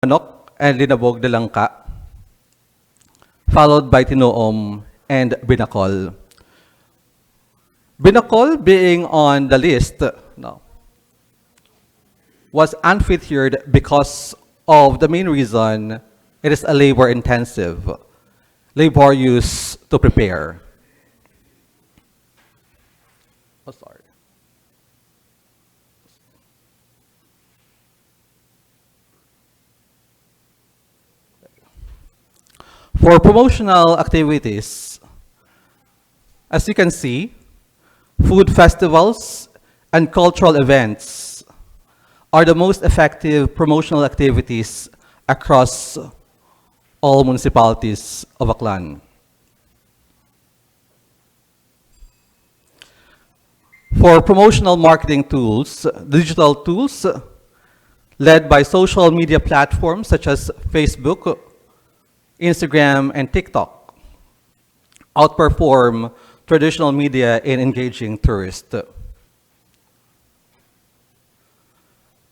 manok and linabog de langka, followed by tinoom and binakol. Binakol being on the list no, was unfeatured because of the main reason it is a labor-intensive, laborious to prepare. Oh, sorry. For promotional activities, as you can see, food festivals and cultural events are the most effective promotional activities across all municipalities of Aklan. For promotional marketing tools, digital tools led by social media platforms such as Facebook, Instagram, and TikTok outperform traditional media in engaging tourists.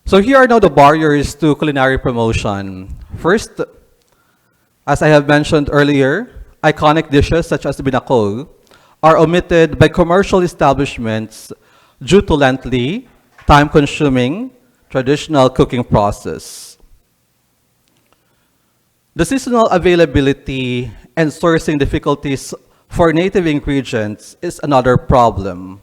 So here are now the barriers to culinary promotion. First, as I have mentioned earlier, iconic dishes such as binakol are omitted by commercial establishments due to lengthy, time-consuming, traditional cooking process. The seasonal availability and sourcing difficulties for native ingredients is another problem,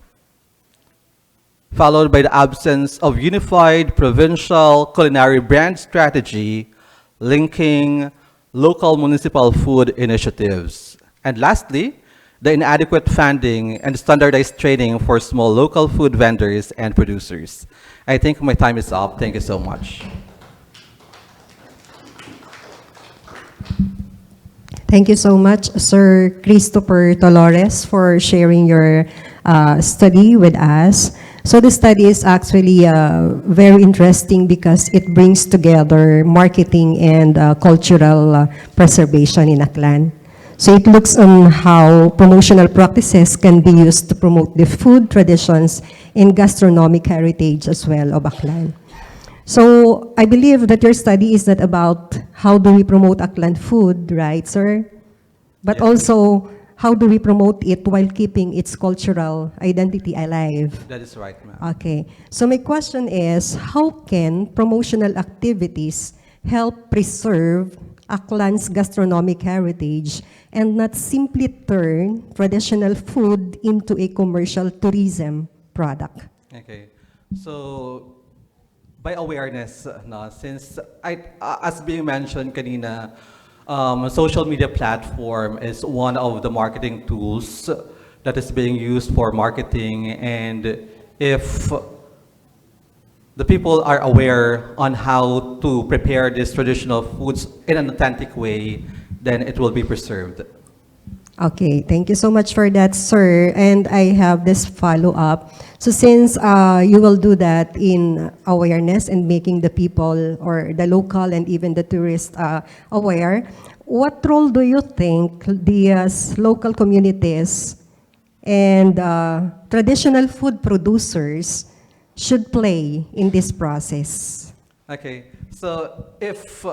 followed by the absence of unified provincial culinary brand strategy linking local municipal food initiatives. And lastly, the inadequate funding and standardized training for small local food vendors and producers. I think my time is up. Thank you so much. Thank you so much, Sir Christopher Dolores, for sharing your study with us. So the study is actually very interesting because it brings together marketing and cultural preservation in Aklan. So it looks on how promotional practices can be used to promote the food traditions and gastronomic heritage as well of Aklan. So I believe that your study is not about how do we promote Aklan food, right, sir? But Yes. also, how do we promote it while keeping its cultural identity alive? That is right, ma'am. Okay. So my question is, how can promotional activities help preserve Aklan's gastronomic heritage and not simply turn traditional food into a commercial tourism product? Okay. So, by awareness, no, since as being mentioned kanina, social media platform is one of the marketing tools that is being used for marketing, and if the people are aware on how to prepare these traditional foods in an authentic way, then it will be preserved. Okay, thank you so much for that, sir. And I have this follow-up. So since you will do that in awareness and making the people or the local and even the tourists aware, what role do you think the local communities and traditional food producers should play in this process? Okay, so if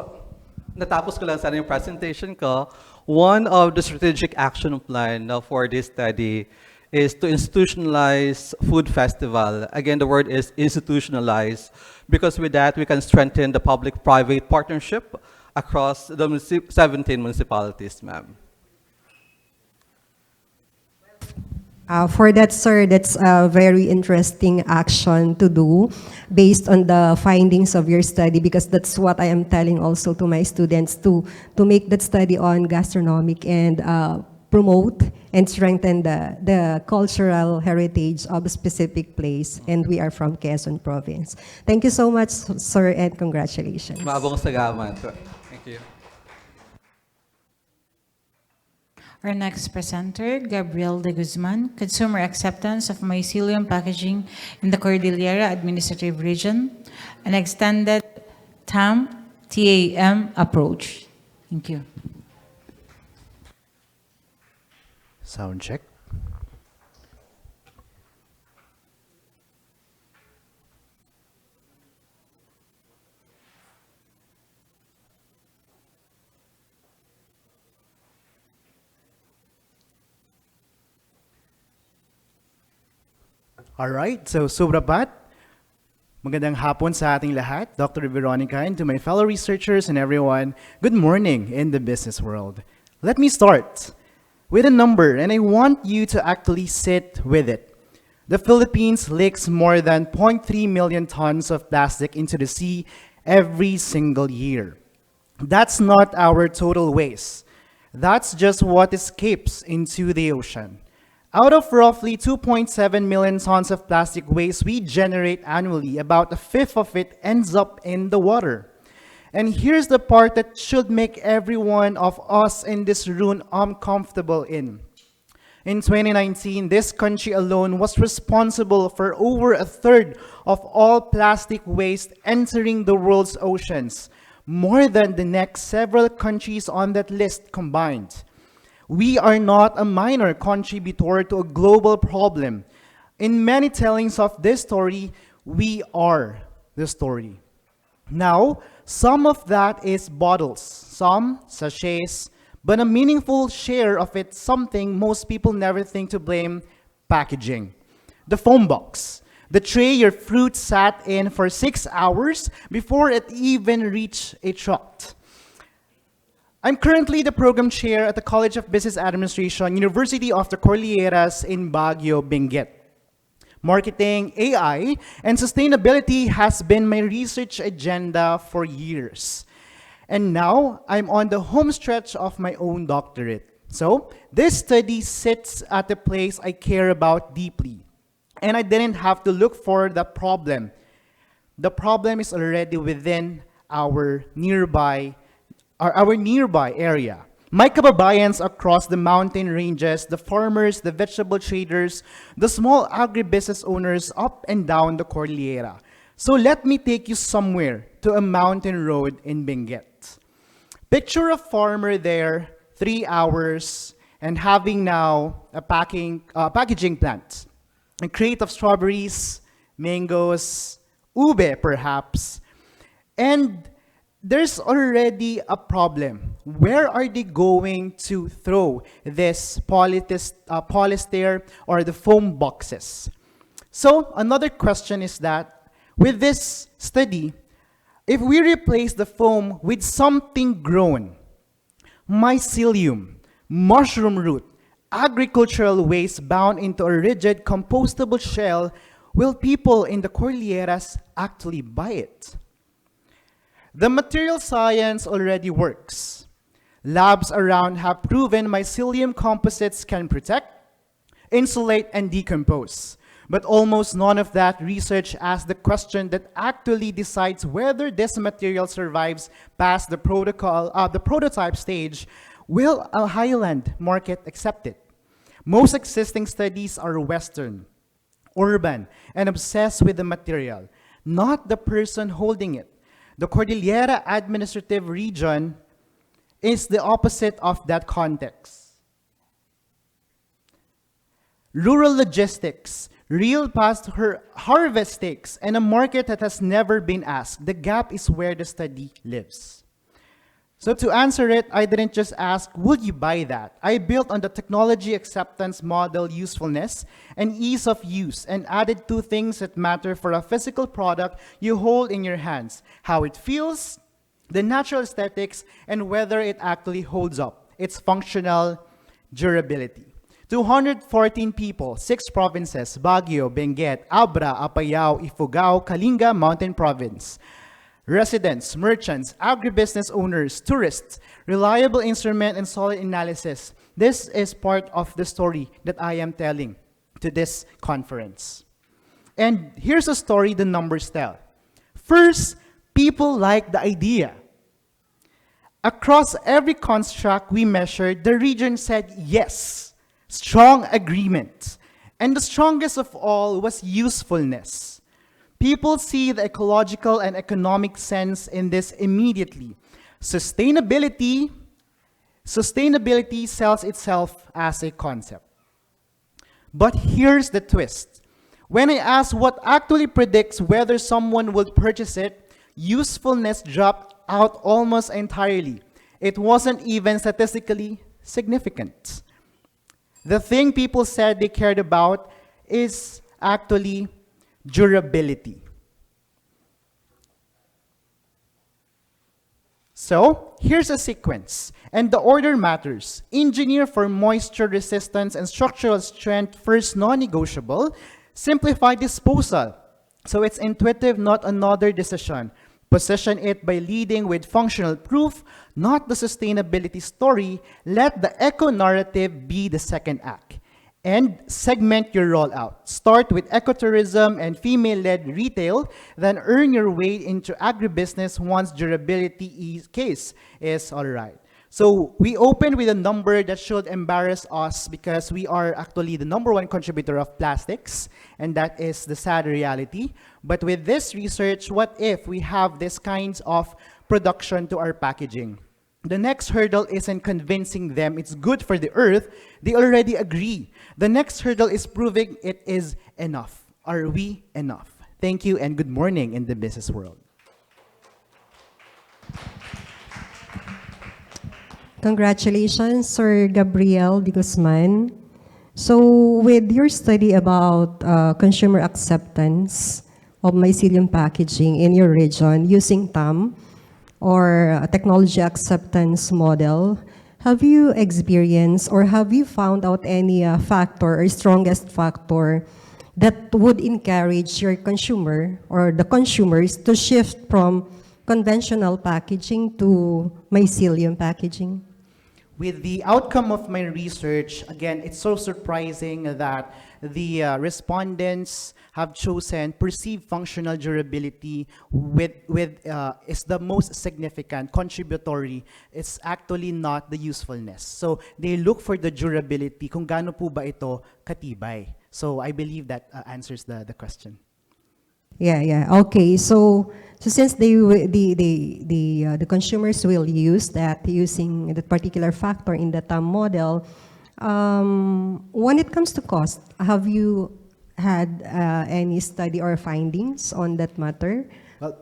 natapos ko lang sana yung presentation ko, one of the strategic action plan for this study is to institutionalize food festival. Again, the word is institutionalize, because with that we can strengthen the public-private partnership across the 17 municipalities, ma'am. For that, sir, that's a very interesting action to do based on the findings of your study, because that's what I am telling also to my students to make that study on gastronomic and promote and strengthen the cultural heritage of a specific place. And we are from Quezon Province. Thank you so much, sir, and congratulations. Maabong salamat. Thank you. Our next presenter, Gabriel de Guzman, Consumer Acceptance of Mycelium Packaging in the Cordillera Administrative Region, an extended TAM approach. Thank you. Sound check. Alright, so subrabat. Magandang hapon sa ating lahat, Dr. Veronica, and to my fellow researchers and everyone, good morning in the business world. Let me start with a number, and I want you to actually sit with it. The Philippines leaks more than 0.3 million tons of plastic into the sea every single year. That's not our total waste. That's just what escapes into the ocean. Out of roughly 2.7 million tons of plastic waste we generate annually, about a fifth of it ends up in the water. And here's the part that should make every one of us in this room uncomfortable in. In 2019, this country alone was responsible for over a third of all plastic waste entering the world's oceans, more than the next several countries on that list combined. We are not a minor contributor to a global problem. In many tellings of this story, we are the story. Now, some of that is bottles, some sachets, but a meaningful share of it, something most people never think to blame, packaging. The foam box, the tray your fruit sat in for 6 hours before it even reached a truck. I'm currently the program chair at the College of Business Administration, University of the Cordilleras in Baguio, Benguet. Marketing, AI, and sustainability has been my research agenda for years. And now, I'm on the home stretch of my own doctorate. So, this study sits at a place I care about deeply. And I didn't have to look for the problem. The problem is already within our nearby area. My kababayans across the mountain ranges, the farmers, the vegetable traders, the small agribusiness owners up and down the Cordillera. So let me take you somewhere to a mountain road in Benguet. Picture a farmer there, 3 hours, and having now a packaging plant. A crate of strawberries, mangoes, ube perhaps, and there's already a problem. Where are they going to throw this polyester or the foam boxes? So another question is that with this study, if we replace the foam with something grown, mycelium, mushroom root, agricultural waste bound into a rigid compostable shell, will people in the Cordilleras actually buy it? The material science already works. Labs around have proven mycelium composites can protect, insulate, and decompose. But almost none of that research asks the question that actually decides whether this material survives past the prototype stage. Will a highland market accept it? Most existing studies are Western, urban, and obsessed with the material, not the person holding it. The Cordillera Administrative Region is the opposite of that context. Rural logistics, real past harvest stakes, and a market that has never been asked. The gap is where the study lives. So to answer it, I didn't just ask, would you buy that? I built on the technology acceptance model usefulness and ease of use and added 2 things that matter for a physical product you hold in your hands: how it feels, the natural aesthetics, and whether it actually holds up, its functional durability. 214 people, 6 provinces: Baguio, Benguet, Abra, Apayao, Ifugao, Kalinga, Mountain Province. Residents, merchants, agribusiness owners, tourists, reliable instrument and solid analysis. This is part of the story that I am telling to this conference. And here's a story the numbers tell. First, people like the idea. Across every construct we measured, the region said yes, strong agreement. And the strongest of all was usefulness. People see the ecological and economic sense in this immediately. Sustainability sells itself as a concept. But here's the twist. When I asked what actually predicts whether someone would purchase it, usefulness dropped out almost entirely. It wasn't even statistically significant. The thing people said they cared about is actually durability. So, here's a sequence, and the order matters. Engineer for moisture resistance and structural strength, first non-negotiable. Simplify disposal. So it's intuitive, not another decision. Position it by leading with functional proof, not the sustainability story. Let the eco-narrative be the second act. And segment your rollout. Start with ecotourism and female-led retail, then earn your way into agribusiness once durability case is all right. So we open with a number that should embarrass us because we are actually the #1 contributor of plastics, and that is the sad reality. But with this research, what if we have this kinds of production to our packaging? The next hurdle isn't convincing them it's good for the earth. They already agree. The next hurdle is proving it is enough. Are we enough? Thank you and good morning in the business world. Congratulations, Sir Gabriel de Guzman. So with your study about consumer acceptance of mycelium packaging in your region using TAM, or a technology acceptance model, have you experienced or have you found out any factor or strongest factor that would encourage your consumer or the consumers to shift from conventional packaging to mycelium packaging? With the outcome of my research, again, it's so surprising that the respondents have chosen perceived functional durability is the most significant contributory. It's actually not the usefulness. So they look for the durability, kung gaano po ba ito katibay. So I believe that answers the question. Yeah. Okay. So since the consumers will use that using that particular factor in the TAM model, when it comes to cost, have you had any study or findings on that matter? Well,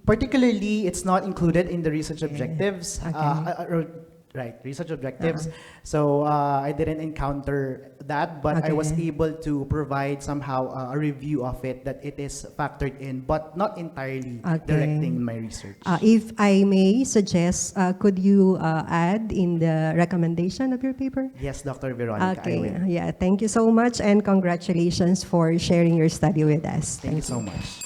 particularly, it's not included in the research objectives. Okay. Right, research objectives. So I didn't encounter that, but I was Okay. able to provide somehow a review of it that it is factored in, but not entirely directing my research. If I may suggest, could you add in the recommendation of your paper? Yes, Dr. Veronica, I Okay. will. Yeah. Thank you so much, and congratulations for sharing your study with us. Thank you so much.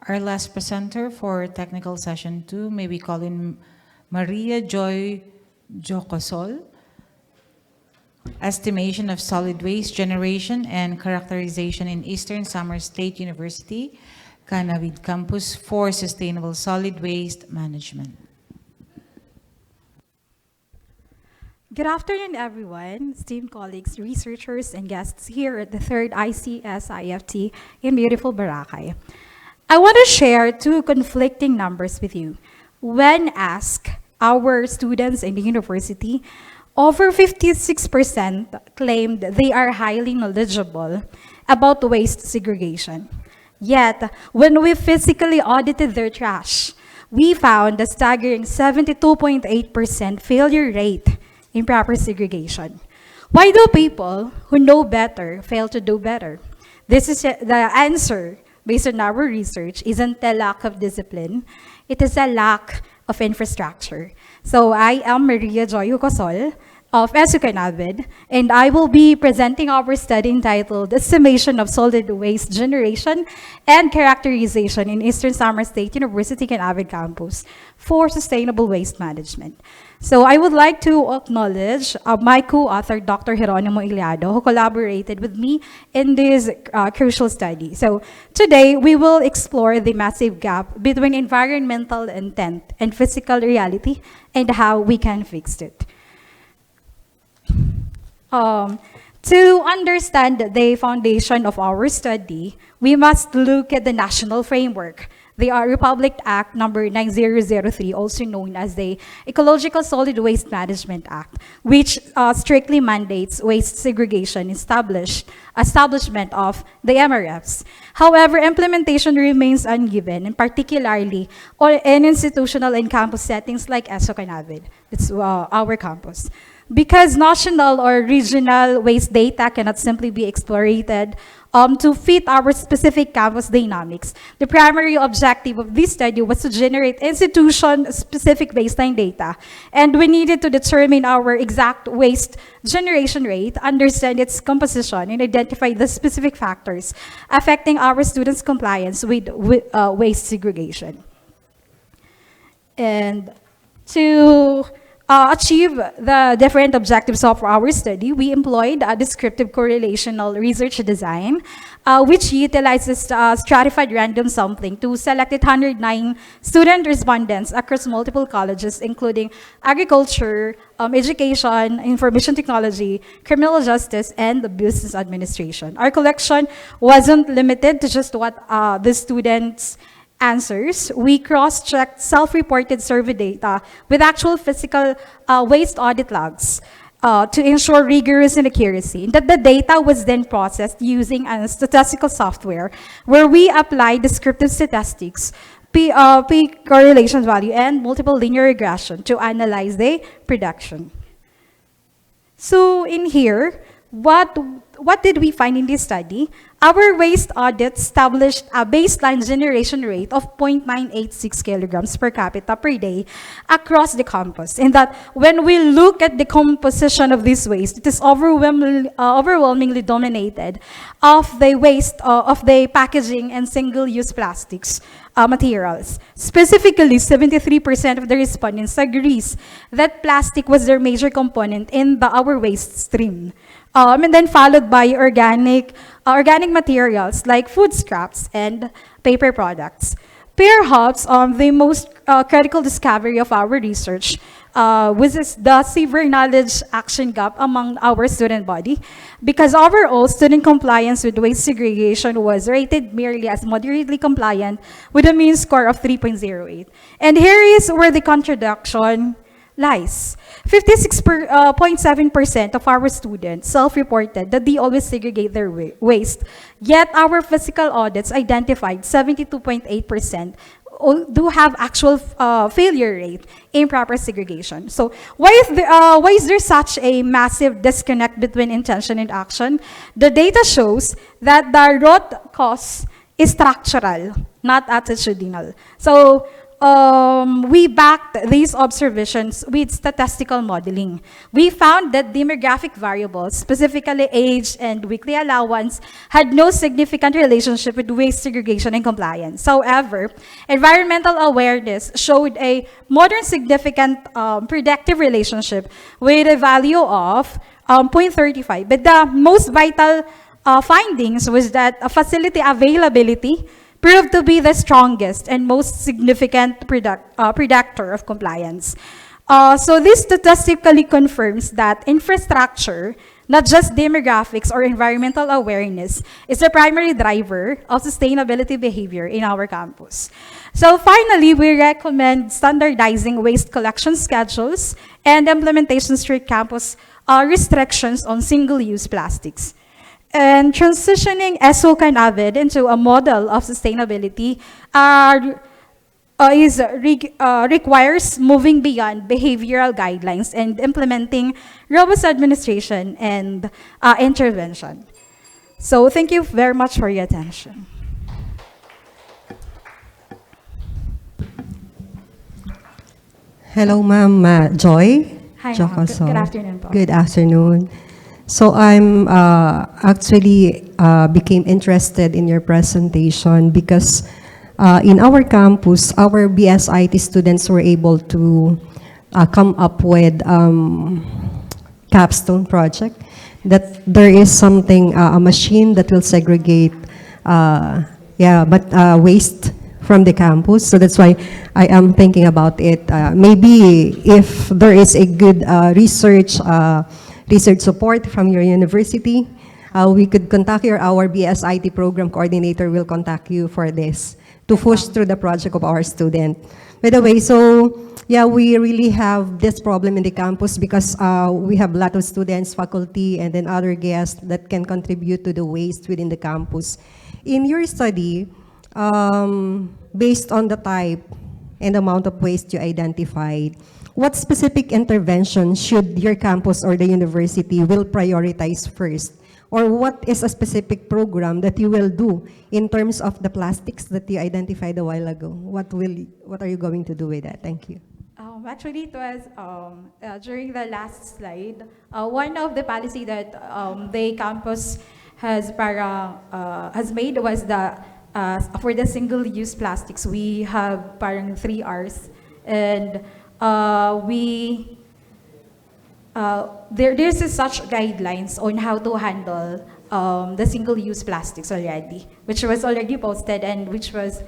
Our last presenter for technical session 2, may we call in Maria Joy Jocosol. Estimation of solid waste generation and characterization in Eastern Samar State University, Canavid Campus for Sustainable Solid Waste Management. Good afternoon, everyone, esteemed colleagues, researchers, and guests here at the 3rd ICSIFT in beautiful Boracay. I want to share 2 conflicting numbers with you. When asked our students in the university, over 56% claimed they are highly knowledgeable about waste segregation. Yet, when we physically audited their trash, we found a staggering 72.8% failure rate in proper segregation. Why do people who know better fail to do better? This is the answer based on our research isn't a lack of discipline, it is a lack of infrastructure. So I am Maria Joy Ucosol of ESUCANAVID, and I will be presenting our study entitled Estimation of Solid Waste Generation and Characterization in Eastern Samar State University Canavid Campus for Sustainable Waste Management. So I would like to acknowledge my co-author, Dr. Geronimo Iliado, who collaborated with me in this crucial study. So today, we will explore the massive gap between environmental intent and physical reality and how we can fix it. To understand the foundation of our study, we must look at the national framework. The Republic Act number 9003, also known as the Ecological Solid Waste Management Act, which strictly mandates waste segregation establishment of the MRFs. However, implementation remains uneven, and particularly in institutional and campus settings like ESUCANAVID. It's our campus. because national or regional waste data cannot simply be exploited to fit our specific campus dynamics. The primary objective of this study was to generate institution-specific baseline data, and we needed to determine our exact waste generation rate, understand its composition, and identify the specific factors affecting our students' compliance with waste segregation. And to achieve the different objectives of our study, we employed a descriptive correlational research design, which utilizes stratified random sampling to select 109 student respondents across multiple colleges, including agriculture, education, information technology, criminal justice, and the business administration. Our collection wasn't limited to just what the students answers. We cross-checked self-reported survey data with actual physical waste audit logs to ensure rigorous and accuracy. That the data was then processed using a statistical software where we apply descriptive statistics, p-correlation value, and multiple linear regression to analyze the production. So in here, what did we find in this study? Our waste audit established a baseline generation rate of 0.986 kilograms per capita per day across the campus. And that when we look at the composition of this waste, it is overwhelmingly dominated of the waste of the packaging and single-use plastics materials. Specifically, 73% of the respondents agrees that plastic was their major component in our waste stream. And then followed by organic materials like food scraps and paper products. Perhaps the most critical discovery of our research was the severe knowledge action gap among our student body, because overall student compliance with waste segregation was rated merely as moderately compliant with a mean score of 3.08. And here is where the contradiction lies. 56.7% of our students self-reported that they always segregate their waste, yet our physical audits identified 72.8% do have actual failure rate in proper segregation. So why is there such a massive disconnect between intention and action? The data shows that the root cause is structural, not attitudinal. So we backed these observations with statistical modeling. We found that demographic variables, specifically age and weekly allowance, had no significant relationship with waste segregation and compliance. However, environmental awareness showed a modern significant predictive relationship with a value of 0.35. But the most vital findings was that facility availability proved to be the strongest and most significant predictor of compliance. So this statistically confirms that infrastructure, not just demographics or environmental awareness, is the primary driver of sustainability behavior in our campus. So finally, we recommend standardizing waste collection schedules and implementation strict campus restrictions on single-use plastics. And transitioning SOC and AVID into a model of sustainability requires moving beyond behavioral guidelines and implementing robust administration and intervention. So thank you very much for your attention. Hello, Ma'am Joy. Hi, ma'am. Jocoso. Good afternoon po. Good afternoon. So I'm actually became interested in your presentation because in our campus, our BSIT students were able to come up with capstone project that there is something, a machine that will segregate waste from the campus. So that's why I am thinking about it. Maybe if there is a good research support from your university, we could contact our BSIT program coordinator will contact you for this to push through the project of our student. By the way, so yeah, we really have this problem in the campus because we have a lot of students, faculty, and then other guests that can contribute to the waste within the campus. In your study, based on the type and the amount of waste you identified, what specific intervention should your campus or the university will prioritize first? Or what is a specific program that you will do in terms of the plastics that you identified a while ago? What are you going to do with that? Thank you. Actually, it was during the last slide. One of the policy that the campus has made was the for the single-use plastics. We have parang 3 Rs, and there's such guidelines on how to handle the single-use plastics already, which was already posted and which was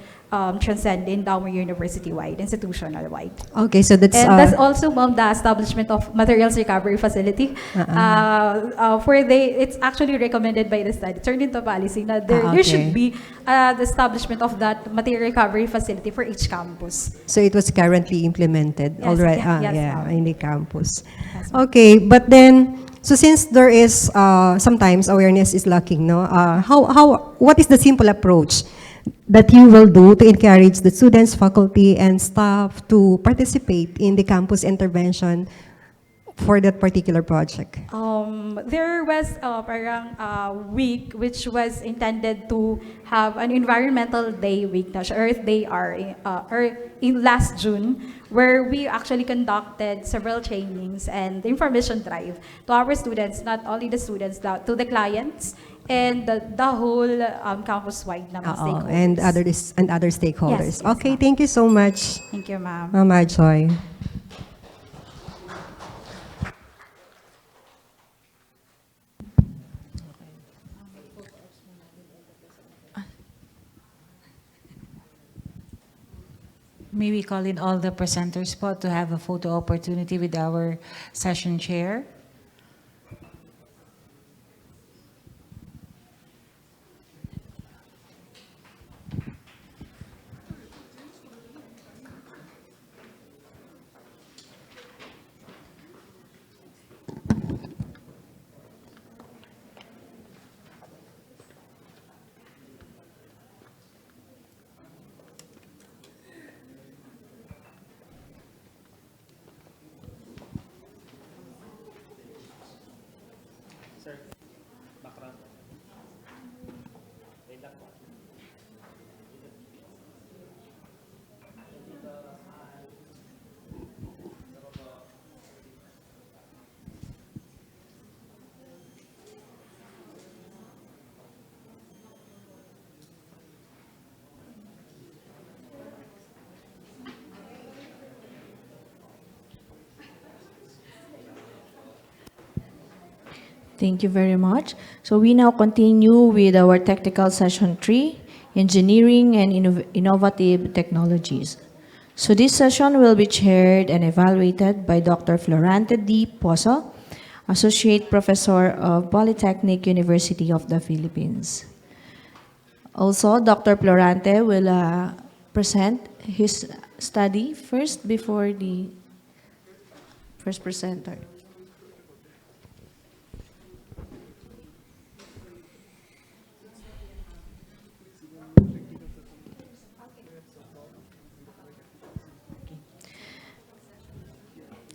transcended our university-wide, institutional-wide. Okay, so that's... And that's also the establishment of materials recovery facility. It's actually recommended by the study, turned into policy, that there should be the establishment of that material recovery facility for each campus. So it was currently implemented Yes, already yes, in the campus. Yes, Okay, but then, so since there is sometimes awareness is lacking, no? What is the simple approach that you will do to encourage the students, faculty, and staff to participate in the campus intervention for that particular project? There was parang week which was intended to have an environmental day week, Earth Day in last June, where we actually conducted several trainings and information drive to our students, not only the students, to the clients, and the whole campus-wide naman stakeholders. And other stakeholders. Yes, Okay, ma'am. thank you so much, Thank you, ma'am. Mama Joy. May we call in all the presenters po to have a photo opportunity with our session chair. Thank you very much. So we now continue with our technical session 3, Engineering and Innovative Technologies. So this session will be chaired and evaluated by Dr. Florante D. Pozo, Associate Professor of Polytechnic University of the Philippines. Also, Dr. Florante will present his study first before the first presenter.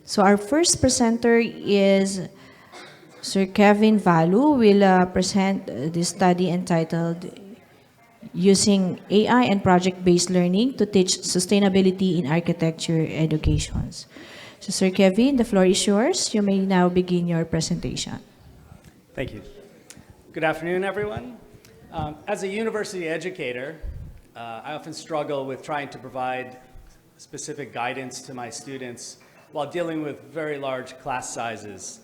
So our first presenter is Sir Kevin Valu will present the study entitled Using AI and Project-Based Learning to Teach Sustainability in Architecture Educations. So Sir Kevin, the floor is yours. You may now begin your presentation. Thank you. Good afternoon, everyone. As a university educator, I often struggle with trying to provide specific guidance to my students while dealing with very large class sizes.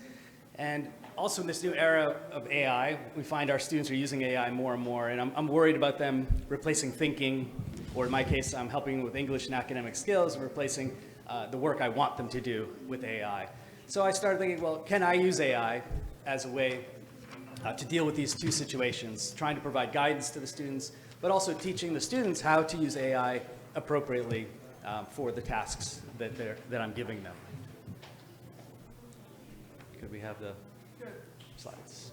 And also in this new era of AI, we find our students are using AI more and more, and I'm worried about them replacing thinking, or in my case, I'm helping with English and academic skills, and replacing the work I want them to do with AI. So I started thinking, well, can I use AI as a way to deal with these two situations, trying to provide guidance to the students, but also teaching the students how to use AI appropriately for the tasks that I'm giving them. Could we have the slides?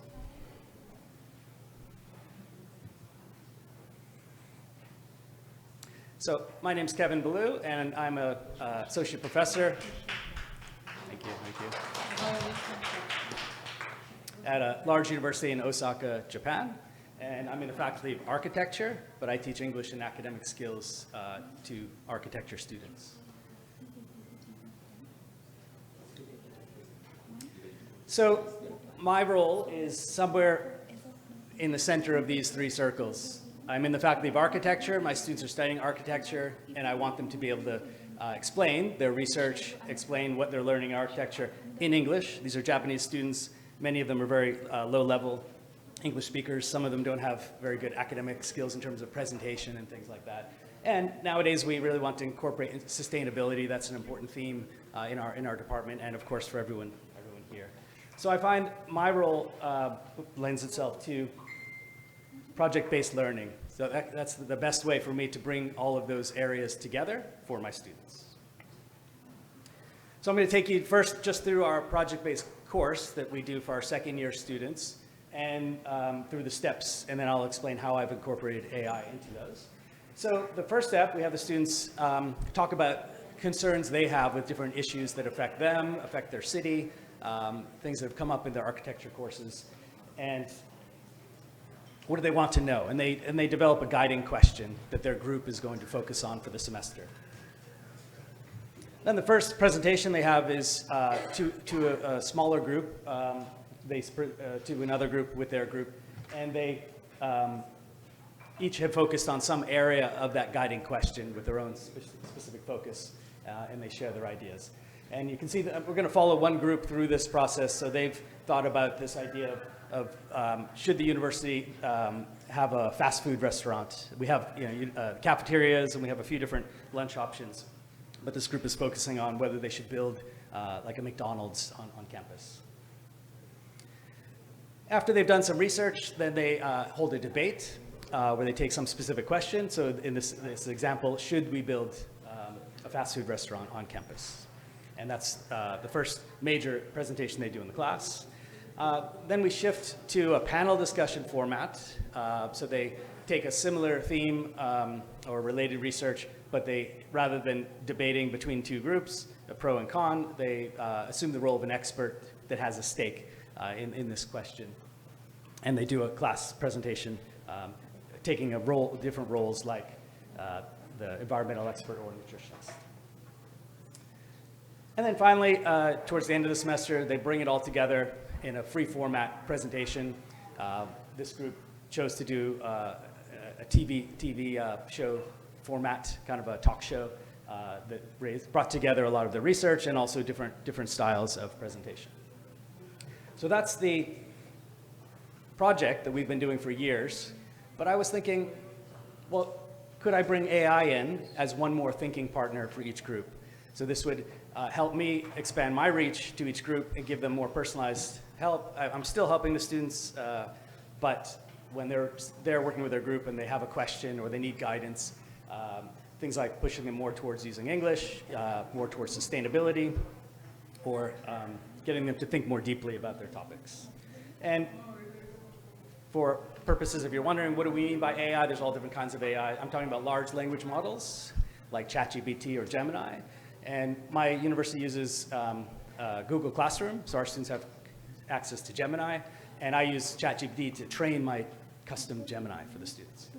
So my name's Kevin Ballou, and I'm a associate professor. Thank you. At a large university in Osaka, Japan. And I'm in the faculty of architecture, but I teach English and academic skills to architecture students. So my role is somewhere in the center of these three circles. I'm in the faculty of architecture. My students are studying architecture, and I want them to be able to explain their research, explain what they're learning in architecture in English. These are Japanese students. Many of them are very low-level English speakers. Some of them don't have very good academic skills in terms of presentation and things like that. And nowadays, we really want to incorporate sustainability. That's an important theme in our department, and of course for everyone here. So I find my role lends itself to project-based learning. So that's the best way for me to bring all of those areas together for my students. So I'm going to take you first just through our project-based course that we do for our second-year students, and through the steps, and then I'll explain how I've incorporated AI into those. So the first step, we have the students talk about concerns they have with different issues that affect them, affect their city, things that have come up in their architecture courses, and what do they want to know? And they develop a guiding question that their group is going to focus on for the semester. Then the first presentation they have is to a smaller group, to another group with their group, and they each have focused on some area of that guiding question with their own specific focus, and they share their ideas. And you can see that we're going to follow one group through this process. So they've thought about this idea of should the university have a fast food restaurant? We have cafeterias, and we have a few different lunch options. But this group is focusing on whether they should build like a McDonald's on campus. After they've done some research, then they hold a debate where they take some specific question. So in this example, should we build a fast food restaurant on campus? And that's the first major presentation they do in the class. Then we shift to a panel discussion format. So they take a similar theme or related research, but they, rather than debating between two groups, a pro and con, they assume the role of an expert that has a stake in this question. And they do a class presentation taking different roles like the environmental expert or nutritionist. And then finally, towards the end of the semester, they bring it all together in a free format presentation. This group chose to do a TV show format, kind of a talk show that brought together a lot of the research and also different styles of presentation. So that's the project that we've been doing for years. But I was thinking, well, could I bring AI in as one more thinking partner for each group? So this would help me expand my reach to each group and give them more personalized help. I'm still helping the students, but when they're working with their group and they have a question or they need guidance, things like pushing them more towards using English, more towards sustainability, or getting them to think more deeply about their topics. And for purposes, if you're wondering, what do we mean by AI? There's all different kinds of AI. I'm talking about large language models like ChatGPT or Gemini. And my university uses Google Classroom, so our students have access to Gemini. And I use ChatGPT to train my custom Gemini for the students.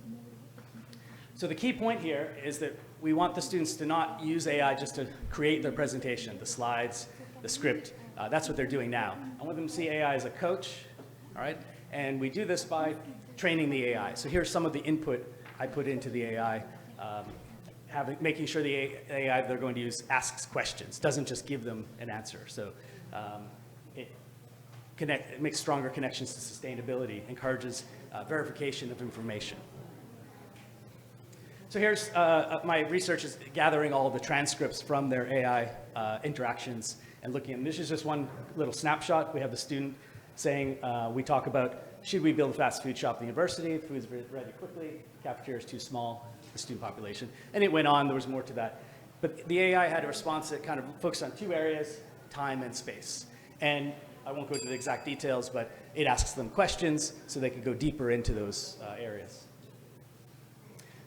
So the key point here is that we want the students to not use AI just to create their presentation, the slides, the script. That's what they're doing now. I want them to see AI as a coach, all right? And we do this by training the AI. So here's some of the input I put into the AI, making sure the AI they're going to use asks questions, doesn't just give them an answer. So it makes stronger connections to sustainability, encourages verification of information. So here's my research is gathering all of the transcripts from their AI interactions and looking at them. This is just one little snapshot. We have the student saying, we talk about, should we build a fast food shop at the university? Food's ready quickly, cafeteria is too small, the student population. And it went on, there was more to that. But the AI had a response that kind of focused on two areas, time and space. And I won't go into the exact details, but it asks them questions so they can go deeper into those areas.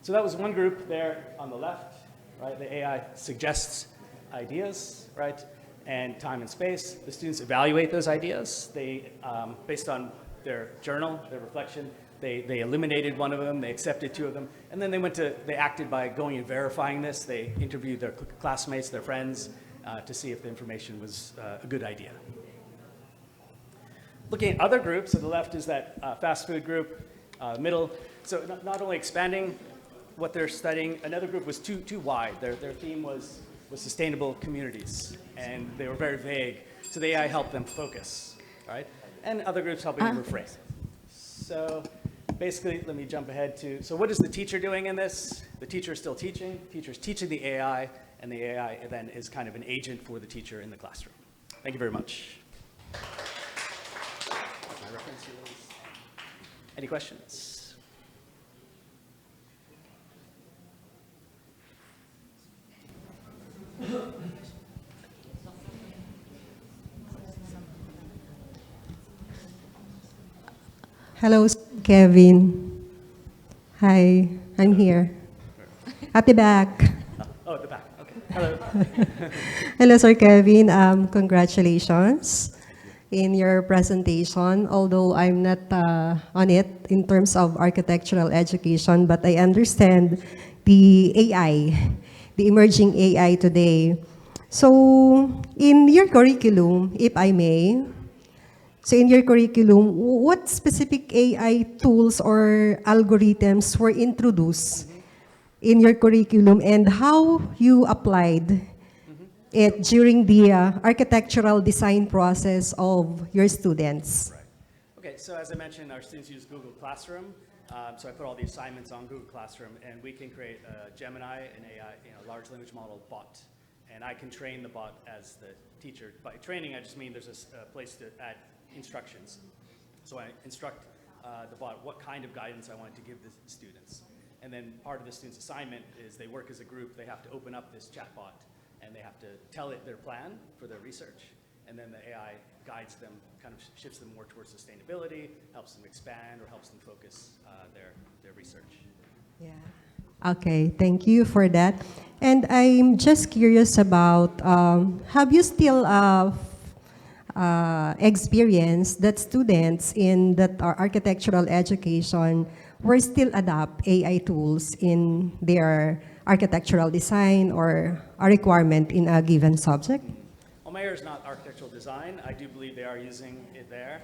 So that was one group there on the left, right? The AI suggests ideas, right? And time and space. The students evaluate those ideas. They, based on their journal, their reflection, they eliminated one of them, they accepted two of them, and then they acted by going and verifying this. They interviewed their classmates, their friends, to see if the information was a good idea. Looking at other groups, on the left is that fast food group, middle. So not only expanding what they're studying, another group was too wide. Their theme was sustainable communities, and they were very vague. So the AI helped them focus, right? And other groups helping them rephrase. So basically, let me jump ahead to, so what is the teacher doing in this? The teacher is still teaching. The teacher is teaching the AI, and the AI then is kind of an agent for the teacher in the classroom. Thank you very much. My references. Any questions? Hello, Kevin. Hi, I'm here. At the back. Oh, at the back. Okay. Hello. Hello, Sir Kevin. Congratulations in your presentation. Although I'm not on it in terms of architectural education, but I understand the AI, the emerging AI today. So, in your curriculum, if I may, so in your curriculum, what specific AI tools or algorithms were introduced in your curriculum and how you applied it during the architectural design process of your students? Right. Okay, so as I mentioned, our students use Google Classroom. So I put all the assignments on Google Classroom, and we can create a Gemini, an AI, large language model bot. And I can train the bot as the teacher. By training, I just mean there's a place to add instructions. So I instruct the bot what kind of guidance I want to give the students. And then part of the student's assignment is they work as a group. They have to open up this chatbot, and they have to tell it their plan for their research. And then the AI guides them, kind of shifts them more towards sustainability, helps them expand, or helps them focus their research. Yeah. Okay, thank you for that. And I'm just curious about, have you still experienced that students in that architectural education were still adopt AI tools in their architectural design or a requirement in a given subject? Well, Mayor is not architectural design. I do believe they are using it there.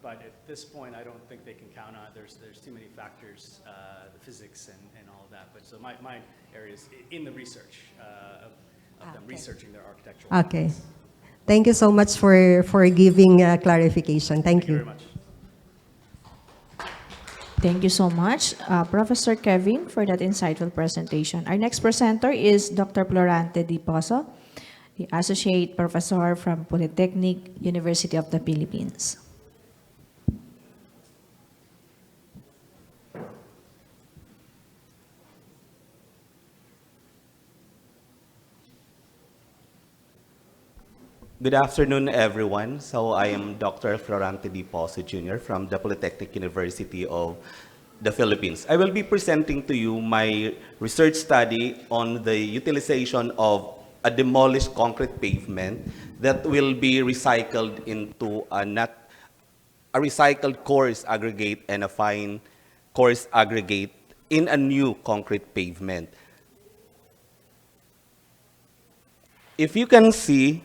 But at this point, I don't think they can count on it. There's too many factors, the physics and all of that. But so my area is in the research of them researching their architectural Okay. methods. Thank you so much for giving clarification. Thank you. Very much. Thank you so much, Professor Kevin, for that insightful presentation. Our next presenter is Dr. Florante Di Pozo, the Associate Professor from Polytechnic University of the Philippines. Good afternoon, everyone. So I am Dr. Florante Di Pozo Jr. from the Polytechnic University of the Philippines. I will be presenting to you my research study on the utilization of a demolished concrete pavement that will be recycled into a recycled coarse aggregate and a fine coarse aggregate in a new concrete pavement. If you can see,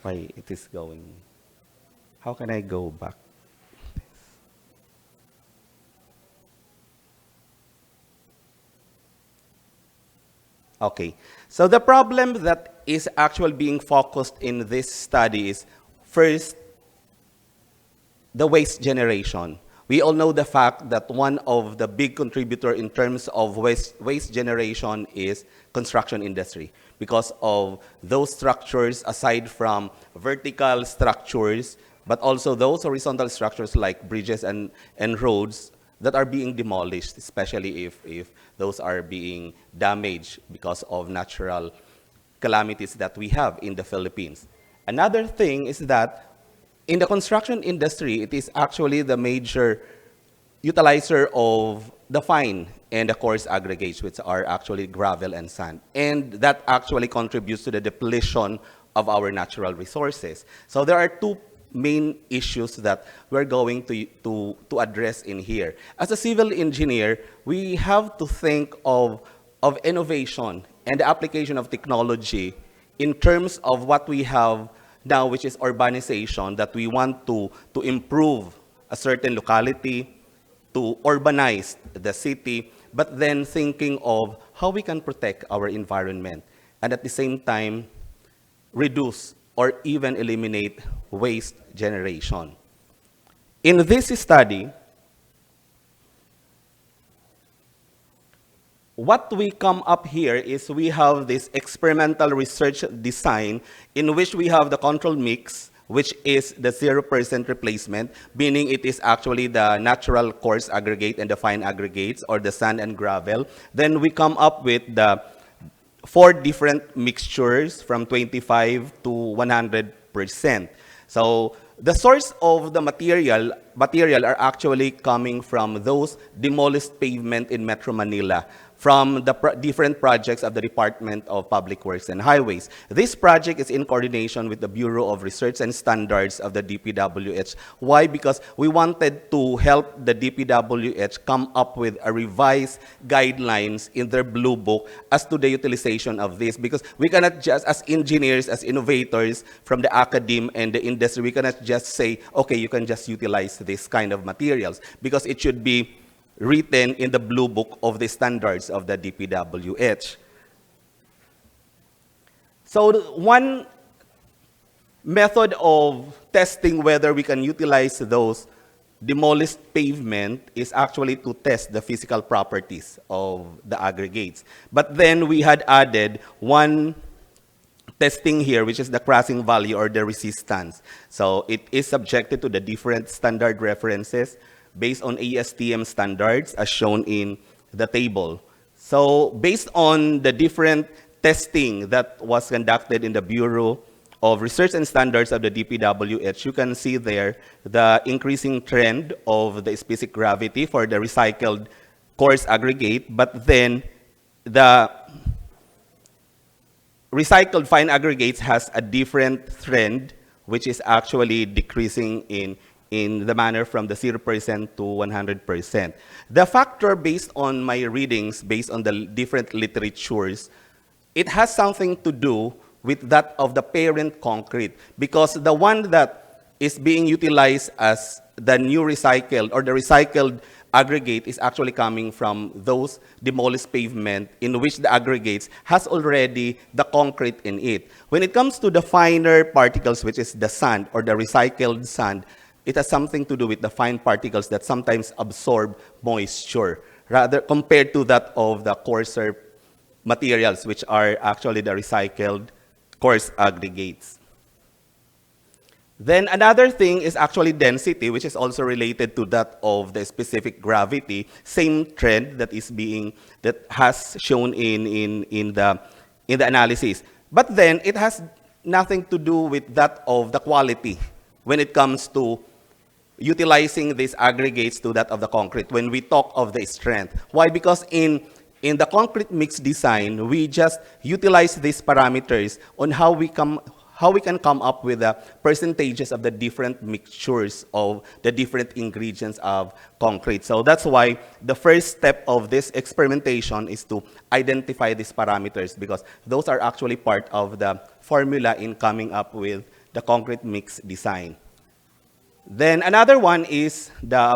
why it is going. How can I go back? Okay, so the problem that is actually being focused in this study is first, the waste generation. We all know the fact that one of the big contributor in terms of waste generation is construction industry. Because of those structures, aside from vertical structures, but also those horizontal structures like bridges and roads that are being demolished, especially if those are being damaged because of natural calamities that we have in the Philippines. Another thing is that in the construction industry, it is actually the major utilizer of the fine and the coarse aggregates, which are actually gravel and sand. And that actually contributes to the depletion of our natural resources. So there are two main issues that we're going to address in here. As a civil engineer, we have to think of innovation and the application of technology in terms of what we have now, which is urbanization, that we want to improve a certain locality, to urbanize the city, but then thinking of how we can protect our environment and at the same time reduce or even eliminate waste generation. In this study, what we come up here is we have this experimental research design in which we have the control mix, which is the 0% replacement, meaning it is actually the natural coarse aggregate and the fine aggregates, or the sand and gravel. Then we come up with the 4 different mixtures from 25 to 100%. So the source of the material are actually coming from those demolished pavement in Metro Manila, from the different projects of the Department of Public Works and Highways. This project is in coordination with the Bureau of Research and Standards of the DPWH. Why? Because we wanted to help the DPWH come up with a revised guidelines in their blue book as to the utilization of this, because we cannot just, as engineers, as innovators from the academe and the industry, we cannot just say, okay, you can just utilize this kind of materials, because it should be written in the blue book of the standards of the DPWH. So one method of testing whether we can utilize those demolished pavement is actually to test the physical properties of the aggregates. But then we had added one testing here, which is the crossing value or the resistance. So it is subjected to the different standard references based on ASTM standards as shown in the table. So based on the different testing that was conducted in the Bureau of Research and Standards of the DPWH, you can see there the increasing trend of the specific gravity for the recycled coarse aggregate, but then the recycled fine aggregates has a different trend, which is actually decreasing in the manner from the 0% to 100%. The factor, based on my readings, based on the different literatures, it has something to do with that of the parent concrete, because the one that is being utilized as the new recycled or the recycled aggregate is actually coming from those demolished pavement in which the aggregates has already the concrete in it. When it comes to the finer particles, which is the sand or the recycled sand, it has something to do with the fine particles that sometimes absorb moisture, rather compared to that of the coarser materials, which are actually the recycled coarse aggregates. Then another thing is actually density, which is also related to that of the specific gravity. Same trend that has shown in the analysis. But then it has nothing to do with that of the quality when it comes to utilizing these aggregates to that of the concrete when we talk of the strength. Why? Because in the concrete mix design, we just utilize these parameters on how we can come up with the percentages of the different mixtures of the different ingredients of concrete. So that's why the first step of this experimentation is to identify these parameters, because those are actually part of the formula in coming up with the concrete mix design. Then another one is the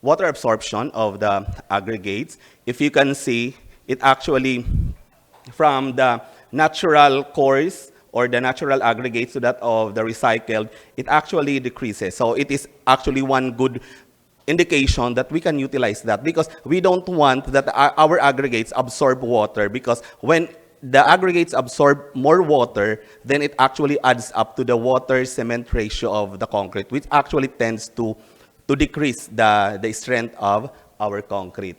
water absorption of the aggregates. If you can see, it actually, from the natural coarse or the natural aggregates to that of the recycled, it actually decreases. So it is actually one good indication that we can utilize that, because we don't want that our aggregates absorb water, because when the aggregates absorb more water, then it actually adds up to the water-cement ratio of the concrete, which actually tends to decrease the strength of our concrete.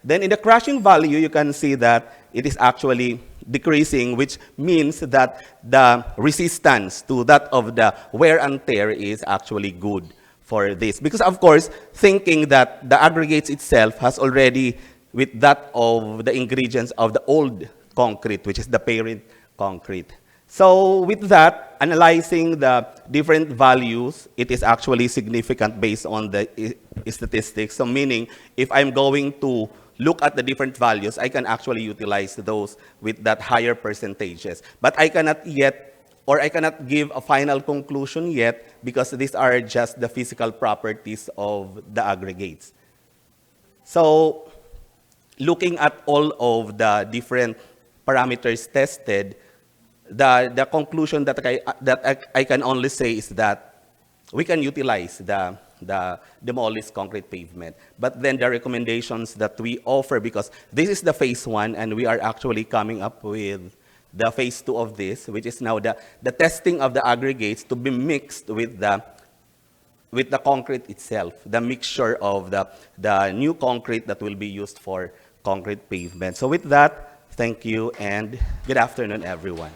Then in the crushing value, you can see that it is actually decreasing, which means that the resistance to that of the wear and tear is actually good for this. Because of course, thinking that the aggregates itself has already with that of the ingredients of the old concrete, which is the parent concrete. So with that, analyzing the different values, it is actually significant based on the statistics. So meaning, if I'm going to look at the different values, I can actually utilize those with that higher percentages. But I cannot yet, or I cannot give a final conclusion yet, because these are just the physical properties of the aggregates. So looking at all of the different parameters tested, the conclusion that I can only say is that we can utilize the demolished concrete pavement. But then the recommendations that we offer, because this is the phase 1, and we are actually coming up with the phase 2 of this, which is now the testing of the aggregates to be mixed with the concrete itself, the mixture of the new concrete that will be used for concrete pavement. So with that, thank you, and good afternoon, everyone.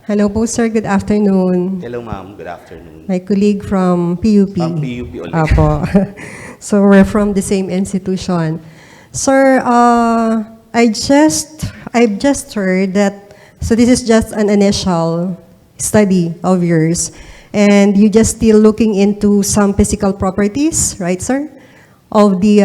Hello po, sir. Good afternoon. Hello, ma'am. Good afternoon. My colleague from PUP. From PUP ulit. Apo. So we're from the same institution. Sir, I've just heard that, so this is just an initial study of yours, and you just still looking into some physical properties, right, sir? Of the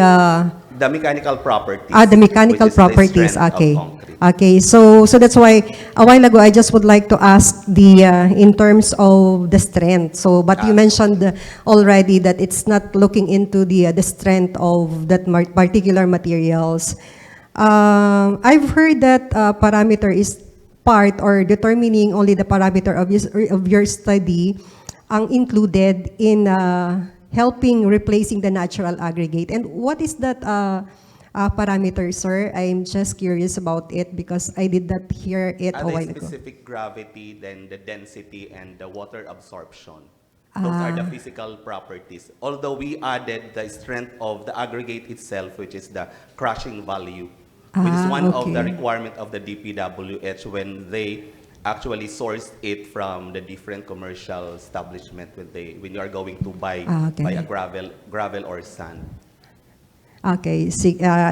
mechanical properties. The mechanical which is the properties. strength of Okay. concrete. Okay. So that's why a while ago I just would like to ask the in terms of the strength. So, but you mentioned already that it's not looking into the strength of that particular materials. I've heard that parameter is part or determining only the parameter of your study ang included in helping replacing the natural aggregate. And what is that parameter, sir? I'm just curious about it because I did not hear it a while The ago. specific gravity, then the density, and the water absorption. Those are the physical properties. Although we added the strength of the aggregate itself, which is the crushing value, which is one of the okay. requirement of the DPWH when they actually sourced it from the different commercial establishment when you are going to buy Okay. a gravel or sand. Okay,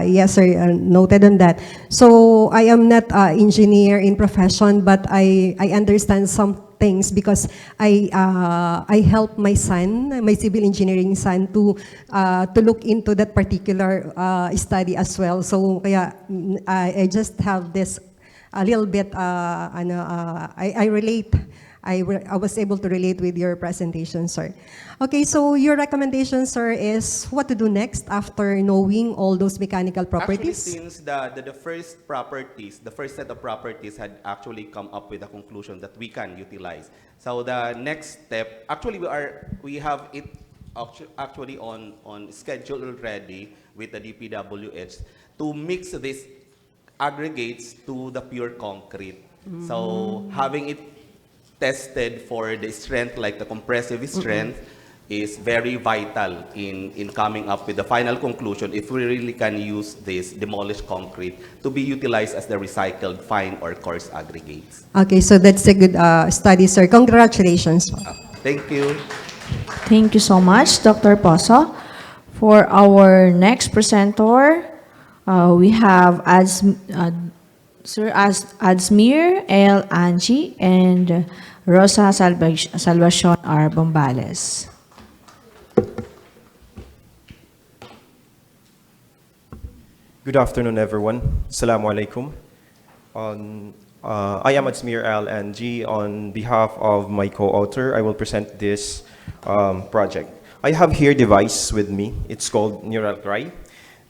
yes, sir, noted on that. So I am not an engineer in profession, but I understand some things because I help my son, my civil engineering son, to look into that particular study as well. So kaya I just have this a little bit. I relate. I was able to relate with your presentation, sir. Okay, so your recommendation, sir, is what to do next after knowing all those mechanical properties? Actually, since the first properties, the first set of properties had actually come up with a conclusion that we can utilize. So the next step, actually we have it actually on schedule already with the DPWH to mix these aggregates to the pure concrete. So having it tested for the strength, like the compressive strength, is very vital in coming up with the final conclusion if we really can use this demolished concrete to be utilized as the recycled fine or coarse aggregates. Okay, so that's a good study, sir. Congratulations. Thank you. Thank you so much, Dr. Poso. For our next presenter, we have Sir Adsmir L. Angie and Rosa Salvacion R. Bombales. Good afternoon, everyone. Assalamu alaikum. I am Adsmir Al Anji. On behalf of my co-author, I will present this project. I have here a device with me. It's called Neural Cry.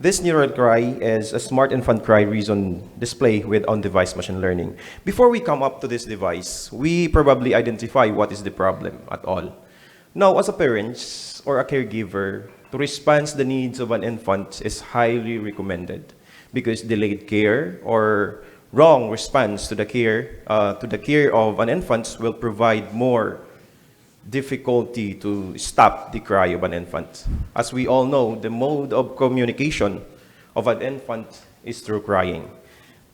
This Neural Cry is a smart infant cry reason display with on-device machine learning. Before we come up to this device, we probably identify what is the problem at all. Now, as a parent or a caregiver, to respond to the needs of an infant is highly recommended because delayed care or wrong response to the care of an infant will provide more difficulty to stop the cry of an infant. As we all know, the mode of communication of an infant is through crying.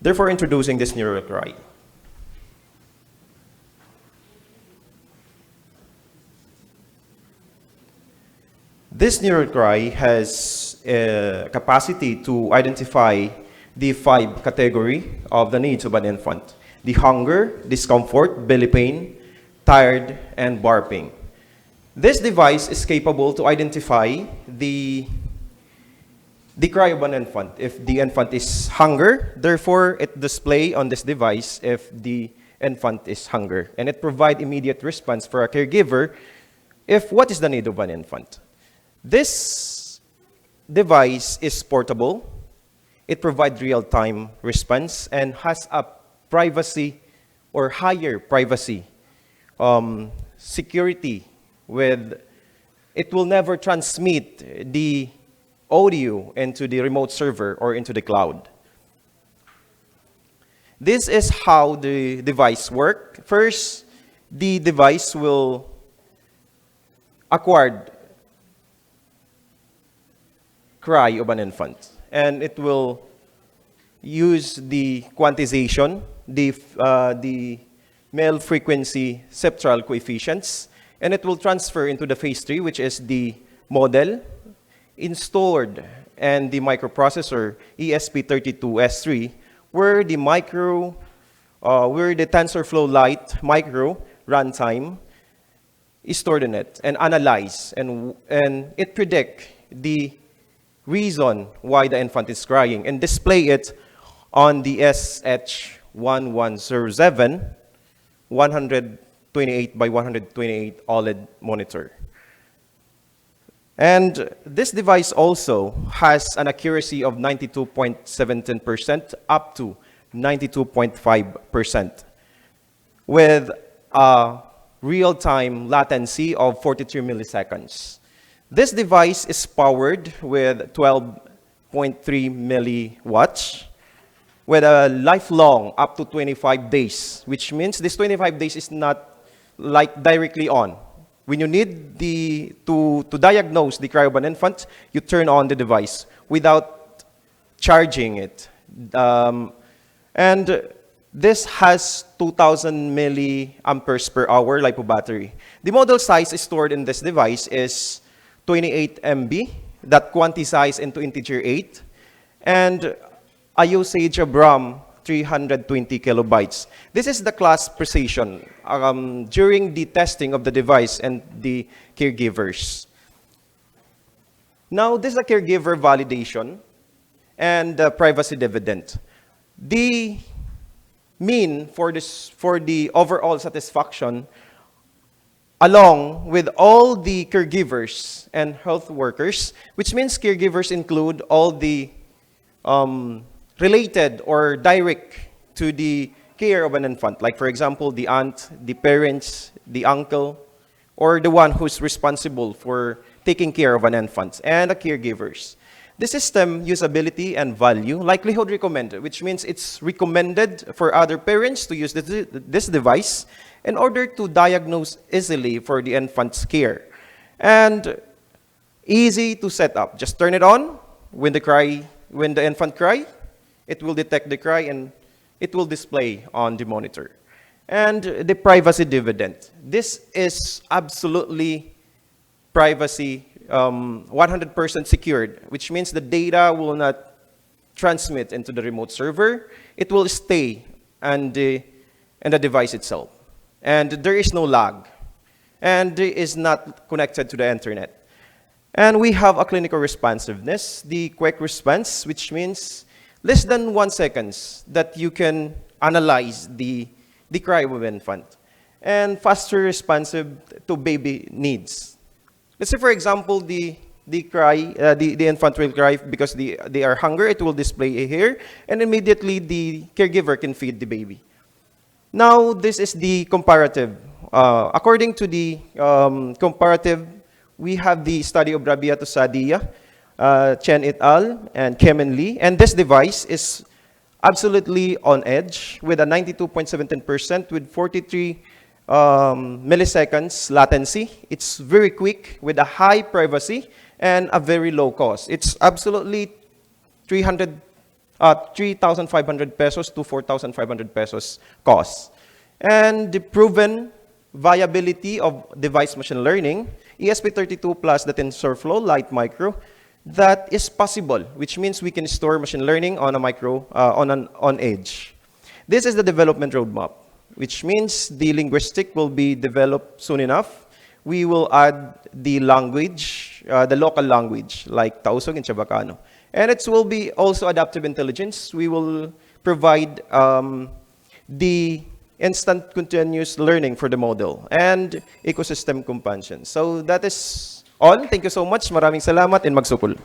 Therefore, introducing this neural cry. This neural cry has a capacity to identify the 5 category of the needs of an infant: the hunger, discomfort, belly pain, tired, and barfing. This device is capable to identify the cry of an infant. If the infant is hunger, therefore it display on this device if the infant is hunger. And it provide immediate response for a caregiver if what is the need of an infant. This device is portable. It provides real-time response and has a privacy or higher privacy security with it will never transmit the audio into the remote server or into the cloud. This is how the device works. First, the device will acquire cry of an infant, and it will use the quantization, the male frequency septral coefficients, and it will transfer into the phase 3, which is the model installed and the microprocessor ESP32S3, where the TensorFlow Lite micro runtime is stored in it and analyzed, and it predict the reason why the infant is crying and display it on the SH1107 128 by 128 OLED monitor. And this device also has an accuracy of 92.17% up to 92.5% with a real-time latency of 43 milliseconds. This device is powered with 12.3 milliwatts with a lifelong up to 25 days, which means this 25 days is not like directly on. When you need to diagnose the cry of an infant, you turn on the device without charging it. And this has 2,000 milliamperes per hour LiPo battery. The model size stored in this device is 28 MB that quantizes into integer 8, and a usage of RAM 320 kilobytes. This is the class precision during the testing of the device and the caregivers. Now, this is a caregiver validation and privacy dividend. The mean for the overall satisfaction, along with all the caregivers and health workers, which means caregivers include all the related or direct to the care of an infant, like for example, the aunt, the parents, the uncle, or the one who's responsible for taking care of an infant, and the caregivers. The system usability and value, likelihood recommended, which means it's recommended for other parents to use this device in order to diagnose easily for the infant's care. And easy to set up. Just turn it on. When the infant cries, it will detect the cry and it will display on the monitor. And the privacy dividend. This is absolutely privacy 100% secured, which means the data will not transmit into the remote server. It will stay on the device itself. And there is no lag. And it is not connected to the internet. And we have a clinical responsiveness, the quick response, which means less than 1 second that you can analyze the cry of an infant. And faster responsive to baby needs. Let's say, for example, the infant will cry because they are hungry. It will display here, and immediately the caregiver can feed the baby. Now, this is the comparative. According to the comparative, we have the study of Rabia Tosadia, Chen et al., and Kemen Lee, and this device is absolutely on edge with a 92.17% with 43 milliseconds latency. It's very quick with a high privacy and a very low cost. It's absolutely 3,500 pesos to 4,500 pesos cost. And the proven viability of device machine learning, ESP32 plus the TensorFlow Lite Micro, that is possible, which means we can store machine learning on a on edge. This is the development roadmap, which means the linguistic will be developed soon enough. We will add the language, the local language, like Tausug and Chabacano. And it will be also adaptive intelligence. We will provide the instant continuous learning for the model and ecosystem companion. So that is all. Thank you so much. Maraming salamat and magsukol.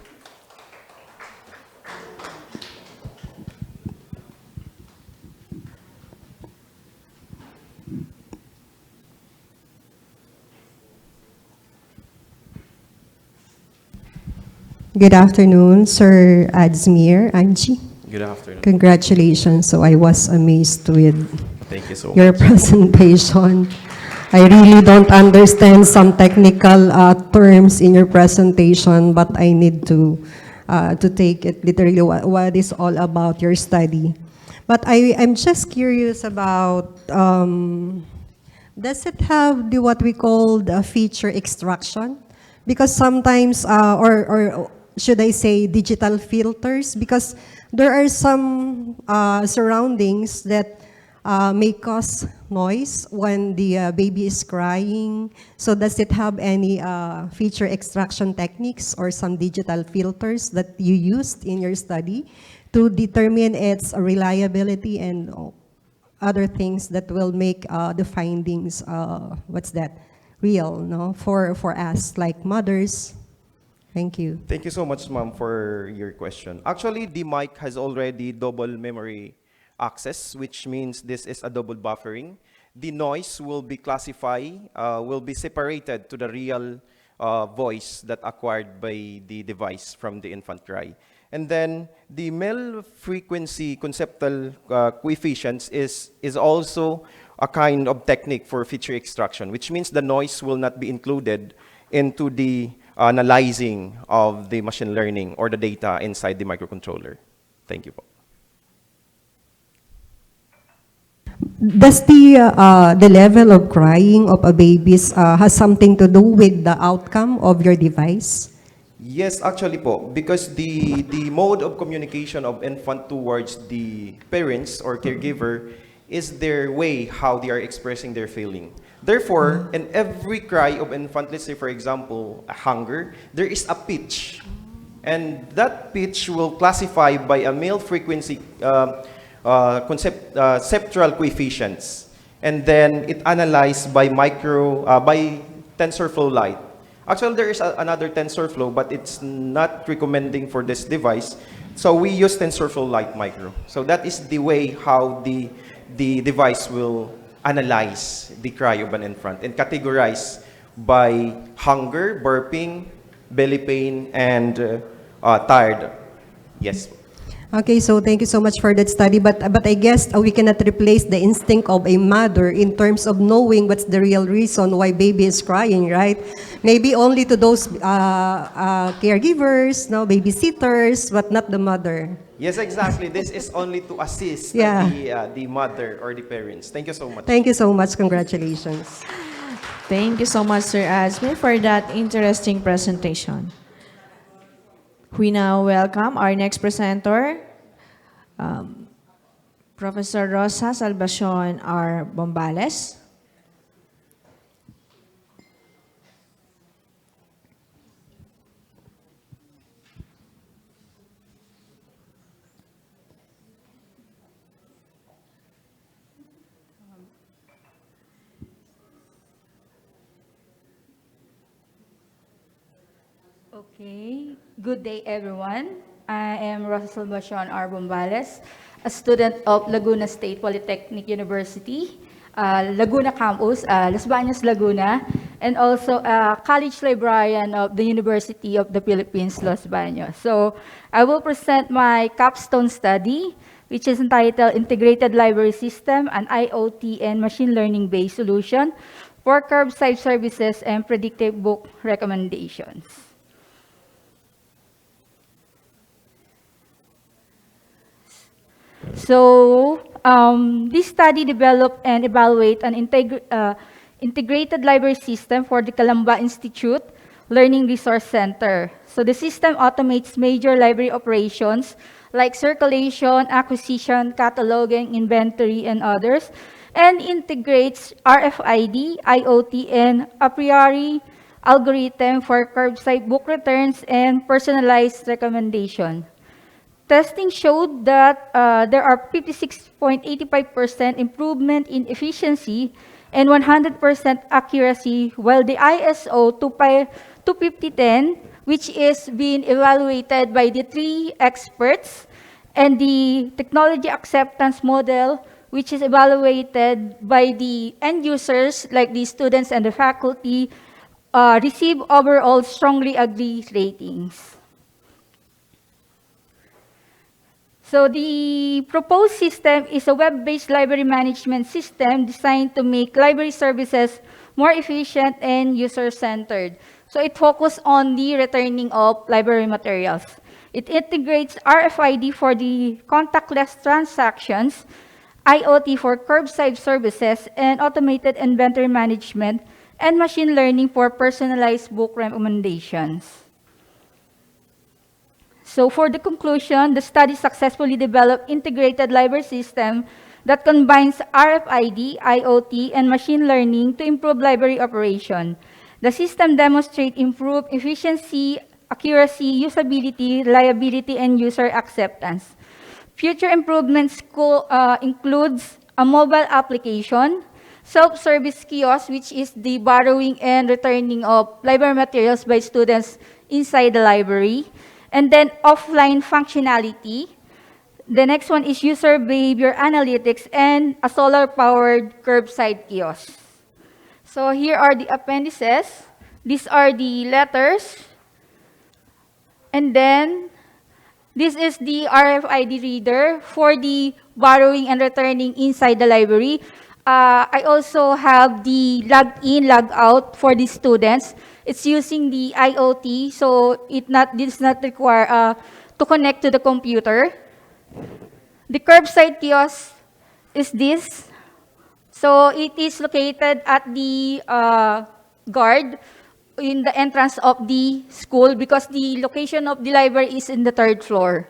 Good afternoon, Sir Adsmir, Angie. Good afternoon. Congratulations. So I was amazed with Thank you so your much. presentation. I really don't understand some technical terms in your presentation, but I need to take it literally what is all about your study. But I'm just curious about, does it have the what we call the feature extraction? Because sometimes, or should I say digital filters? Because there are some surroundings that may cause noise when the baby is crying. So does it have any feature extraction techniques or some digital filters that you used in your study to determine its reliability and other things that will make the findings, real, no, for us like mothers? Thank you. Thank you so much, ma'am, for your question. Actually, the mic has already double memory access, which means this is a double buffering. The noise will be classified, will be separated to the real voice that acquired by the device from the infant cry. And then the male frequency conceptual coefficients is also a kind of technique for feature extraction, which means the noise will not be included into the analyzing of the machine learning or the data inside the microcontroller. Thank you. Does the level of crying of a baby has something to do with the outcome of your device? Yes, actually po, because the mode of communication of infant towards the parents or caregiver is their way how they are expressing their feeling. Therefore, in every cry of infant, let's say for example, a hunger, there is a pitch. And that pitch will classify by a male frequency conceptual coefficients. And then it analyzed by by TensorFlow Lite. Actually, there is another TensorFlow, but it's not recommending for this device. So we use TensorFlow Lite Micro. So that is the way how the device will analyze the cry of an infant and categorize by hunger, burping, belly pain, and tired. Yes. Okay, so thank you so much for that study. But I guess we cannot replace the instinct of a mother in terms of knowing what's the real reason why baby is crying, right? Maybe only to those caregivers, no, babysitters, but not the mother. Yes, exactly. This is only to assist Yeah. the mother or the parents. Thank you so much. Thank you so much. Congratulations. Thank you so much, Sir Asmi, for that interesting presentation. We now welcome our next presenter, Professor Rosa Salvacion R. Bombales. Okay, good day everyone. I am Rosa Salvacion R. Bombales, a student of Laguna State Polytechnic University, Laguna Campus, Las Bañas, Laguna, and also a college librarian of the University of the Philippines, Las Bañas. So I will present my capstone study, which is entitled Integrated Library System, an IoT and Machine Learning-Based Solution for Curbside Services and Predictive Book Recommendations. So this study developed and evaluate an integrated library system for the Calamba Institute Learning Resource Center. So the system automates major library operations like circulation, acquisition, cataloging, inventory, and others, and integrates RFID, IoT, and a priori algorithm for curbside book returns and personalized recommendation. Testing showed that there are 56.85% improvement in efficiency and 100% accuracy, while the ISO 25010, which is being evaluated by the 3 experts, and the technology acceptance model, which is evaluated by the end users, like the students and the faculty, receive overall strongly agree ratings. So the proposed system is a web-based library management system designed to make library services more efficient and user-centered. So it focuses on the returning of library materials. It integrates RFID for the contactless transactions, IoT for curbside services, and automated inventory management, and machine learning for personalized book recommendations. So for the conclusion, the study successfully developed integrated library system that combines RFID, IoT, and machine learning to improve library operation. The system demonstrates improved efficiency, accuracy, usability, reliability, and user acceptance. Future improvements includes a mobile application, self-service kiosk, which is the borrowing and returning of library materials by students inside the library, and then offline functionality. The next one is user behavior analytics and a solar-powered curbside kiosk. So here are the appendices. These are the letters. And then this is the RFID reader for the borrowing and returning inside the library. I also have the log in, log out for the students. It's using the IoT, so it does not require to connect to the computer. The curbside kiosk is this. So it is located at the guard in the entrance of the school because the location of the library is in the 3rd floor.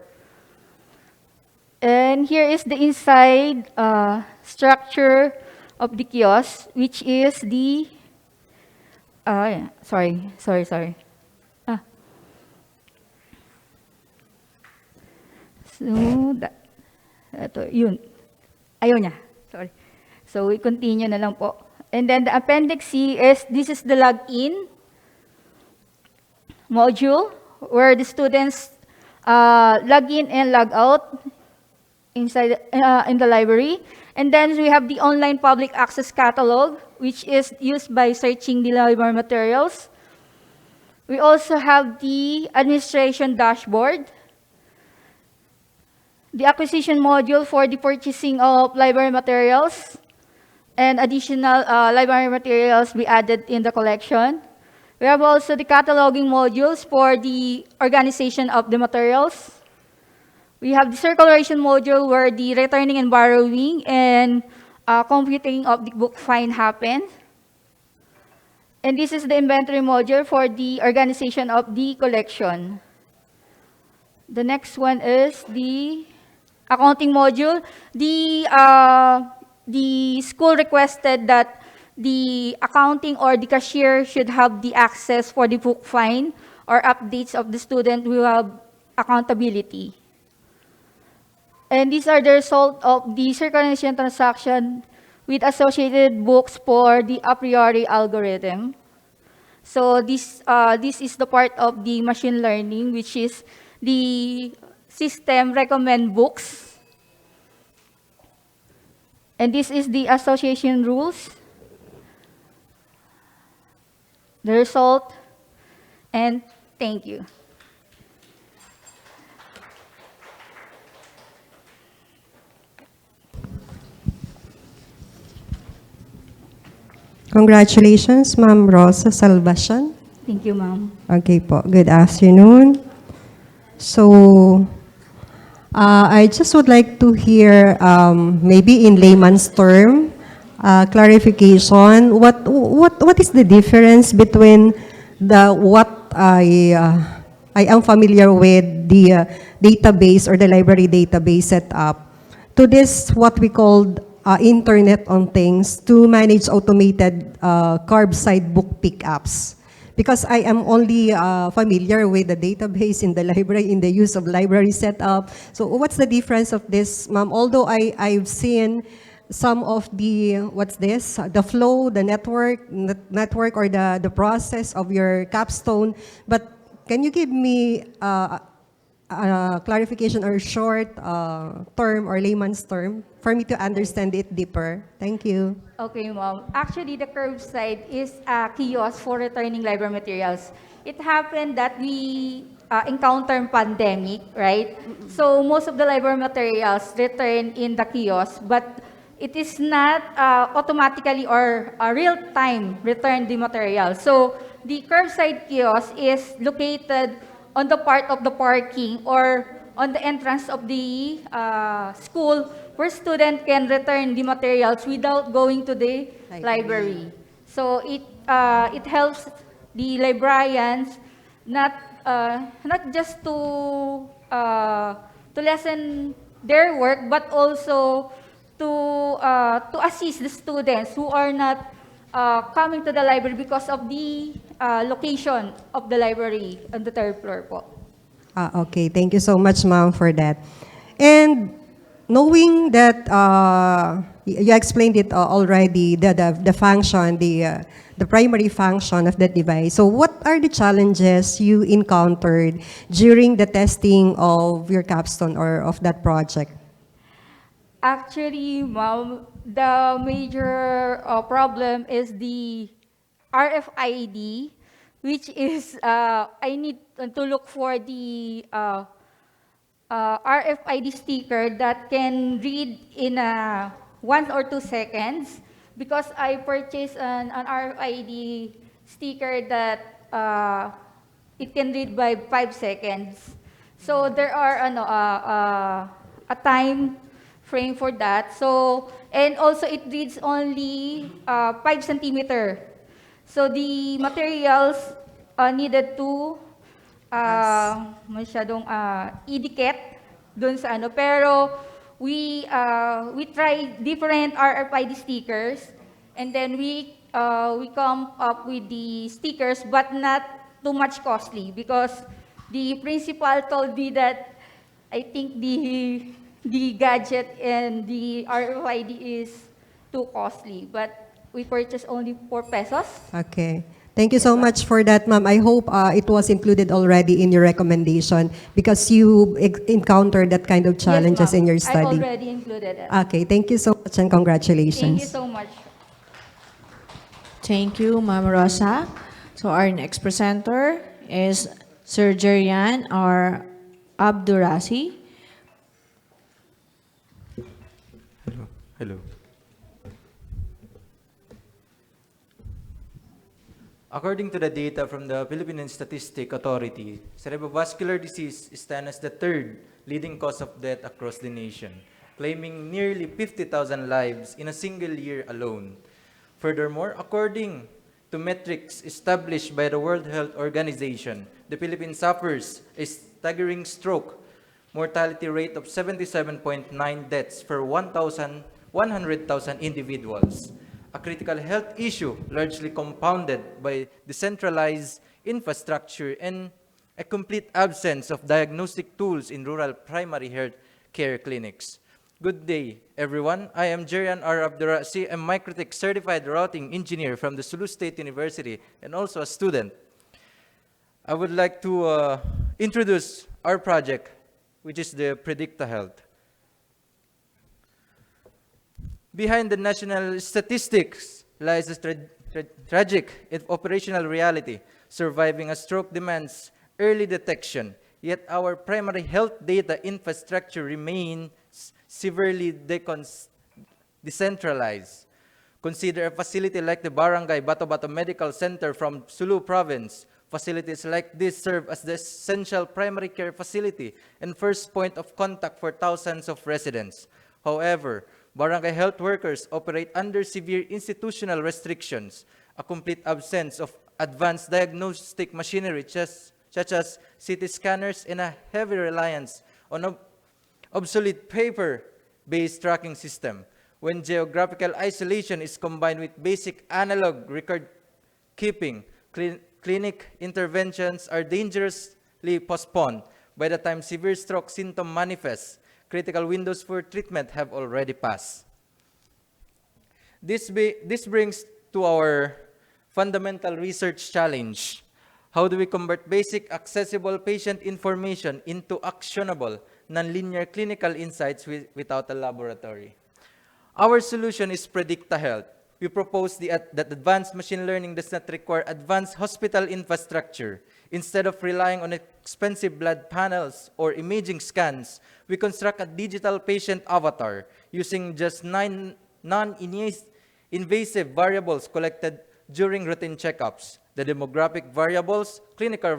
And here is the inside structure of the kiosk, which is the, sorry. So, yun. Ayaw niya. Sorry. So, we continue na lang po. And then the appendix C is, this is the login module where the students log in and log out inside in the library. And then we have the online public access catalog, which is used by searching the library materials. We also have the administration dashboard, the acquisition module for the purchasing of library materials, and additional library materials we added in the collection. We have also the cataloging modules for the organization of the materials. We have the circulation module where the returning and borrowing and computing of the book fine happen. And this is the inventory module for the organization of the collection. The next one is the accounting module. The school requested that the accounting or the cashier should have the access for the book fine or updates of the student who have accountability. And these are the result of the circulation transaction with associated books for the a priori algorithm. So this is the part of the machine learning, which is the system recommend books. And this is the association rules, the result, and thank you. Congratulations, Ma'am Rosa Salvacion. Thank you, ma'am. Okay po, good afternoon. So, I just would like to hear, maybe in layman's term, clarification. What is the difference between I am familiar with the database or the library database setup to this what we called Internet on Things to manage automated curbside book pickups? Because I am only familiar with the database in the library, in the use of library setup. So what's the difference of this, ma'am? Although I've seen some of the, what's this? The flow, the network or the process of your capstone. But can you give me clarification or short term or layman's term for me to understand it deeper? Thank you. Okay, ma'am. Actually, the curbside is a kiosk for returning library materials. It happened that we encountered pandemic, right? So most of the library materials return in the kiosk, but it is not automatically or real-time return the material. So the curbside kiosk is located on the part of the parking or on the entrance of the school where students can return the materials without going to the library. So it helps the librarians not just to lessen their work, but also to assist the students who are not coming to the library because of the location of the library on the third floor po. Okay, thank you so much, ma'am, for that. And knowing that you explained it already, the function, the primary function of that device. So what are the challenges you encountered during the testing of your capstone or of that project? Actually, ma'am, the major problem is the RFID, which is I need to look for the RFID sticker that can read in 1 or 2 seconds, because I purchased an RFID sticker that it can read by 5 seconds. So there are a time frame for that. So, and also it reads only 5 centimeter. So the materials needed to masyadong idikit dun sa ano. Pero we try different RFID stickers, and then we come up with the stickers, but not too much costly, because the principal told me that I think the gadget and the RFID is too costly, but we purchased only 4 pesos. Okay. Thank you so much for that, ma'am. I hope it was included already in your recommendation because you encountered that kind of challenges Yes, ma'am. in your I study. already included it. Okay, thank you so much and congratulations. Thank you so much. Thank you, Ma'am Rosa. So our next presenter is Sir Jerian or Abdurasi. Hello. According to the data from the Philippine Statistic Authority, cerebrovascular disease stands as the 3rd leading cause of death across the nation, claiming nearly 50,000 lives in a single year alone. Furthermore, according to metrics established by the World Health Organization, the Philippines suffers a staggering stroke mortality rate of 77.9 deaths per 100,000 individuals, a critical health issue largely compounded by decentralized infrastructure and a complete absence of diagnostic tools in rural primary health care clinics. Good day, everyone. I am Jerian R. Abdurasi, a Microtech certified routing engineer from the Aklan State University and also a student. I would like to introduce our project, which is the Predicta Health. Behind the national statistics lies a tragic operational reality. Surviving a stroke demands early detection, yet our primary health data infrastructure remains severely decentralized. Consider a facility like the Barangay Bato-Bato Medical Center from Sulu Province, Facilities like this serve as the essential primary care facility and first point of contact for thousands of residents. However, barangay health workers operate under severe institutional restrictions, a complete absence of advanced diagnostic machinery such as CT scanners, and a heavy reliance on obsolete paper-based tracking system. When geographical isolation is combined with basic analog record keeping, clinic interventions are dangerously postponed. By the time severe stroke symptom manifests, critical windows for treatment have already passed. This brings to our fundamental research challenge. How do we convert basic accessible patient information into actionable, nonlinear clinical insights without a laboratory? Our solution is Predicta-Health. We propose that advanced machine learning does not require advanced hospital infrastructure. Instead of relying on expensive blood panels or imaging scans, we construct a digital patient avatar using just 9 non-invasive variables collected during routine checkups: the demographic variables, clinical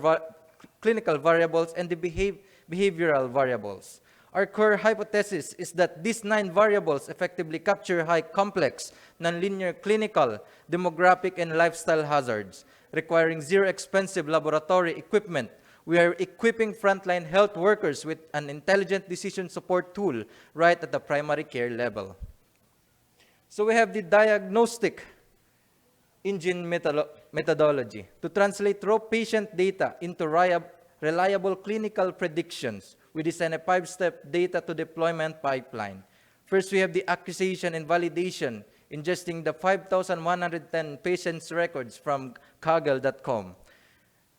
variables, and the behavioral variables. Our core hypothesis is that these 9 variables effectively capture high complex, nonlinear clinical, demographic, and lifestyle hazards. Requiring zero expensive laboratory equipment, we are equipping frontline health workers with an intelligent decision support tool right at the primary care level. So we have the diagnostic engine methodology to translate raw patient data into reliable clinical predictions. We design a 5-step data to deployment pipeline. First, we have the acquisition and validation, ingesting the 5,110 patients' records from Kaggle.com.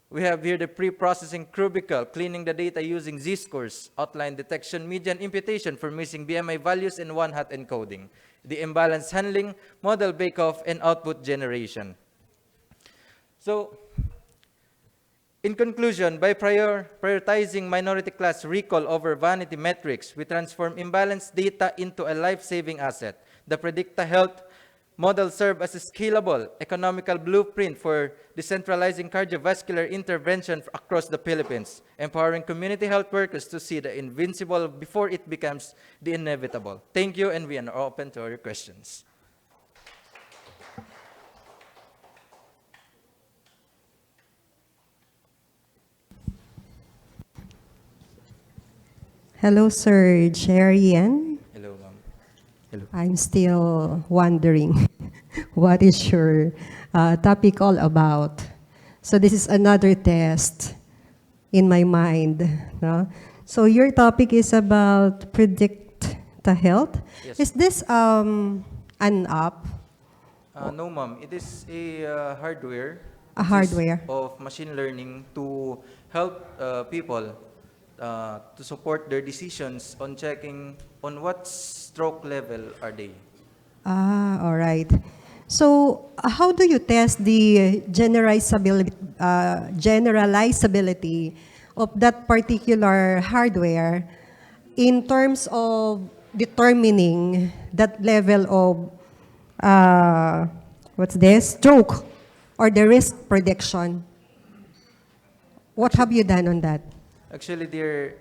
We have here the pre-processing cubicle, cleaning the data using z-scores, outline detection, median imputation for missing BMI values, and one-hot encoding. The imbalance handling, model bake-off, and output generation. So, in conclusion, by prioritizing minority class recall over vanity metrics, we transform imbalanced data into a life-saving asset. The Predicta-Health model serves as a scalable, economical blueprint for decentralizing cardiovascular intervention across the Philippines, empowering community health workers to see the invincible before it becomes the inevitable. Thank you, and we are open to your questions. Hello, Sir Jerian. Hello, ma'am. Hello. I'm still wondering what is your topic all about. So this is another test in my mind. No? So your topic is about Predicta-Health. Yes. Is this an app? No, ma'am. It is a hardware. A hardware. Of machine learning to help people to support their decisions on checking on what stroke level are they. Ah, all right. So how do you test the generalizability of that particular hardware in terms of determining that level of stroke or the risk prediction? What have you done on that? Actually, there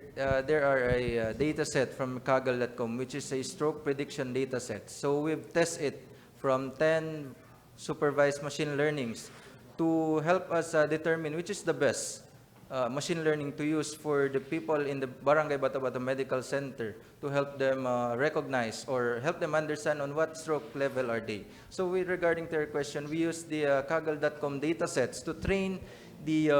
are a data set from Kaggle.com, which is a stroke prediction data set. So we've tested it from 10 supervised machine learnings to help us determine which is the best machine learning to use for the people in the Barangay Bata-Bata Medical Center to help them recognize or help them understand on what stroke level are they. So regarding to your question, we use the Kaggle.com data sets to train the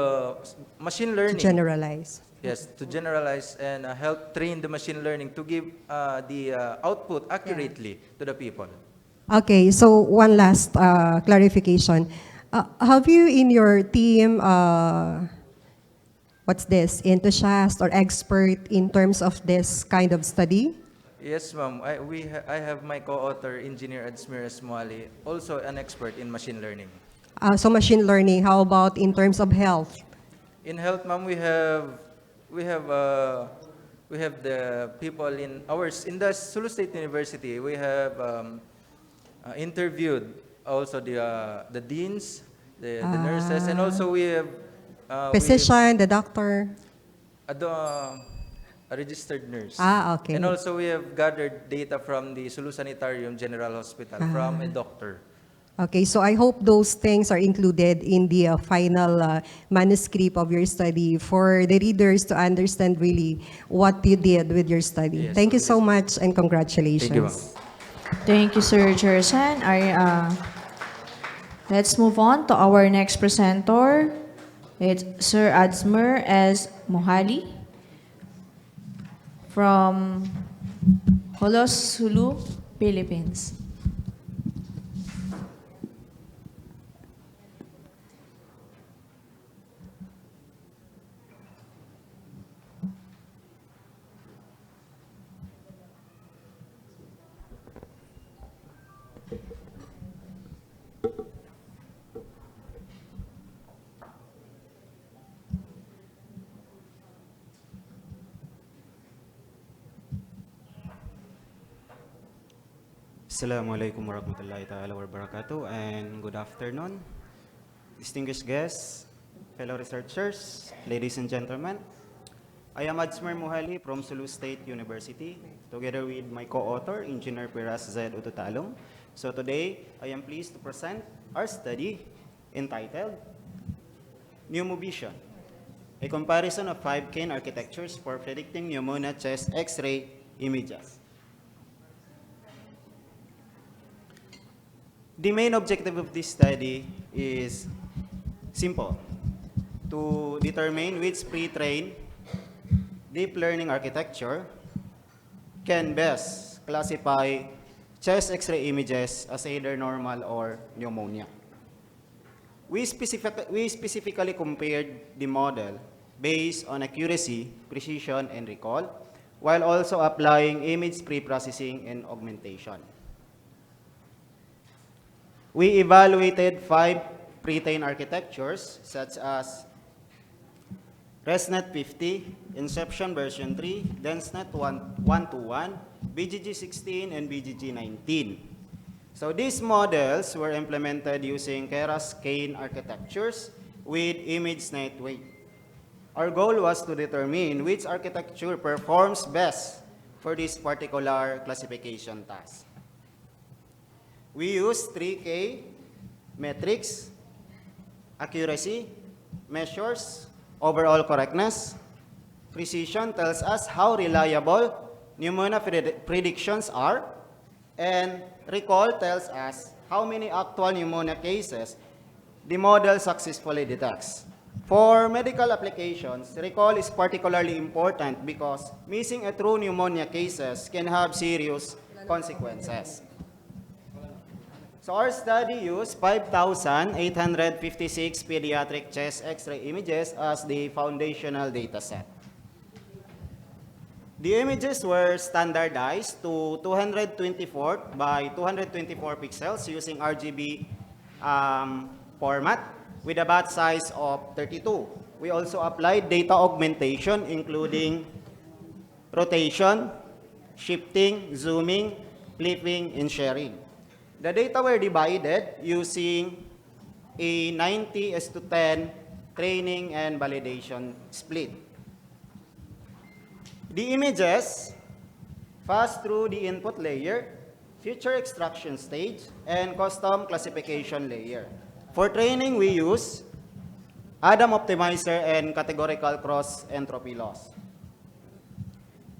machine learning. To generalize. Yes, to generalize and help train the machine learning to give the output accurately to the people. Okay, so one last clarification. Have you in your team, enthusiast or expert in terms of this kind of study? Yes, ma'am. I have my co-author, Engineer Adsmir Esmuali, also an expert in machine learning. So machine learning, how about in terms of health? In health, ma'am, we have the people in the Sulu State University. We have interviewed also the deans, the nurses, and also we have Physician, the doctor? A registered nurse. Ah, okay. And also we have gathered data from the Sulu Sanitarium General Hospital from a doctor. Okay, so I hope those things are included in the final manuscript of your study for the readers to understand really what you did with your study. Yes, Thank you so much and congratulations. Thank you, ma'am. Thank you, Sir Jerson. Let's move on to our next presenter. It's Sir Adsmer S. Mohali from Holos, Sulu, Philippines. Assalamualaikum warahmatullahi ta'ala wabarakatuh, and good afternoon. Distinguished guests, fellow researchers, ladies and gentlemen. I am Adsmer Mohali from Sulu State University, together with my co-author, Engineer Piras Z. Ututalong. So today, I am pleased to present our study entitled Pneumovision, a comparison of 5 cane architectures for predicting pneumonia chest X-ray images. The main objective of this study is simple: to determine which pre-trained deep learning architecture can best classify chest X-ray images as either normal or pneumonia. We specifically compared the model based on accuracy, precision, and recall, while also applying image pre-processing and augmentation. We evaluated 5 pre-trained architectures such as ResNet 50, Inception version 3, DenseNet 121, BGG16, and BGG19. So these models were implemented using Keras cane architectures with ImageNet weight. Our goal was to determine which architecture performs best for this particular classification task. We use 3K metrics: accuracy measures overall correctness, precision tells us how reliable pneumonia predictions are, and recall tells us how many actual pneumonia cases the model successfully detects. For medical applications, recall is particularly important because missing a true pneumonia cases can have serious consequences. So our study used 5,856 pediatric chest X-ray images as the foundational data set. The images were standardized to 224 by 224 pixels using RGB format with a batch size of 32. We also applied data augmentation including rotation, shifting, zooming, flipping, and sharing. The data were divided using a 90:10 training and validation split. The images pass through the input layer, feature extraction stage, and custom classification layer. For training, we use Adam optimizer and categorical cross entropy loss.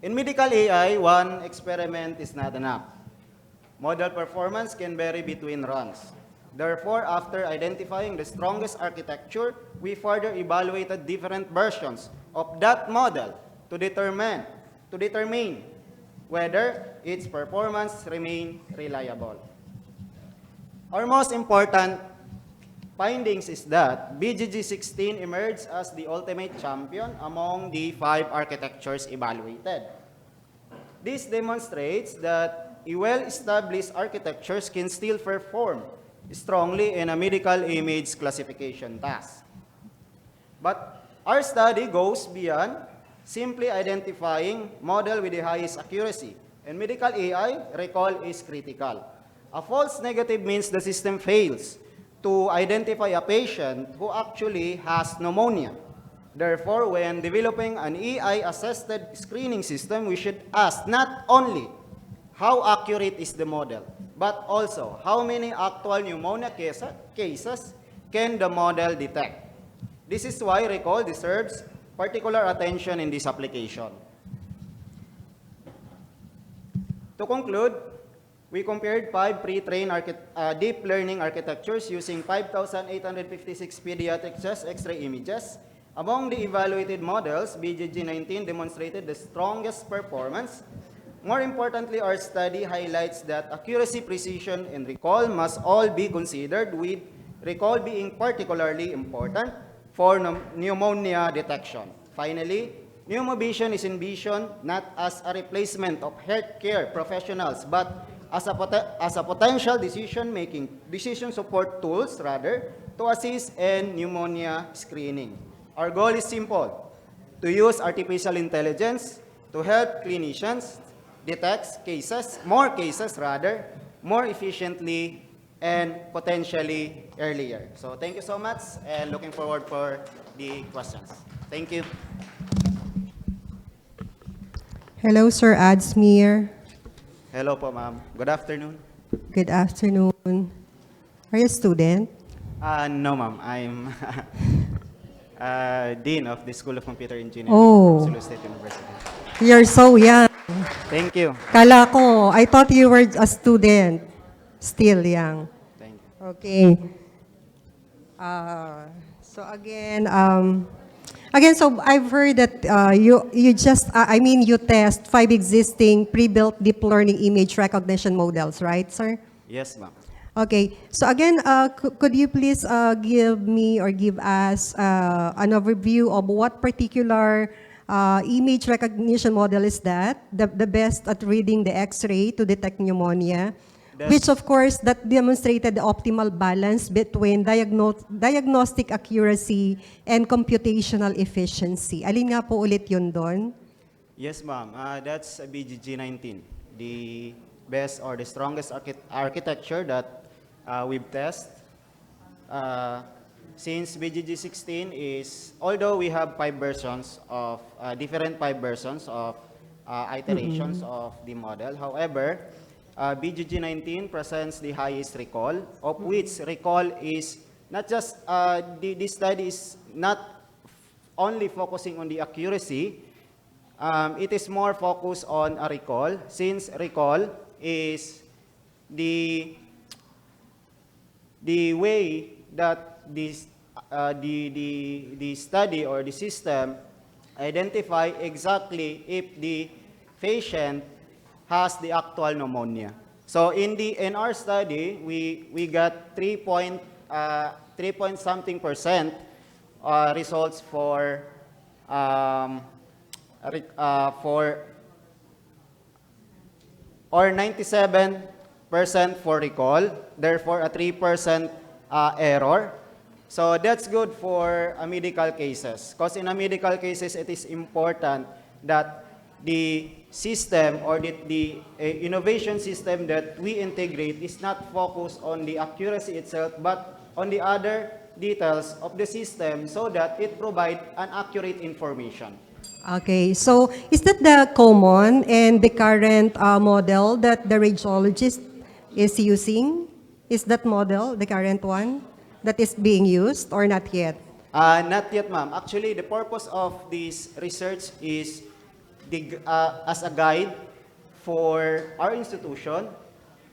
In medical AI, one experiment is not enough. Model performance can vary between runs. Therefore, after identifying the strongest architecture, we further evaluated different versions of that model to determine whether its performance remained reliable. Our most important findings is that BGG16 emerged as the ultimate champion among the 5 architectures evaluated. This demonstrates that a well-established architectures can still perform strongly in a medical image classification task. But our study goes beyond simply identifying model with the highest accuracy. In medical AI, recall is critical. A false negative means the system fails. to identify a patient who actually has pneumonia. Therefore, when developing an AI-assisted screening system, we should ask not only how accurate is the model, but also how many actual pneumonia cases can the model detect. This is why recall deserves particular attention in this application. To conclude, we compared 5 pre-trained deep learning architectures using 5,856 pediatric chest X-ray images. Among the evaluated models, BGG19 demonstrated the strongest performance. More importantly, our study highlights that accuracy, precision, and recall must all be considered, with recall being particularly important for pneumonia detection. Finally, pneumovision is envisioned not as a replacement of healthcare professionals, but as a potential decision support tools, rather, to assist in pneumonia screening. Our goal is simple: to use artificial intelligence to help clinicians detect more cases, more efficiently and potentially earlier. So thank you so much, and looking forward for the questions. Thank you. Hello, Sir Adsmir. Hello po, ma'am. Good afternoon. Good afternoon. Are you a student? No, ma'am. I'm Dean of the School of Computer Engineering Oh. from Aklan State University. You're so young. Thank you. Kala ko, I thought you were a student. Still young. Thank you. Okay. So again, so I've heard that you test 5 existing pre-built deep learning image recognition models, right, sir? Yes, ma'am. Okay. So again, could you please give me or give us an overview of what particular image recognition model is that? The best at reading the X-ray to detect pneumonia, which of course that demonstrated the optimal balance between diagnostic accuracy and computational efficiency. Alin nga po ulit yun doon? Yes, ma'am. That's a BGG19, the best or the strongest architecture that we've tested. Since BGG16 is, although we have 5 versions of, different 5 versions of iterations of the model, however, BGG19 presents the highest recall, of which recall is not just, this study is not only focusing on the accuracy, it is more focused on a recall, since recall is the way that this, the study or the system identify exactly if the patient has the actual pneumonia. So in our study, we got 3 point something percent results for or 97% for recall, therefore a 3% error. So that's good for medical cases, because in medical cases it is important that the system or the innovation system that we integrate is not focused on the accuracy itself, but on the other details of the system so that it provides an accurate information. Okay, so is that the common and the current model that the radiologist is using? Is that model the current one that is being used or not yet? Not yet, ma'am. Actually, the purpose of this research is as a guide for our institution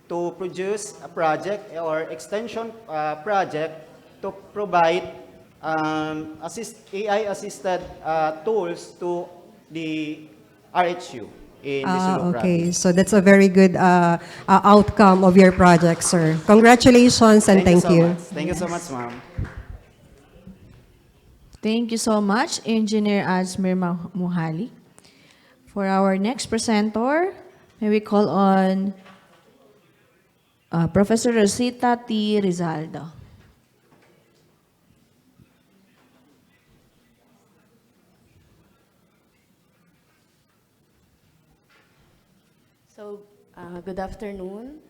to produce a project or extension project to provide AI-assisted tools to the RHU in the Sulu Okay, province. so that's a very good outcome of your project, sir. Congratulations and thank you. Thank you so much, ma'am. Thank you so much, Engineer Azmir Muhali. For our next presenter, may we call on Professor Rosita T. Rizaldo. Good afternoon.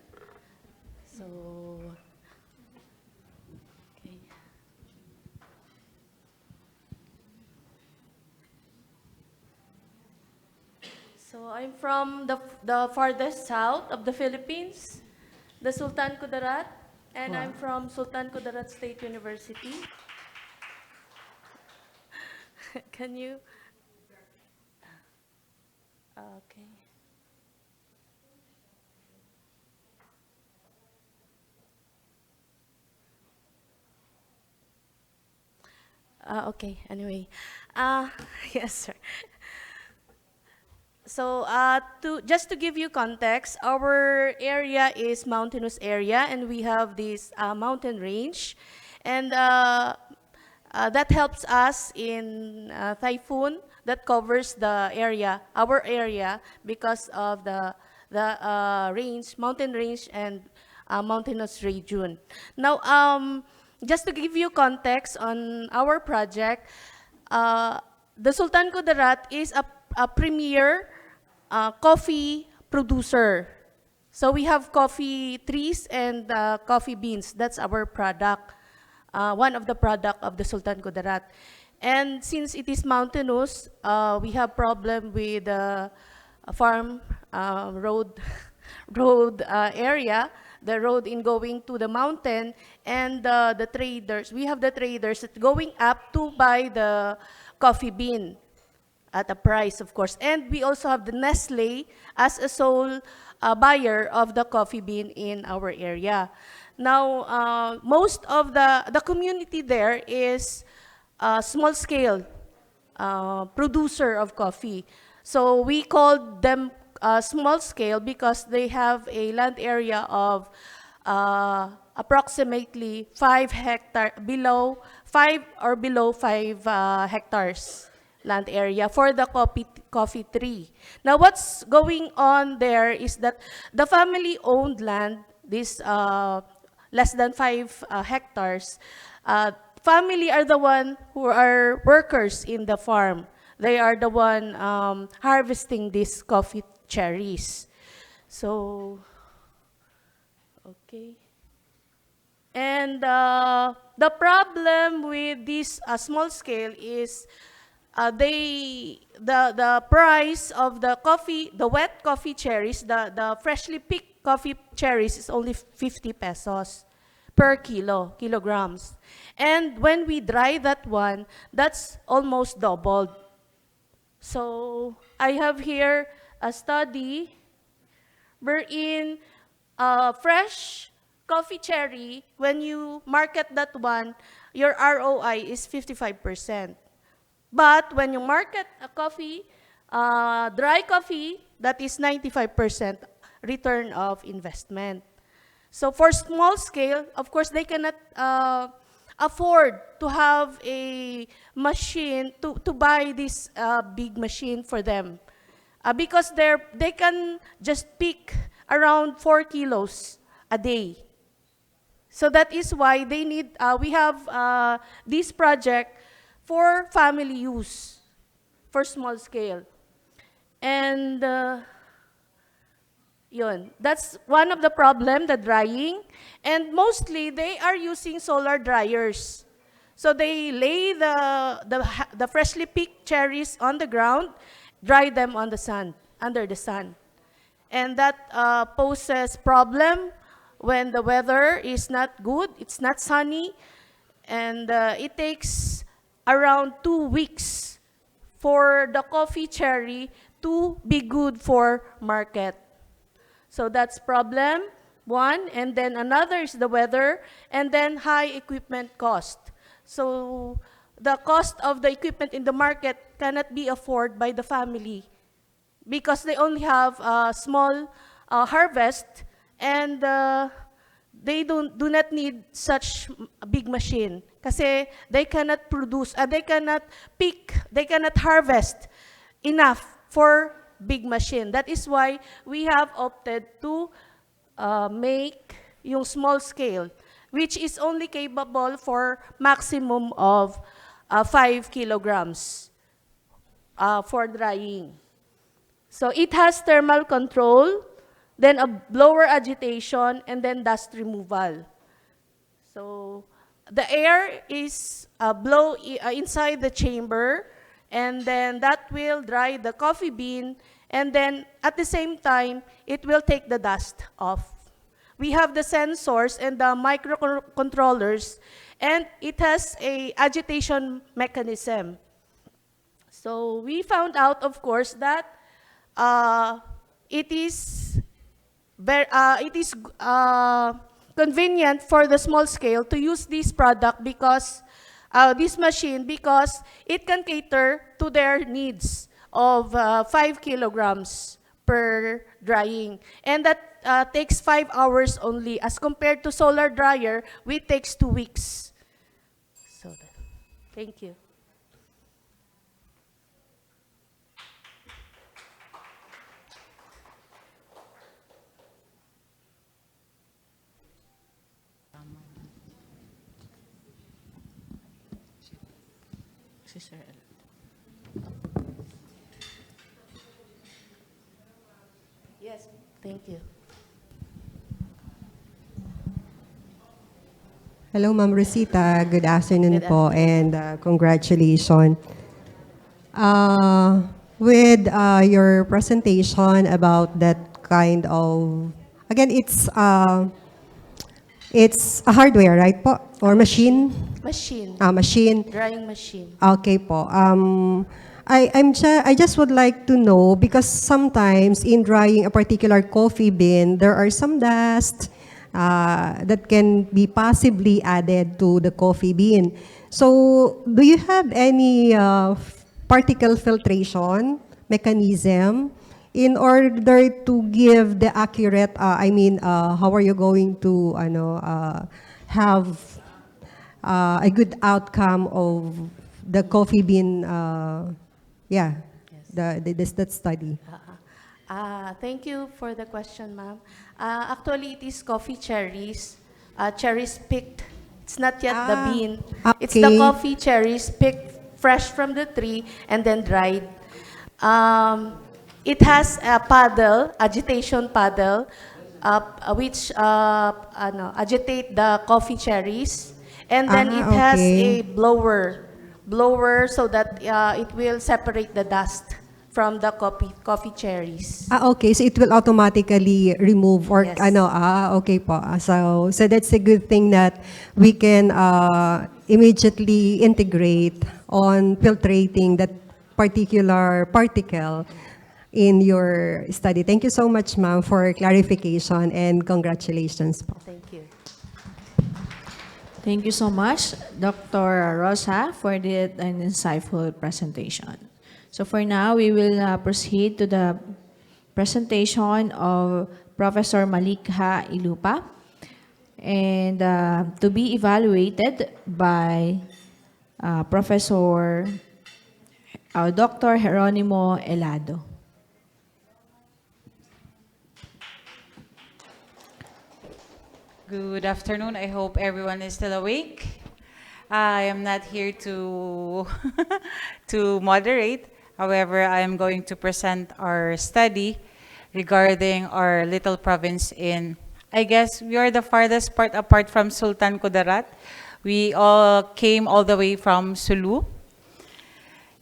So I'm from the farthest south of the Philippines, the Sultan Kudarat, and I'm from Sultan Kudarat State University. Can you? Okay. Okay, anyway. Yes, sir. So just to give you context, our area is mountainous area, and we have this mountain range, and that helps us in typhoon that covers the area, our area, because of the range, mountain range, and mountainous region. Now, just to give you context on our project, the Sultan Kudarat is a premier coffee producer. So we have coffee trees and coffee beans. That's our product, one of the product of the Sultan Kudarat. And since it is mountainous, we have problem with the farm road road area, the road in going to the mountain, and the traders. We have the traders that going up to buy the coffee bean at a price, of course. And we also have the Nestle as a sole buyer of the coffee bean in our area. Now, most of the community there is small scale producer of coffee. So we call them small scale because they have a land area of approximately 5 hectares, below 5 hectares land area for the coffee tree. Now, what's going on there is that the family-owned land, this less than 5 hectares, family are the one who are workers in the farm. They are the one harvesting these coffee cherries. So, okay. And the problem with this small scale is the price of the coffee, the wet coffee cherries, the freshly picked coffee cherries is only 50 pesos per kilograms. And when we dry that one, that's almost doubled. So I have here a study wherein fresh coffee cherry, when you market that one, your ROI is 55%. But when you market a coffee, dry coffee, that is 95% return of investment. So for small scale, of course, they cannot afford to have a machine, to buy this big machine for them. Because they can just pick around 4 kilos a day. So that is why they need, we have this project for family use, for small scale. And yun, that's one of the problem, the drying. And mostly, they are using solar dryers. So they lay the freshly picked cherries on the ground, dry them on the sun, under the sun. And that poses problem when the weather is not good, it's not sunny, and it takes around 2 weeks for the coffee cherry to be good for market. So that's problem one, and then another is the weather, and then high equipment cost. So the cost of the equipment in the market cannot be afforded by the family because they only have a small harvest, and they do not need such a big machine kasi they cannot produce, they cannot pick, they cannot harvest enough for big machine. That is why we have opted to make yung small scale, which is only capable for maximum of 5 kilograms for drying. So it has thermal control, then a blower agitation, and then dust removal. So the air is inside the chamber, and then that will dry the coffee bean, And then at the same time, it will take the dust off. We have the sensors and the microcontrollers, and it has a agitation mechanism. So we found out, of course, that it is convenient for the small scale to use this product because this machine, because it can cater to their needs of 5 kilograms per drying, and that takes 5 hours only, as compared to solar dryer, which takes 2 weeks. So, thank you. Yes, thank you. Hello, Ma'am Rosita. Good afternoon po, and congratulations. With your presentation about that kind of, again, it's a hardware, right po? Or machine? Machine. Machine. Drying machine. Okay po. I just would like to know, because sometimes in drying a particular coffee bean, there are some dust that can be possibly added to the coffee bean. So, do you have any particle filtration mechanism in order to give the accurate, how are you going to have a good outcome of the coffee bean, that study? Thank you for the question, ma'am. Actually, it is coffee cherries, cherries picked. It's not yet the bean. It's the okay. coffee cherries picked fresh from the tree and then dried. It has a paddle, agitation paddle, which agitate the coffee cherries. And then it has a blower so that it will separate the dust from the coffee cherries. Okay. So it will automatically remove or Yes. Okay po. So that's a good thing that we can immediately integrate on filtrating that particular particle in your study. Thank you so much, ma'am, for clarification, and congratulations po. Thank you. Thank you so much, Dr. Rosa, for an insightful presentation. So for now, we will proceed to the presentation of Professor Malikha Ilupa, and to be evaluated by Professor Dr. Jeronimo Elado. Good afternoon. I hope everyone is still awake. I am not here to to moderate. However, I am going to present our study regarding our little province in, I guess we are the farthest part apart from Sultan Kudarat. We all came all the way from Sulu.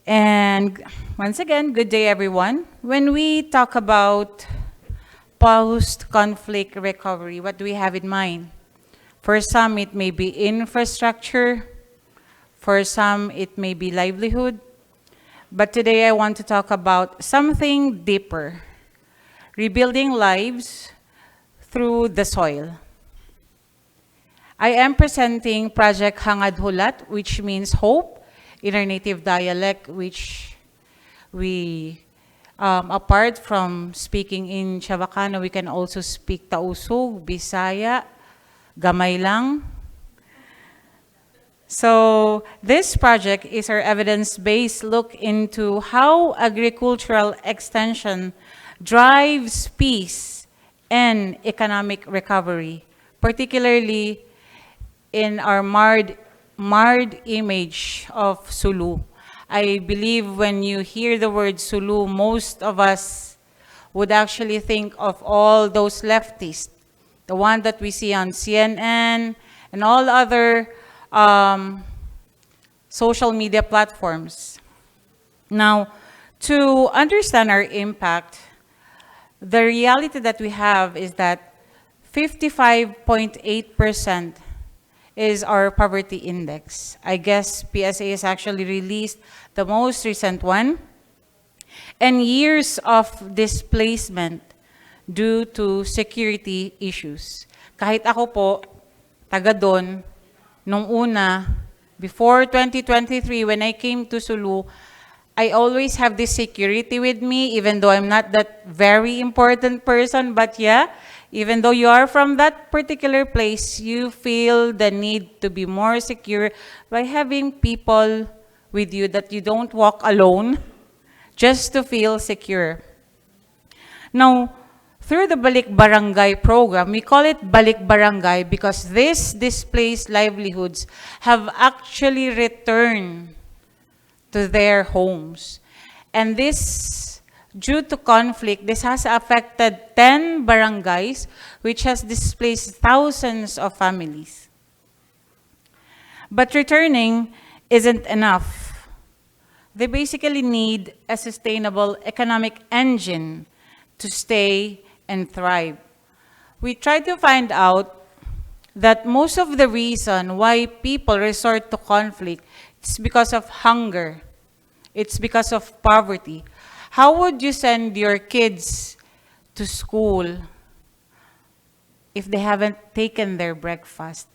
And once again, good day everyone. When we talk about post-conflict recovery, what do we have in mind? For some, it may be infrastructure. For some, it may be livelihood. But today, I want to talk about something deeper. Rebuilding lives through the soil. I am presenting Project Hangad Hulat, which means hope in our native dialect, which we apart from speaking in Chavacano, we can also speak Tausug, Bisaya, Gamay lang. So this project is our evidence-based look into how agricultural extension drives peace and economic recovery, particularly in our marred image of Sulu. I believe when you hear the word Sulu, most of us would actually think of all those leftists, the one that we see on CNN and all other social media platforms. Now, To understand our impact, the reality that we have is that 55.8% is our poverty index. I guess PSA has actually released the most recent one. And years of displacement due to security issues. Kahit ako po, taga doon, nung una, before 2023, when I came to Sulu, I always have this security with me, even though I'm not that very important person. But yeah, even though you are from that particular place, you feel the need to be more secure by having people with you that you don't walk alone just to feel secure. Now, through the Balik Barangay program, we call it Balik Barangay because these displaced livelihoods have actually returned to their homes. And this, due to conflict, this has affected 10 barangays, which has displaced thousands of families. But returning isn't enough. They basically need a sustainable economic engine to stay and thrive. We try to find out that most of the reason why people resort to conflict is because of hunger. It's because of poverty. How would you send your kids to school if they haven't taken their breakfast?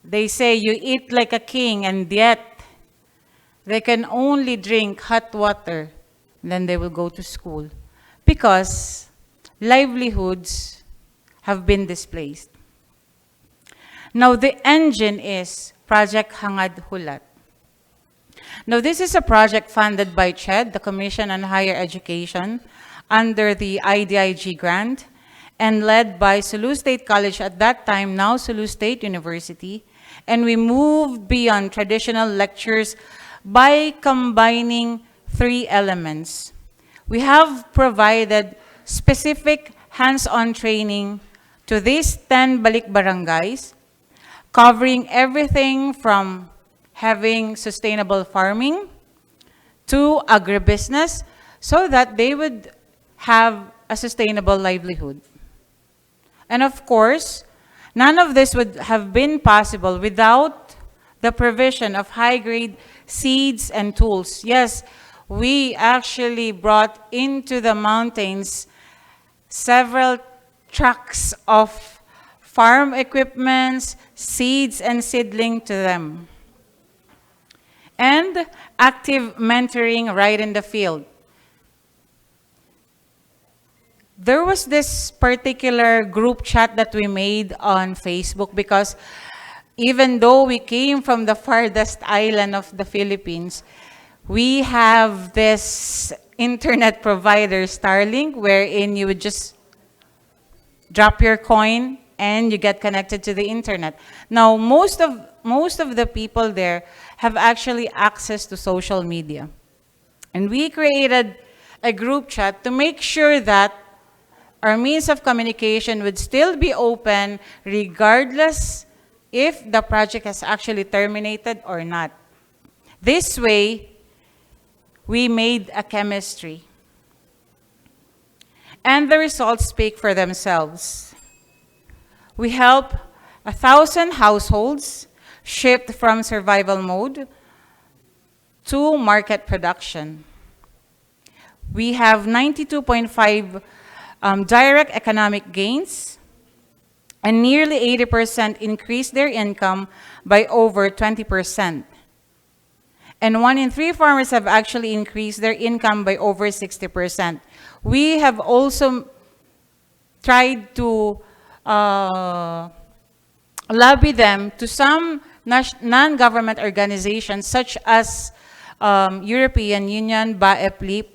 They say you eat like a king, and yet they can only drink hot water, then they will go to school because livelihoods have been displaced. Now, the engine is Project Hangad Hulat. Now, this is a project funded by CHED, the Commission on Higher Education, under the IDIG grant, and led by Sulu State College at that time, now Sulu State University. And we moved beyond traditional lectures by combining 3 elements. We have provided specific hands-on training to these 10 Balik Barangays, covering everything from having sustainable farming to agribusiness so that they would have a sustainable livelihood. And of course, none of this would have been possible without the provision of high-grade seeds and tools. Yes, we actually brought into the mountains several trucks of farm equipments, seeds, and seedling to them. And active mentoring right in the field. There was this particular group chat that we made on Facebook because even though we came from the farthest island of the Philippines, we have this internet provider, Starlink, wherein you would just drop your coin and you get connected to the internet. Now, most of the people there have actually access to social media. And we created a group chat to make sure that our means of communication would still be open regardless if the project has actually terminated or not. This way, we made a chemistry. And the results speak for themselves. We help 1,000 households shift from survival mode to market production. We have 92.5 direct economic gains, and nearly 80% increased their income by over 20%. And 1 in 3 farmers have actually increased their income by over 60%. We have also tried to lobby them to some non-government organizations such as European Union, BAEPLIP,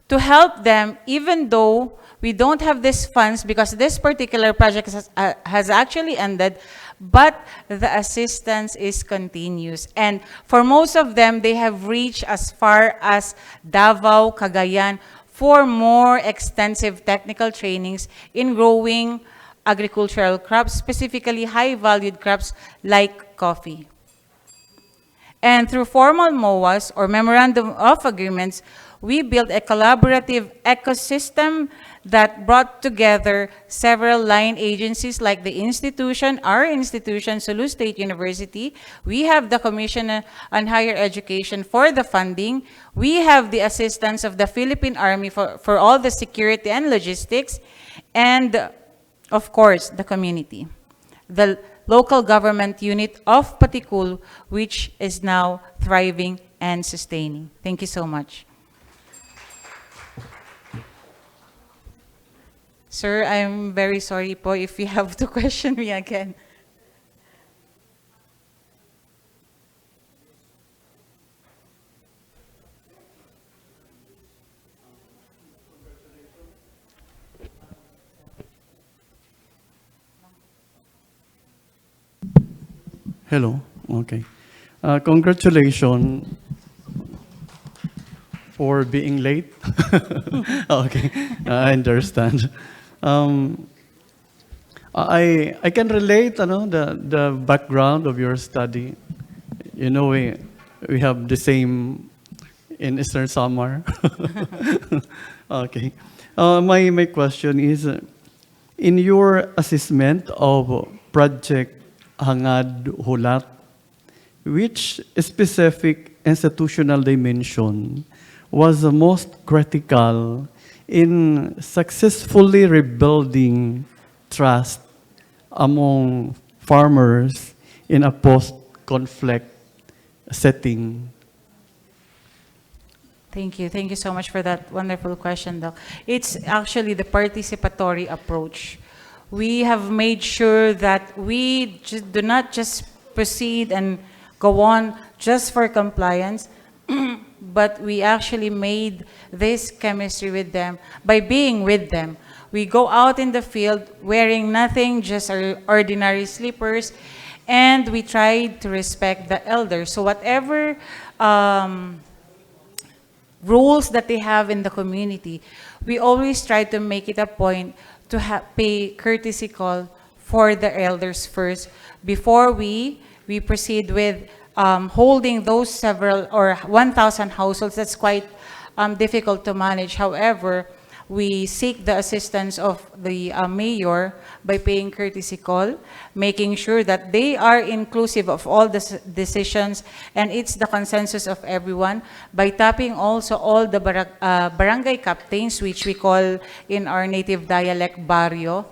to help them even though we don't have these funds because this particular project has actually ended, but the assistance is continuous. And for most of them, they have reached as far as Davao, Cagayan, for more extensive technical trainings in growing agricultural crops, specifically high-valued crops like coffee. And through formal MOAs or Memorandum of Agreements, we built a collaborative ecosystem that brought together several line agencies like the institution, our institution, Sulu State University. We have the Commission on Higher Education for the funding. We have the assistance of the Philippine Army for all the security and logistics. And of course, the community. The local government unit of Patikul, which is now thriving and sustaining. Thank you so much. Sir, I'm very sorry po if you have to question me again. Hello. Okay. Congratulations for being late. Okay, I understand. I can relate, the background of your study. You know, we have the same in Eastern Samar. Okay. My question is, in your assessment of Project Hangad Hulat, which specific institutional dimension was the most critical in successfully rebuilding trust among farmers in a post-conflict setting? Thank you. Thank you so much for that wonderful question, Doc. It's actually the participatory approach. We have made sure that we do not just proceed and go on just for compliance, but we actually made this chemistry with them by being with them. We go out in the field wearing nothing, just our ordinary slippers, and we try to respect the elders. So whatever rules that they have in the community, we always try to make it a point to pay courtesy call for the elders first before we proceed with holding those several or 1,000 households. That's quite difficult to manage. However, we seek the assistance of the mayor by paying courtesy call, making sure that they are inclusive of all the decisions, and it's the consensus of everyone, by tapping also all the barangay captains, which we call in our native dialect barrio,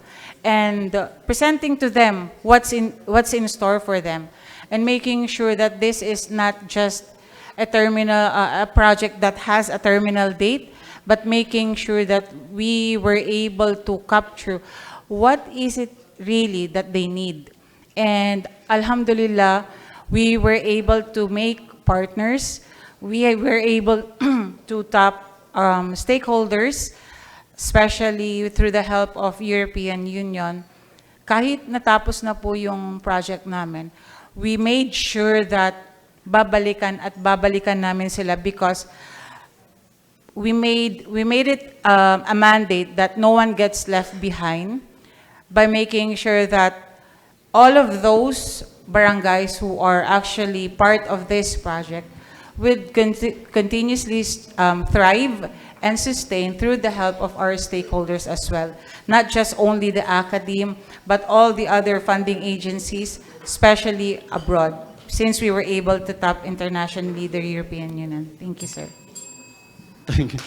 and presenting to them what's in store for them, and making sure that this is not just a project that has a terminal date, but making sure that we were able to capture what is it really that they need. And Alhamdulillah, we were able to make partners. We were able to tap stakeholders, especially through the help of European Union. Kahit natapos na po yung project namin, we made sure that babalikan at babalikan namin sila, because we made it a mandate that no one gets left behind, by making sure that all of those barangays who are actually part of this project would continuously thrive and sustain through the help of our stakeholders as well. Not just only the academe, but all the other funding agencies, especially abroad, since we were able to tap internationally the European Union. Thank you, sir. Thank you.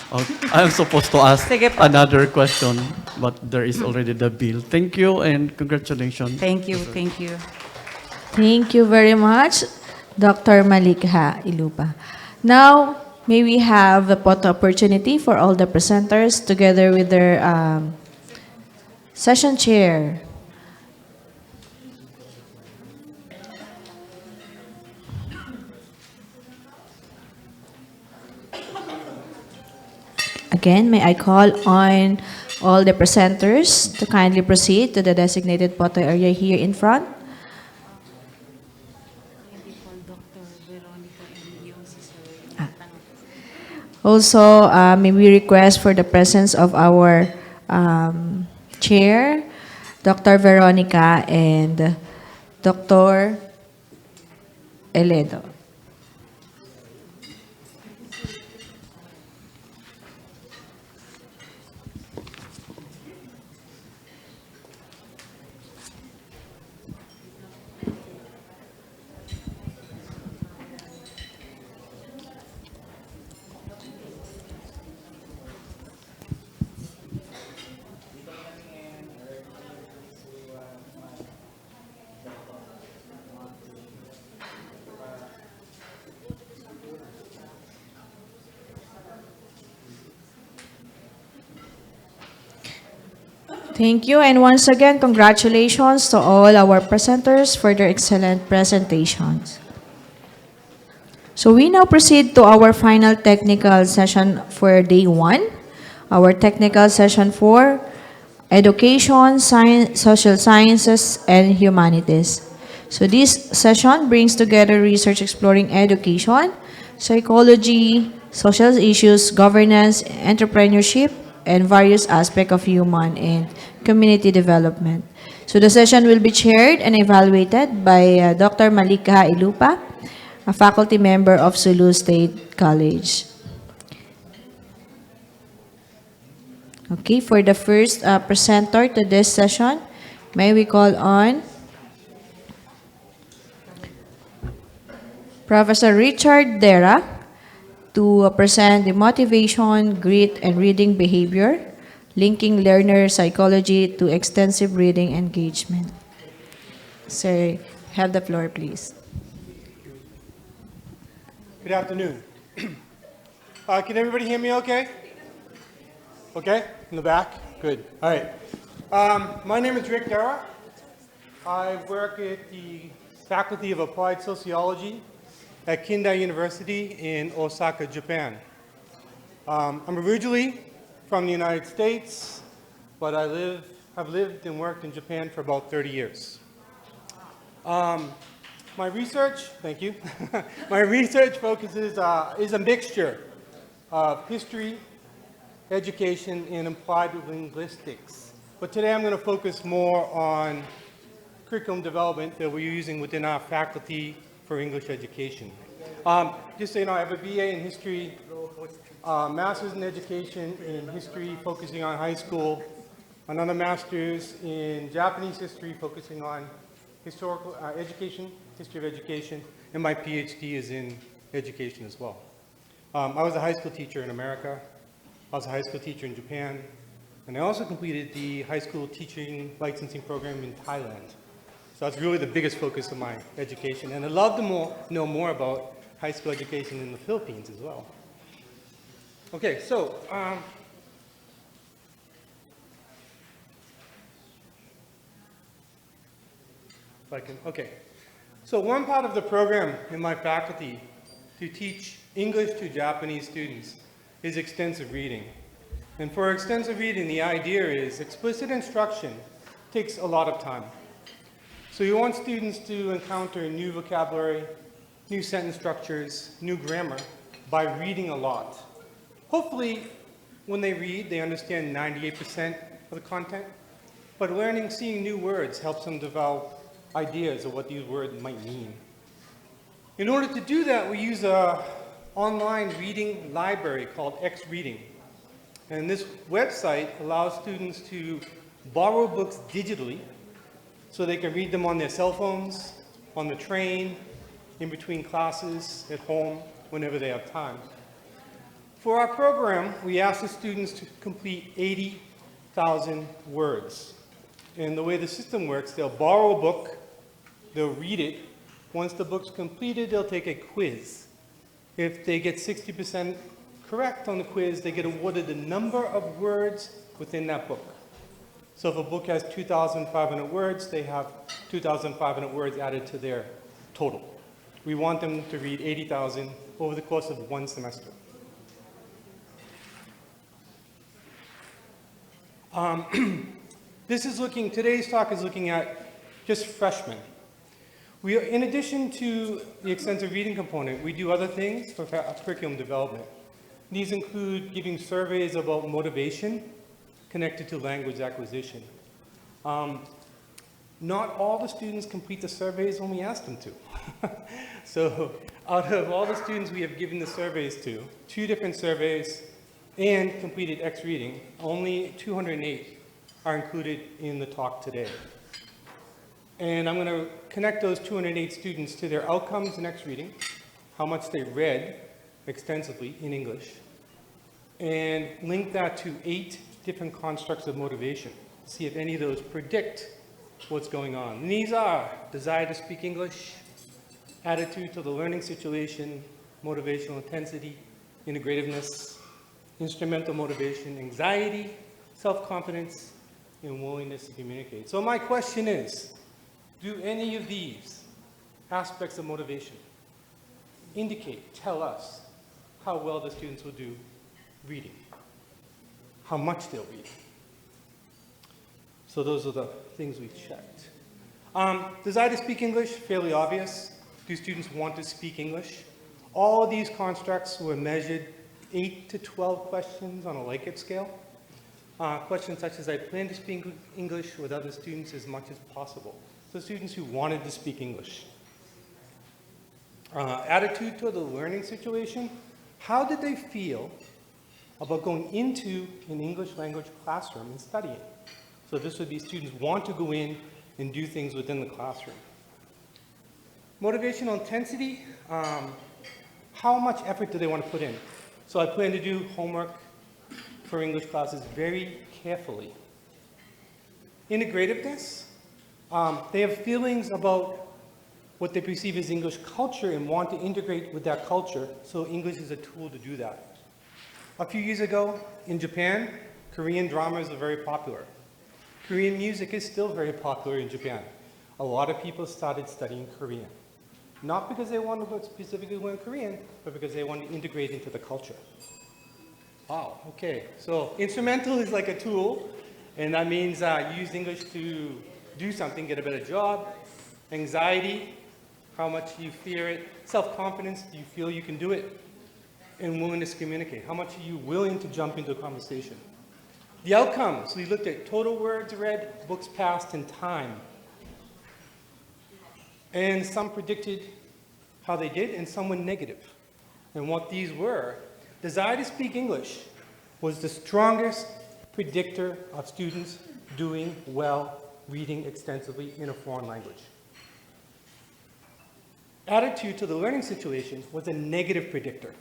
I'm supposed to ask another question, but there is already the bill. Thank you and congratulations. Thank you. Thank you. Thank you very much, Dr. Malikha Ilupa. Now, may we have the photo opportunity for all the presenters together with their session chair. Again, may I call on all the presenters to kindly proceed to the designated photo area here in front. Also, may we request for the presence of our chair, Dr. Veronica and Dr. Eledo. Thank you, and once again, congratulations to all our presenters for their excellent presentations. So we now proceed to our final technical session for day 1. Our technical session for education, science, social sciences, and humanities. So this session brings together research exploring education, psychology, social issues, governance, entrepreneurship, and various aspects of human and community development. So the session will be chaired and evaluated by Dr. Malika Ilupa, a faculty member of Sulu State College. Okay, for the first presenter to this session, may we call on Professor Richard Dera to present the motivation, grit, and reading behavior, linking learner psychology to extensive reading engagement. Sir, have the floor, please. Good afternoon. Can everybody hear me okay? Okay, in the back? Good. All right. My name is Rick Dara. I work at the Faculty of Applied Sociology at Kindai University in Osaka, Japan. I'm originally from the United States, but have lived and worked in Japan for about 30 years. My research, thank you. My research focuses is a mixture of history, education, and applied linguistics. But today I'm going to focus more on curriculum development that we're using within our faculty for English education. Just so you know, I have a BA in history, master's in education in history, focusing on high school, another master's in Japanese history, focusing on historical education, history of education, and my PhD is in education as well. I was a high school teacher in America. I was a high school teacher in Japan, and I also completed the high school teaching licensing program in Thailand. So that's really the biggest focus of my education, and I'd love to know more about high school education in the Philippines as well. Okay, so if I can, okay. So one part of the program in my faculty to teach English to Japanese students is extensive reading. And for extensive reading, the idea is explicit instruction takes a lot of time. So you want students to encounter new vocabulary, new sentence structures, new grammar by reading a lot. Hopefully, when they read, they understand 98% of the content, but seeing new words helps them develop ideas of what these words might mean. In order to do that, we use an online reading library called X Reading. And this website allows students to borrow books digitally so they can read them on their cell phones, on the train, in between classes, at home, whenever they have time. For our program, we ask the students to complete 80,000 words. And the way the system works, they'll borrow a book, they'll read it. Once the book's completed, they'll take a quiz. If they get 60% correct on the quiz, they get awarded the number of words within that book. So if a book has 2,500 words, they have 2,500 words added to their total. We want them to read 80,000 over the course of one semester. Today's talk is looking at just freshmen. In addition to the extensive reading component, we do other things for curriculum development. These include giving surveys about motivation connected to language acquisition. Not all the students complete the surveys when we ask them to. So out of all the students we have given the surveys to, 2 different surveys and completed X reading, only 208 are included in the talk today. And I'm going to connect those 208 students to their outcomes in X reading, how much they read extensively in English, and link that to 8 different constructs of motivation. See if any of those predict what's going on. And these are desire to speak English, attitude to the learning situation, motivational intensity, integrativeness, instrumental motivation, anxiety, self-confidence, and willingness to communicate. So my question is, do any of these aspects of motivation indicate, tell us, how well the students will do reading? How much they'll read? So those are the things we checked. Desire to speak English, fairly obvious. Do students want to speak English? All of these constructs were measured 8 to 12 questions on a Likert scale. Questions such as, I plan to speak English with other students as much as possible. So students who wanted to speak English. Attitude toward the learning situation. How did they feel about going into an English language classroom and studying? So this would be students want to go in and do things within the classroom. Motivational intensity. How much effort do they want to put in? So I plan to do homework for English classes very carefully. Integrativeness. They have feelings about what they perceive as English culture and want to integrate with that culture, so English is a tool to do that. A few years ago in Japan, Korean dramas are very popular. Korean music is still very popular in Japan. A lot of people started studying Korean. Not because they wanted to specifically learn Korean, but because they wanted to integrate into the culture. Wow, okay. So instrumental is like a tool, and that means use English to do something, get a better job. Anxiety, how much you fear it. Self-confidence, do you feel you can do it? And willingness to communicate. How much are you willing to jump into a conversation? The outcomes, we looked at total words read, books passed, and time. And some predicted how they did, and some were negative. And what these were, desire to speak English was the strongest predictor of students doing well, reading extensively in a foreign language. Attitude to the learning situation was a negative predictor.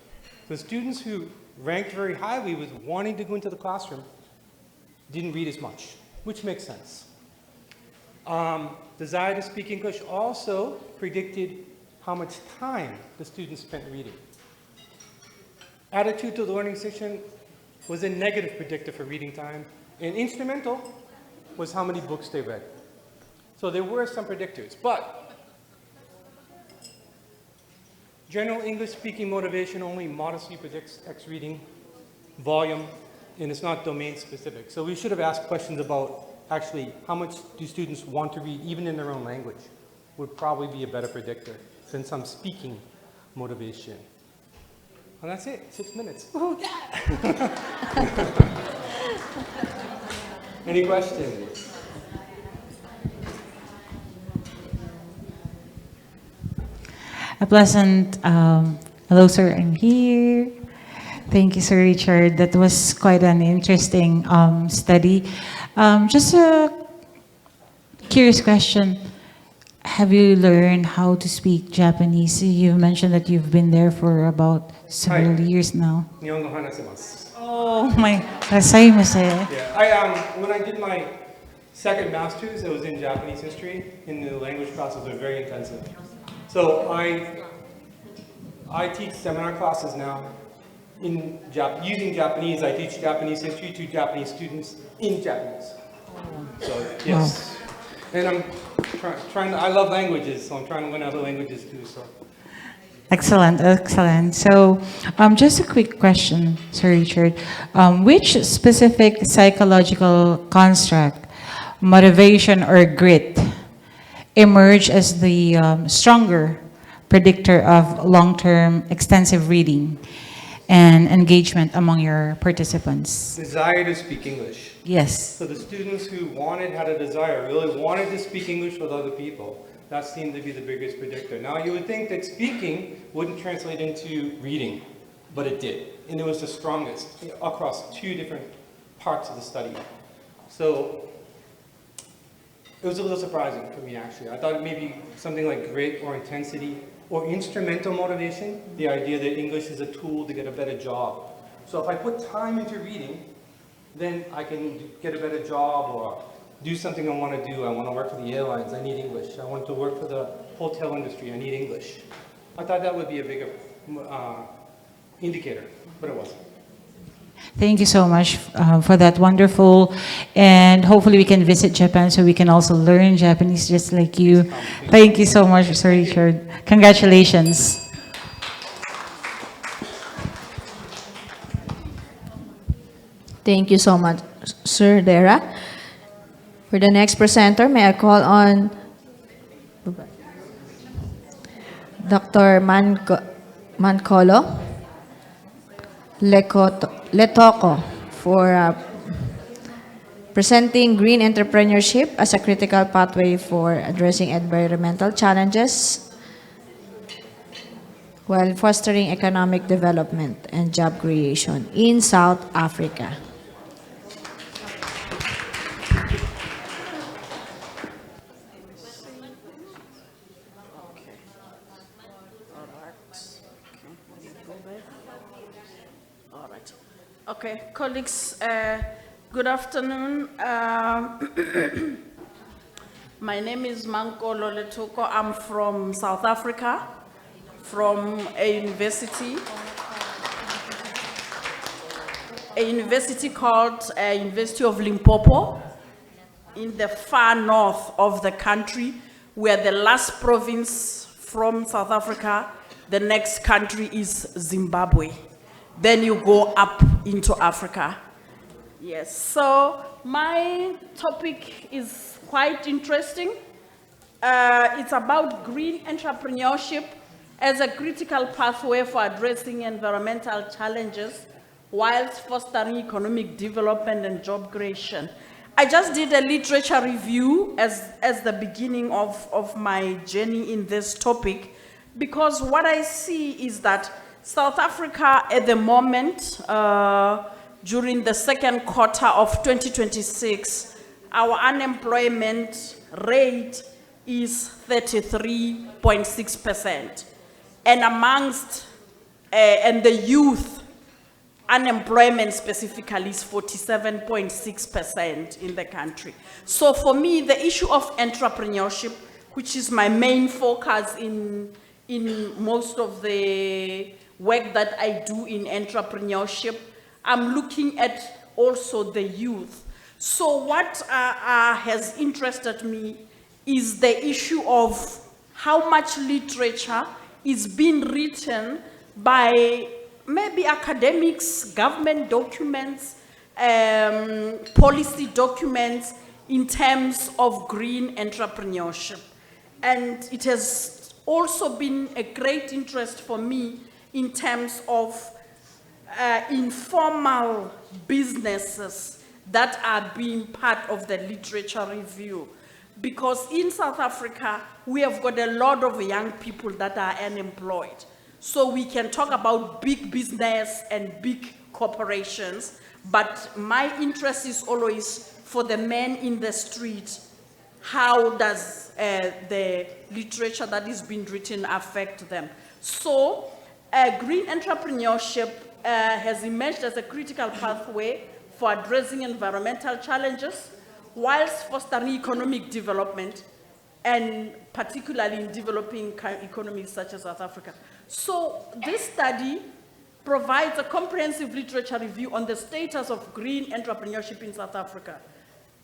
The students who ranked very highly with wanting to go into the classroom didn't read as much, which makes sense. Desire to speak English also predicted how much time the students spent reading. Attitude to the learning situation was a negative predictor for reading time, and instrumental was how many books they read. So there were some predictors, but general English speaking motivation only modestly predicts X reading volume, and it's not domain specific. So we should have asked questions about actually how much do students want to read even in their own language would probably be a better predictor than some speaking motivation. And that's it, 6 minutes. Oh, yeah! Any questions? A pleasant hello, sir, I'm here. Thank you, Sir Richard. That was quite an interesting study. Just a curious question. Have you learned how to speak Japanese? You mentioned that you've been there for about several years now. Nihongo hanasemasu. Oh my, dasaimasu. Yeah, when I did my second master's, it was in Japanese history, and the language classes were very intensive. So I teach seminar classes now in using Japanese. I teach Japanese history to Japanese students in Japanese. So yes, and I'm trying. I love languages, so I'm trying to learn other languages too. So. Excellent, excellent. So, just a quick question, Sir Richard. Which specific psychological construct, motivation, or grit emerge as the stronger predictor of long-term extensive reading and engagement among your participants? Desire to speak English. Yes. So the students who had a desire, really wanted to speak English with other people. That seemed to be the biggest predictor. Now you would think that speaking wouldn't translate into reading, but it did. And it was the strongest across 2 different parts of the study. So it was a little surprising for me, actually. I thought maybe something like grit or intensity or instrumental motivation, the idea that English is a tool to get a better job. So if I put time into reading, then I can get a better job or do something I want to do. I want to work for the airlines, I need English. I want to work for the hotel industry, I need English. I thought that would be a bigger indicator, but it wasn't. Thank you so much for that wonderful, and hopefully we can visit Japan so we can also learn Japanese just like you. Thank you so much, Sir Richard. Congratulations. Thank you so much, Sir Dera. For the next presenter, may I call on Dr. Mancolo Letoko for presenting green entrepreneurship as a critical pathway for addressing environmental challenges while fostering economic development and job creation in South Africa. Okay, colleagues, good afternoon. My name is Mankolo Letoko. I'm from South Africa, from a university called University of Limpopo, in the far north of the country. We are the last province from South Africa. The next country is Zimbabwe. Then you go up into Africa. Yes, so my topic is quite interesting. It's about green entrepreneurship as a critical pathway for addressing environmental challenges whilst fostering economic development and job creation. I just did a literature review as the beginning of my journey in this topic, because what I see is that South Africa at the moment, during the second quarter of 2026, our unemployment rate is 33.6%. And amongst, and the youth unemployment specifically is 47.6% in the country. So for me, the issue of entrepreneurship, which is my main focus in most of the work that I do in entrepreneurship, I'm looking at also the youth. So what has interested me is the issue of how much literature is being written by maybe academics, government documents, policy documents in terms of green entrepreneurship. And it has also been a great interest for me in terms of informal businesses that are being part of the literature review. Because in South Africa, we have got a lot of young people that are unemployed. So we can talk about big business and big corporations, but my interest is always for the men in the street. How does the literature that is being written affect them? So green entrepreneurship has emerged as a critical pathway for addressing environmental challenges whilst fostering economic development, and particularly in developing economies such as South Africa. So this study provides a comprehensive literature review on the status of green entrepreneurship in South Africa,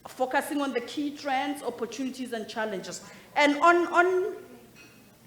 focusing on the key trends, opportunities, and challenges. And on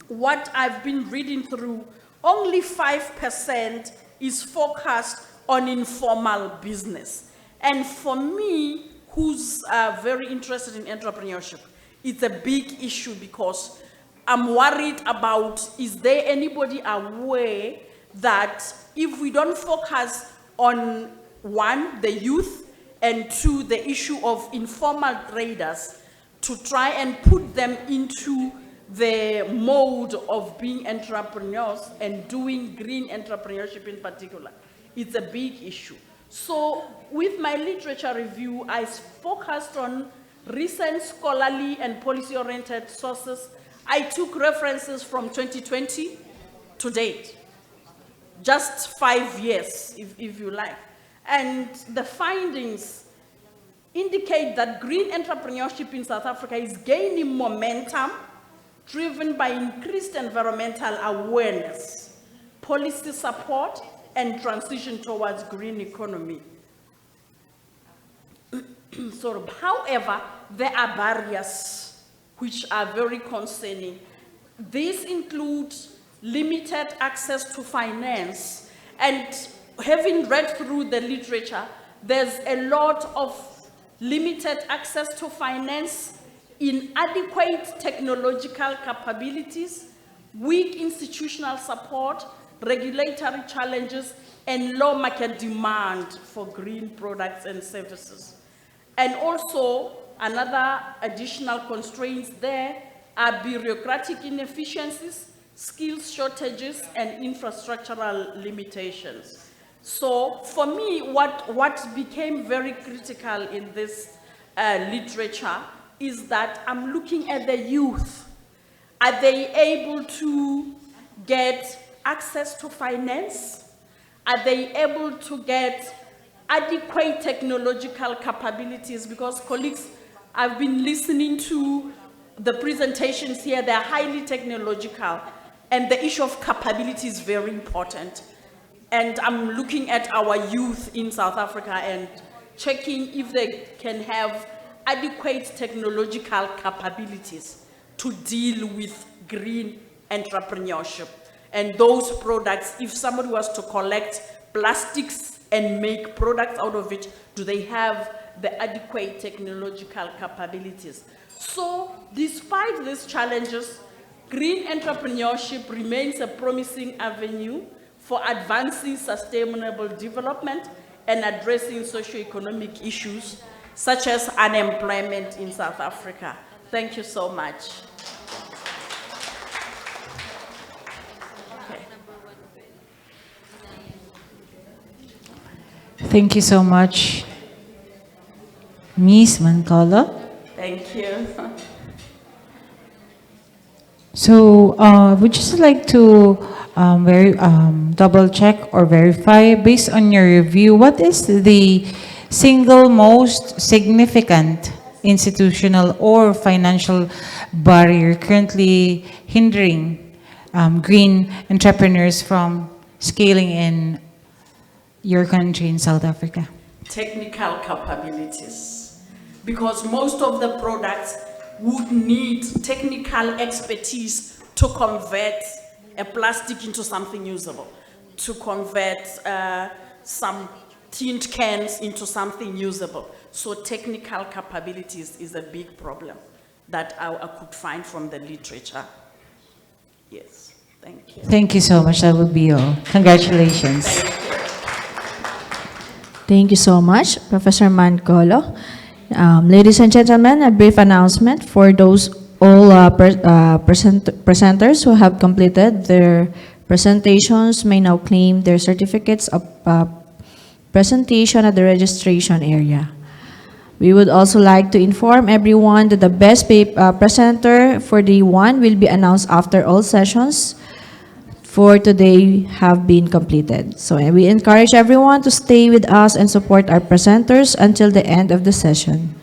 what I've been reading through, only 5% is focused on informal business. And for me, who's very interested in entrepreneurship, it's a big issue, because I'm worried about, is there anybody aware that if we don't focus on, one, the youth, and two, the issue of informal traders, to try and put them into the mode of being entrepreneurs and doing green entrepreneurship in particular, it's a big issue. So with my literature review, I focused on recent scholarly and policy-oriented sources. I took references from 2020 to date, just 5 years, if you like. And the findings indicate that green entrepreneurship in South Africa is gaining momentum, driven by increased environmental awareness, policy support, and transition towards green economy. So, however, there are barriers which are very concerning. These include limited access to finance. And having read through the literature, there's a lot of limited access to finance, inadequate technological capabilities, weak institutional support, regulatory challenges, and low market demand for green products and services. And also, another additional constraints there are bureaucratic inefficiencies, skills shortages, and infrastructural limitations. So for me, what became very critical in this literature is that I'm looking at the youth. Are they able to get access to finance? Are they able to get adequate technological capabilities? Because colleagues, I've been listening to the presentations here, they're highly technological, and the issue of capability is very important. And I'm looking at our youth in South Africa and checking if they can have adequate technological capabilities to deal with green entrepreneurship. And those products, if somebody was to collect plastics and make products out of it, do they have the adequate technological capabilities? So, despite these challenges, green entrepreneurship remains a promising avenue for advancing sustainable development and addressing socio-economic issues such as unemployment in South Africa. Thank you so much. Thank you so much, Ms. Mancolo. Thank you. So, would just like to double check or verify, based on your review, what is the single most significant institutional or financial barrier currently hindering green entrepreneurs from scaling in your country in South Africa? Technical capabilities. Because most of the products would need technical expertise to convert a plastic into something usable, to convert some tint cans into something usable. So technical capabilities is a big problem that I could find from the literature. Yes, thank you. Thank you so much. That would be all. Congratulations. Thank you so much, Professor Mancolo. Ladies and gentlemen, a brief announcement for those all presenters who have completed their presentations may now claim their certificates of presentation at the registration area. We would also like to inform everyone that the best presenter for day one will be announced after all sessions for today have been completed. So we encourage everyone to stay with us and support our presenters until the end of the session.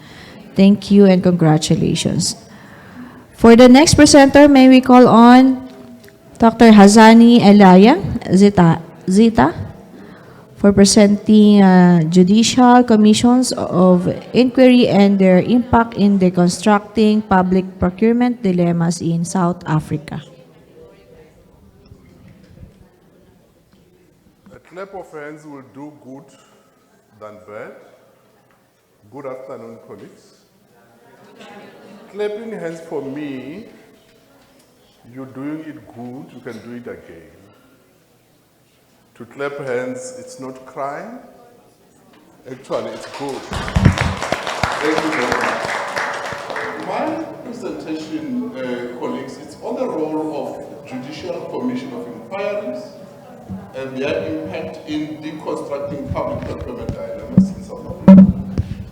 Thank you and congratulations. For the next presenter, may we call on Dr. Hazani Elaya Zita for presenting judicial commissions of inquiry and their impact in deconstructing public procurement dilemmas in South Africa. A clap of hands will do good than bad. Good afternoon, colleagues. Clapping hands for me, you're doing it good, you can do it again. To clap hands, it's not crime. Actually, it's good. Thank you very much. My presentation, colleagues, it's on the role of Judicial Commission of Inquiries and their impact in deconstructing public procurement dilemmas in South Africa.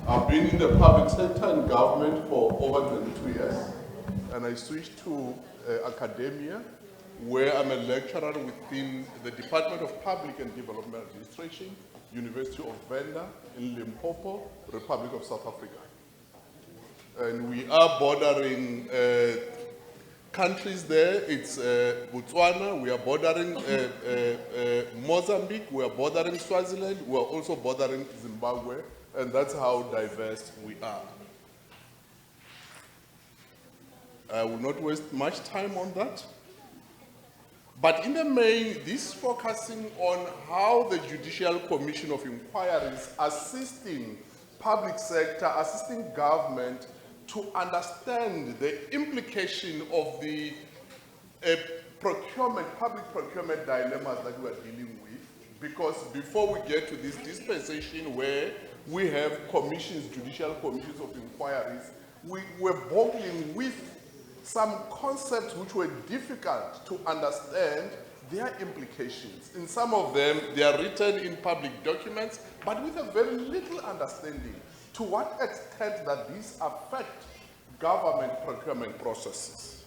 I've been in the public sector and government for over 22 years, and I switched to academia, where I'm a lecturer within the Department of Public and Development Administration, University of Venda in Limpopo, Republic of South Africa. And we are bordering countries there. It's Botswana, we are bordering Mozambique, we are bordering Swaziland, we are also bordering Zimbabwe, and that's how diverse we are. I will not waste much time on that. But in the main, this is focusing on how the Judicial Commission of Inquiry is assisting public sector, assisting government to understand the implication of the public procurement dilemmas that we are dealing with. Because before we get to this dispensation where we have commissions, judicial commissions of inquiries, we were boggling with some concepts which were difficult to understand their implications. In some of them, they are written in public documents, but with a very little understanding to what extent that these affect government procurement processes.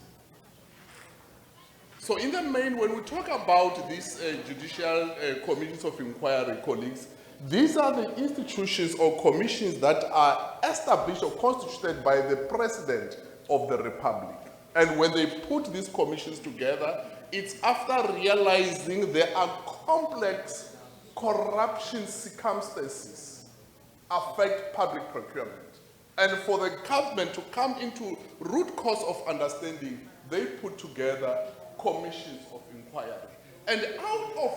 So in the main, when we talk about these judicial commissions of inquiry, colleagues, these are the institutions or commissions that are established or constituted by the President of the Republic. And when they put these commissions together, it's after realizing there are complex corruption circumstances affect public procurement. And for the government to come into root cause of understanding, they put together commissions of inquiry. And out of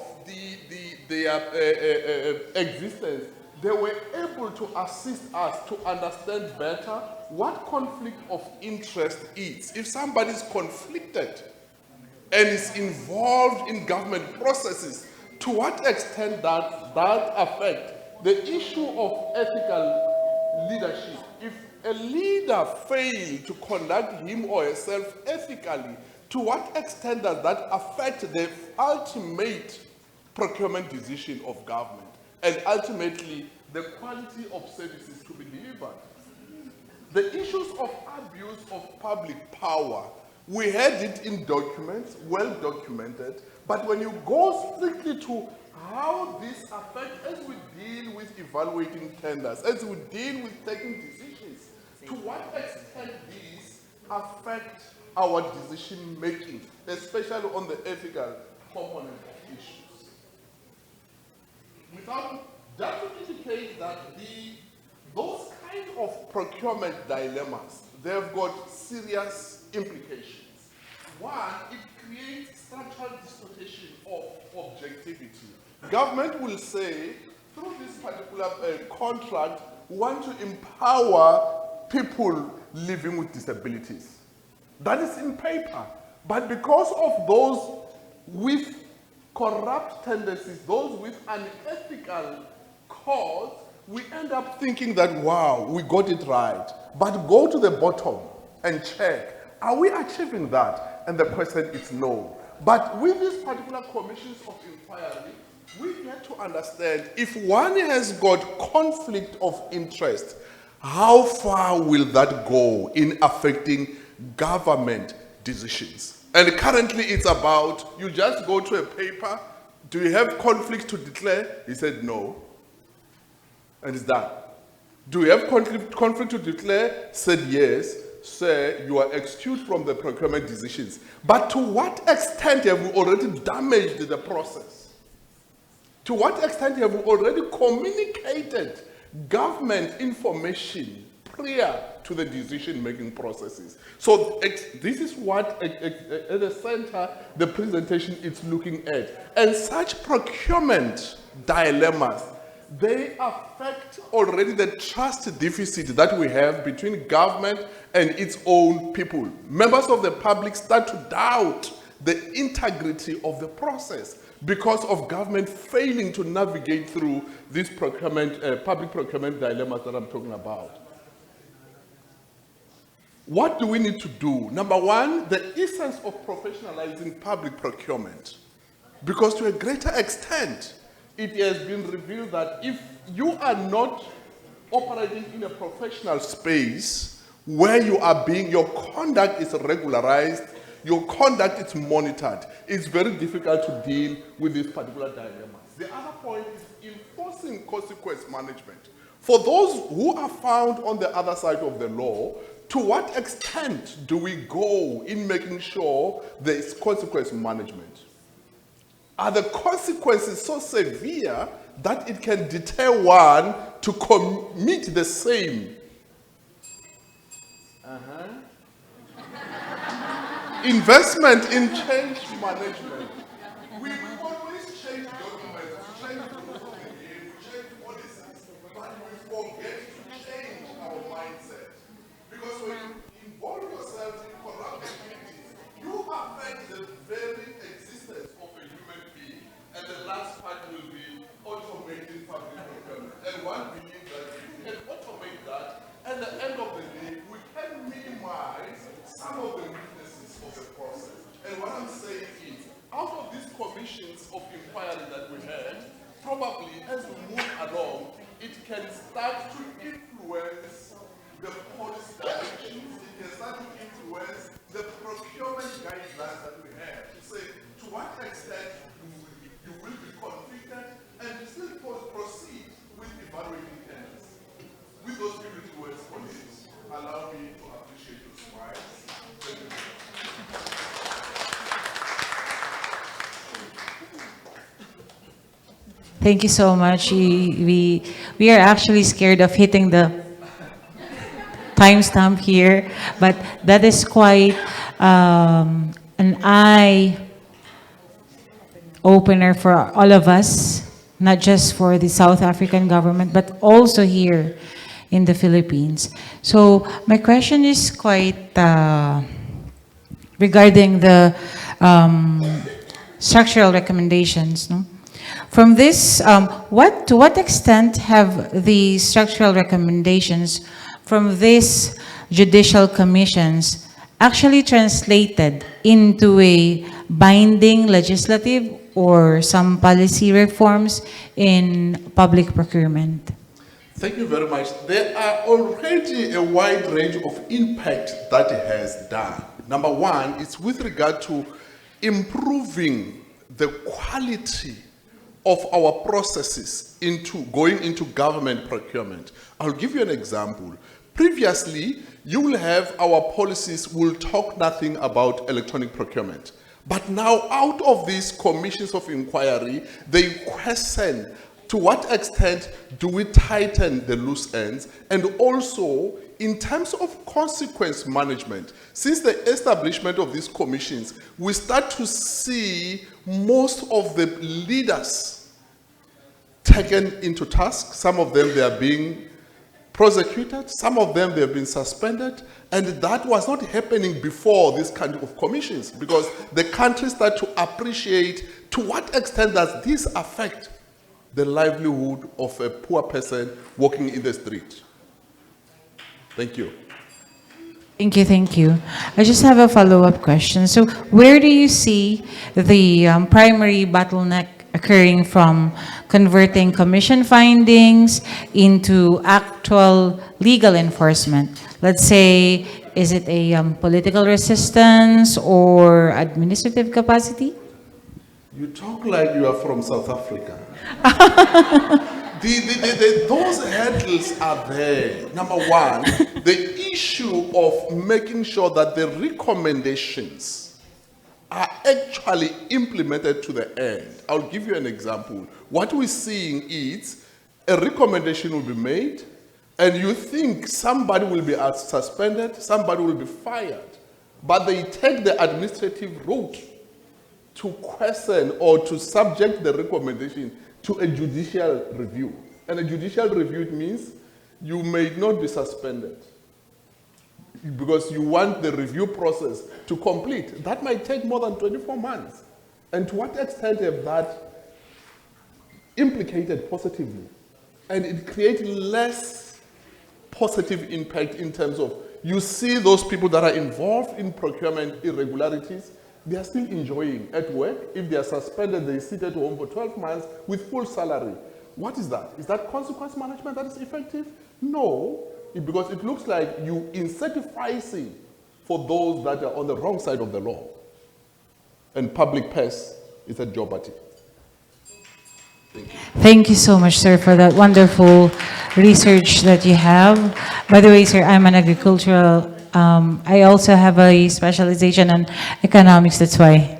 their existence, they were able to assist us to understand better what conflict of interest is. If somebody is conflicted and is involved in government processes, to what extent that affect the issue of ethical leadership? If a leader fails to conduct him or herself ethically, to what extent does that affect the ultimate procurement decision of government and ultimately the quality of services to be delivered? The issues of abuse of public power, we had it in documents, well documented, but when you go strictly to how this affects, as we deal with evaluating tenders, as we deal with taking decisions, to what extent these affect our decision making, especially on the ethical component of issues. That would indicate that those kind of procurement dilemmas, they've got serious implications. One, it creates structural distortion of objectivity. Government will say, through this particular contract, we want to empower people living with disabilities. That is in paper. But because of those with corrupt tendencies, those with unethical cause, we end up thinking that, wow, we got it right. But go to the bottom and check, are we achieving that? And the question is no. But with these particular commissions of inquiry, we get to understand if one has got conflict of interest, how far will that go in affecting government decisions? And currently it's about, you just go to a paper, do you have conflict to declare? He said no. And it's done. Do you have conflict to declare? Said yes. Say you are excused from the procurement decisions. But to what extent have we already damaged the process? To what extent have we already communicated government information prior to the decision-making processes? So this is what, at the center, the presentation is looking at. And such procurement dilemmas, they affect already the trust deficit that we have between government and its own people. Members of the public start to doubt the integrity of the process because of government failing to navigate through these public procurement dilemmas that I'm talking about. What do we need to do? Number one, the essence of professionalizing public procurement. Because to a greater extent, it has been revealed that if you are not operating in a professional space where you are your conduct is regularized, your conduct is monitored, it's very difficult to deal with these particular dilemmas. The other point is enforcing consequence management. For those who are found on the other side of the law to what extent do we go in making sure there is consequence management? Are the consequences so severe that it can deter one to commit the same? Investment in change management. We always change documents, we change rules of the game, we change policies, but we forget to change our mindset. Because when you involve yourself in corrupt activities, you affect the very existence of a human being, and the last part will be automating public procurement. And one believes that if we can automate that, at the end of the day, we can minimize some of the weaknesses of the process. And what I'm saying is, out of these commissions of inquiry that we had, probably as we move along, it can start to influence the policy directions, it can start to influence the procurement guidelines that we have to say to what extent you will be conflicted and still proceed with evaluating tenders. With those beautiful words, colleagues, allow me to appreciate your smiles. Thank you. Thank you so much. We are actually scared of hitting the timestamp here, but that is quite an eye opener for all of us, not just for the South African government, but also here in the Philippines. So my question is quite regarding the structural recommendations. No? From this, to what extent have the structural recommendations from these judicial commissions actually translated into a binding legislative or some policy reforms in public procurement? Thank you very much. There are already a wide range of impact that it has done. Number one, it's with regard to improving the quality of our processes going into government procurement. I'll give you an example. Previously, you will have our policies will talk nothing about electronic procurement. But now, out of these commissions of inquiry, they question to what extent do we tighten the loose ends, and also in terms of consequence management. Since the establishment of these commissions, we start to see most of the leaders taken into task. Some of them, they are being prosecuted. Some of them, they have been suspended. And that was not happening before this kind of commissions, because the country start to appreciate to what extent does this affect the livelihood of a poor person walking in the street. Thank you. Thank you, thank you. I just have a follow-up question. So where do you see the primary bottleneck occurring from converting commission findings into actual legal enforcement? Let's say, is it a political resistance or administrative capacity? You talk like you are from South Africa. Those hurdles are there. Number one, the issue of making sure that the recommendations are actually implemented to the end. I'll give you an example. What we're seeing is a recommendation will be made, and you think somebody will be suspended, somebody will be fired, but they take the administrative route to question or to subject the recommendation to a judicial review. And a judicial review, it means you may not be suspended because you want the review process to complete. That might take more than 24 months. And to what extent have that implicated positively? And it creates less positive impact in terms of, you see those people that are involved in procurement irregularities, they are still enjoying at work. If they are suspended, they sit at home for 12 months with full salary. What is that? Is that consequence management that is effective? No, because it looks like you incentivizing for those that are on the wrong side of the law. And public purse is at jeopardy. Thank you. Thank you so much, sir, for that wonderful research that you have. By the way, sir, I'm an agricultural I also have a specialization in economics, that's why.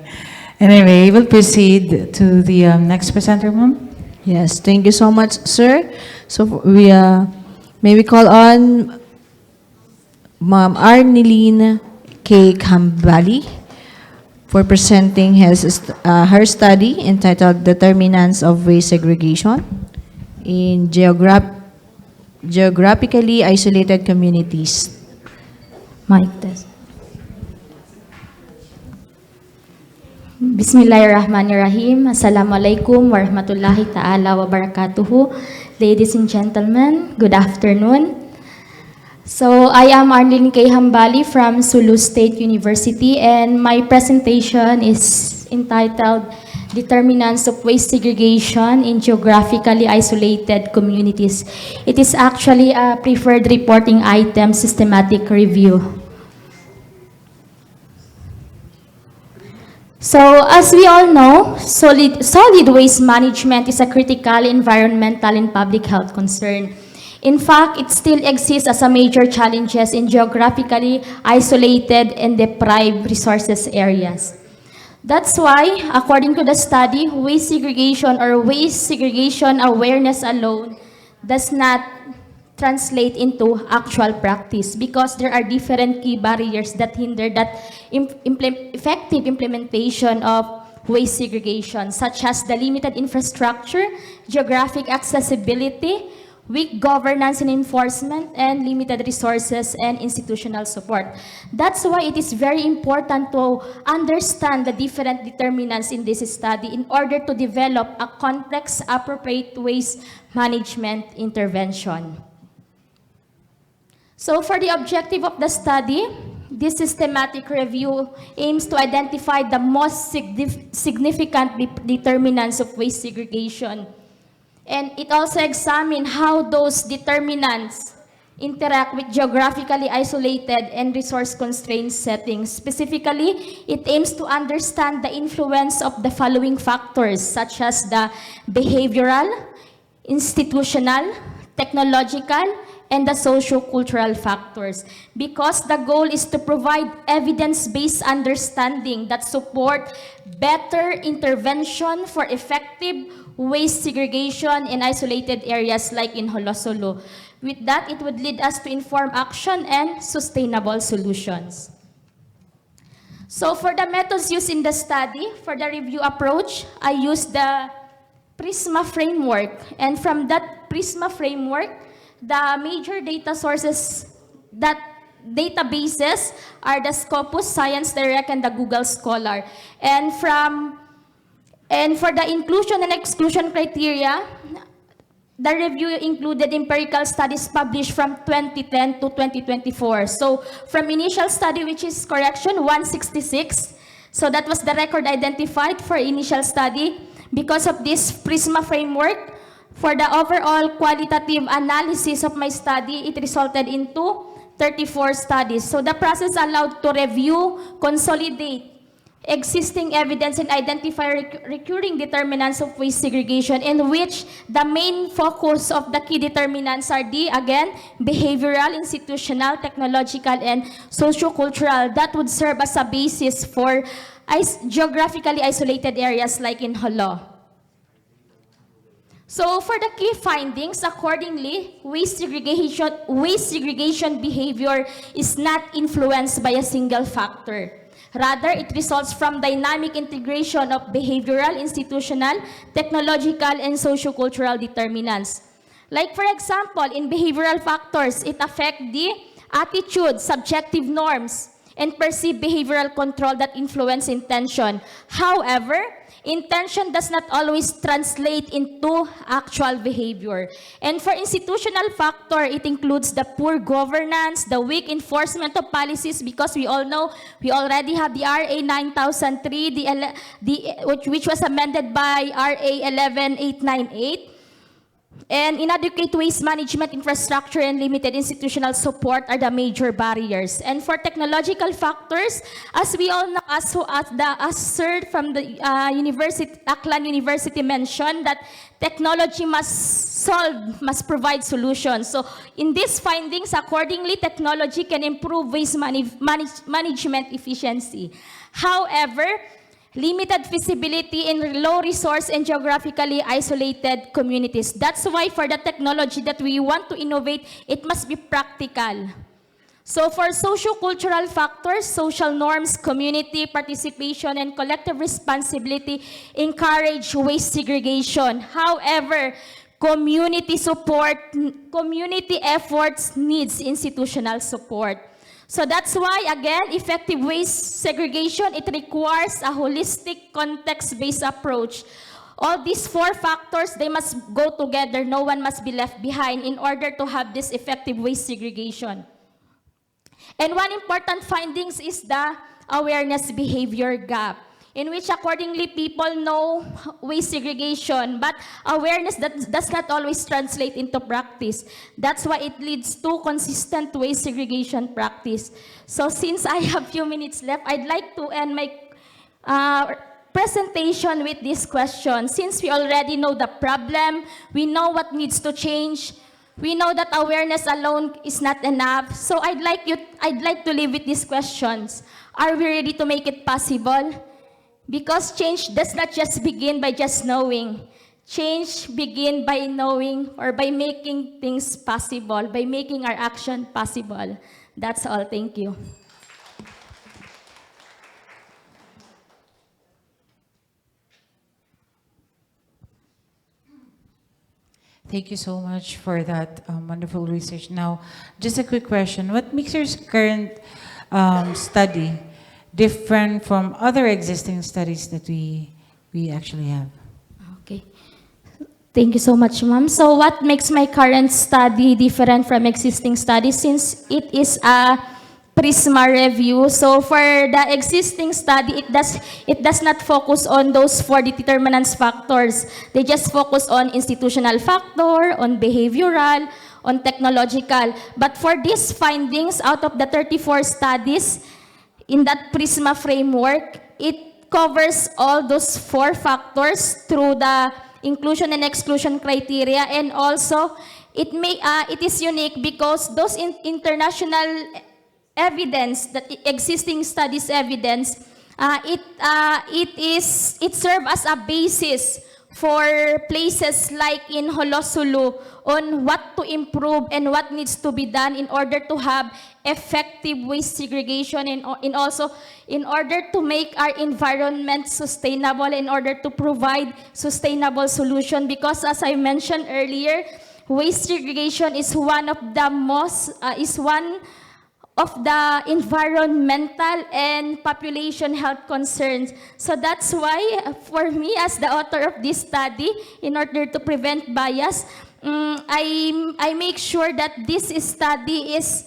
Anyway, we'll proceed to the next presenter, ma'am. Yes, thank you so much, sir. So we may we call on Ma'am Arneline K. Kambali for presenting her study entitled Determinants of Waste Segregation in Geographically Isolated Communities. Mic test. Bismillahirrahmanirrahim. Assalamualaikum warahmatullahi ta'ala wabarakatuhu. Ladies and gentlemen, good afternoon. So, I am Arlene K. Hambali from Sulu State University, and my presentation is entitled Determinants of Waste Segregation in Geographically Isolated Communities. It is actually a preferred reporting item systematic review. So, as we all know, solid waste management is a critical environmental and public health concern. In fact, it still exists as a major challenge in geographically isolated and deprived resources areas. That's why, according to the study, waste segregation or waste segregation awareness alone does not translate into actual practice because there are different key barriers that hinder that effective implementation of waste segregation, such as the limited infrastructure, geographic accessibility, weak governance and enforcement, and limited resources and institutional support. That's why it is very important to understand the different determinants in this study in order to develop a complex, appropriate waste management intervention. So for the objective of the study, this systematic review aims to identify the most significant determinants of waste segregation. And it also examines how those determinants interact with geographically isolated and resource-constrained settings. Specifically, it aims to understand the influence of the following factors, such as the behavioral, institutional, technological, and the socio-cultural factors, because the goal is to provide evidence-based understanding that support better intervention for effective waste segregation in isolated areas like in Holosolo. With that, it would lead us to informed action and sustainable solutions. So for the methods used in the study, for the review approach, I used the PRISMA framework, and from that PRISMA framework, the major data sources, that databases are the Scopus, Science Direct, and the Google Scholar. And for the inclusion and exclusion criteria, the review included empirical studies published from 2010 to 2024. So from initial study, which is correction 166, so that was the record identified for initial study. Because of this PRISMA framework, for the overall qualitative analysis of my study, it resulted into 34 studies. So the process allowed to review, consolidate existing evidence and identify recurring determinants of waste segregation, in which the main focus of the key determinants are again, behavioral, institutional, technological, and socio-cultural, that would serve as a basis for geographically isolated areas like in Holo. So for the key findings, accordingly, waste segregation behavior is not influenced by a single factor. Rather, it results from dynamic integration of behavioral, institutional, technological, and sociocultural determinants. Like for example, in behavioral factors, it affects the attitude, subjective norms, and perceived behavioral control that influence intention. However, intention does not always translate into actual behavior. And for institutional factor, it includes the poor governance, the weak enforcement of policies, because we all know we already have the RA 9003, which was amended by RA 11898, And inadequate waste management infrastructure and limited institutional support are the major barriers. And for technological factors, as we all know, as Sir from the Aklan University mentioned, that technology must provide solutions. So in these findings, accordingly, technology can improve waste management efficiency. However, limited feasibility in low resource and geographically isolated communities. That's why for the technology that we want to innovate, it must be practical. So for socio-cultural factors, social norms, community participation, and collective responsibility encourage waste segregation. However, community support, community efforts needs institutional support. So that's why, again, effective waste segregation, it requires a holistic, context-based approach. All these four factors, they must go together. No one must be left behind in order to have this effective waste segregation. And one important findings is the awareness behavior gap, in which accordingly people know waste segregation, but awareness that does not always translate into practice. That's why it leads to consistent waste segregation practice. So since I have few minutes left, I'd like to end my presentation with this question. Since we already know the problem, we know what needs to change, we know that awareness alone is not enough. So I'd like to leave with these questions. Are we ready to make it possible? Because change does not just begin by just knowing. Change begins by knowing or by making things possible, by making our action possible. That's all. Thank you. Thank you so much for that wonderful research. Now, just a quick question. What makes your current study different from other existing studies that we actually have? Okay. Thank you so much, ma'am. So what makes my current study different from existing studies, since it is a Prisma review? So for the existing study, it does not focus on those four determinants factors. They just focus on institutional factor, on behavioral, on technological. But for these findings, out of the 34 studies, in that Prisma framework, it covers all those four factors through the inclusion and exclusion criteria, and also it is unique because those international evidence, that existing studies evidence, it serves as a basis for places like in Holosulu on what to improve and what needs to be done in order to have effective waste segregation, and also in order to make our environment sustainable, in order to provide sustainable solution. Because as I mentioned earlier, waste segregation is one of the environmental and population health concerns. So that's why, for me, as the author of this study, in order to prevent bias, I make sure that this study is,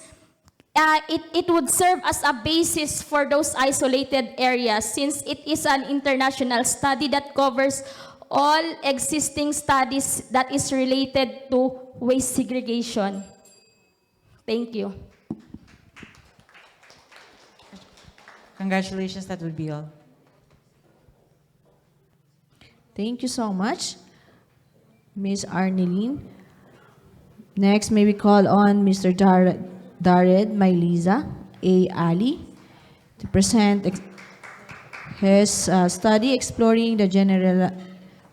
it would serve as a basis for those isolated areas, since it is an international study that covers all existing studies that is related to waste segregation. Thank you. Congratulations, that would be all. Thank you so much, Ms. Arneline. Next, may we call on Mr. Dared Mailiza A. Ali to present his study exploring the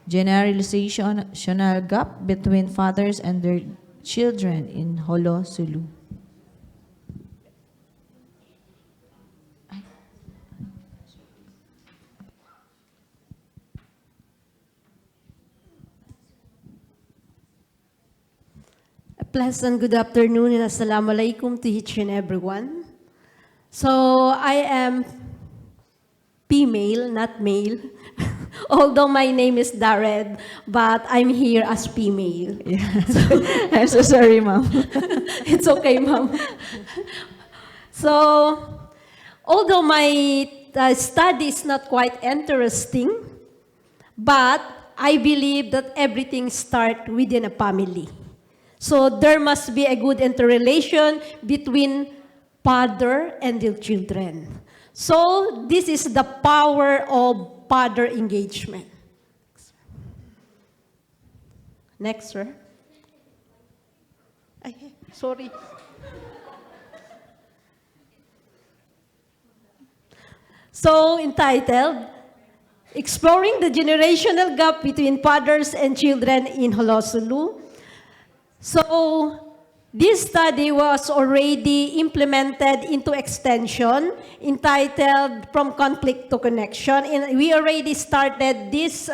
generalizational gap between fathers and their children in Holosulu. Pleasant good afternoon and assalamu alaikum to each and everyone. So I am female, not male, although my name is Dared, but I'm here as female. Yeah. I'm so sorry, ma'am. It's okay, ma'am. So, although my study is not quite interesting, but I believe that everything starts within a family. So there must be a good interrelation between father and their children. So this is the power of father engagement. Next, sir. Ay, sorry. So, entitled, Exploring the Generational Gap Between Fathers and Children in Holosulu. So, this study was already implemented into extension, entitled From Conflict to Connection. And we already started this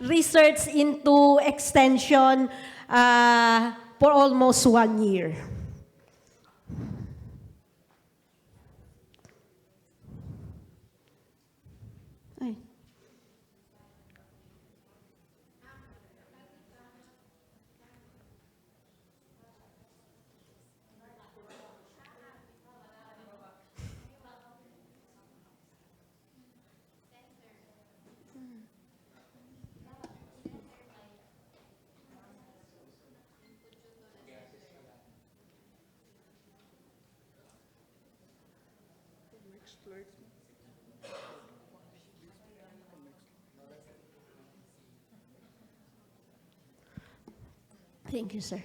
research into extension for almost 1 year. Thank you, sir.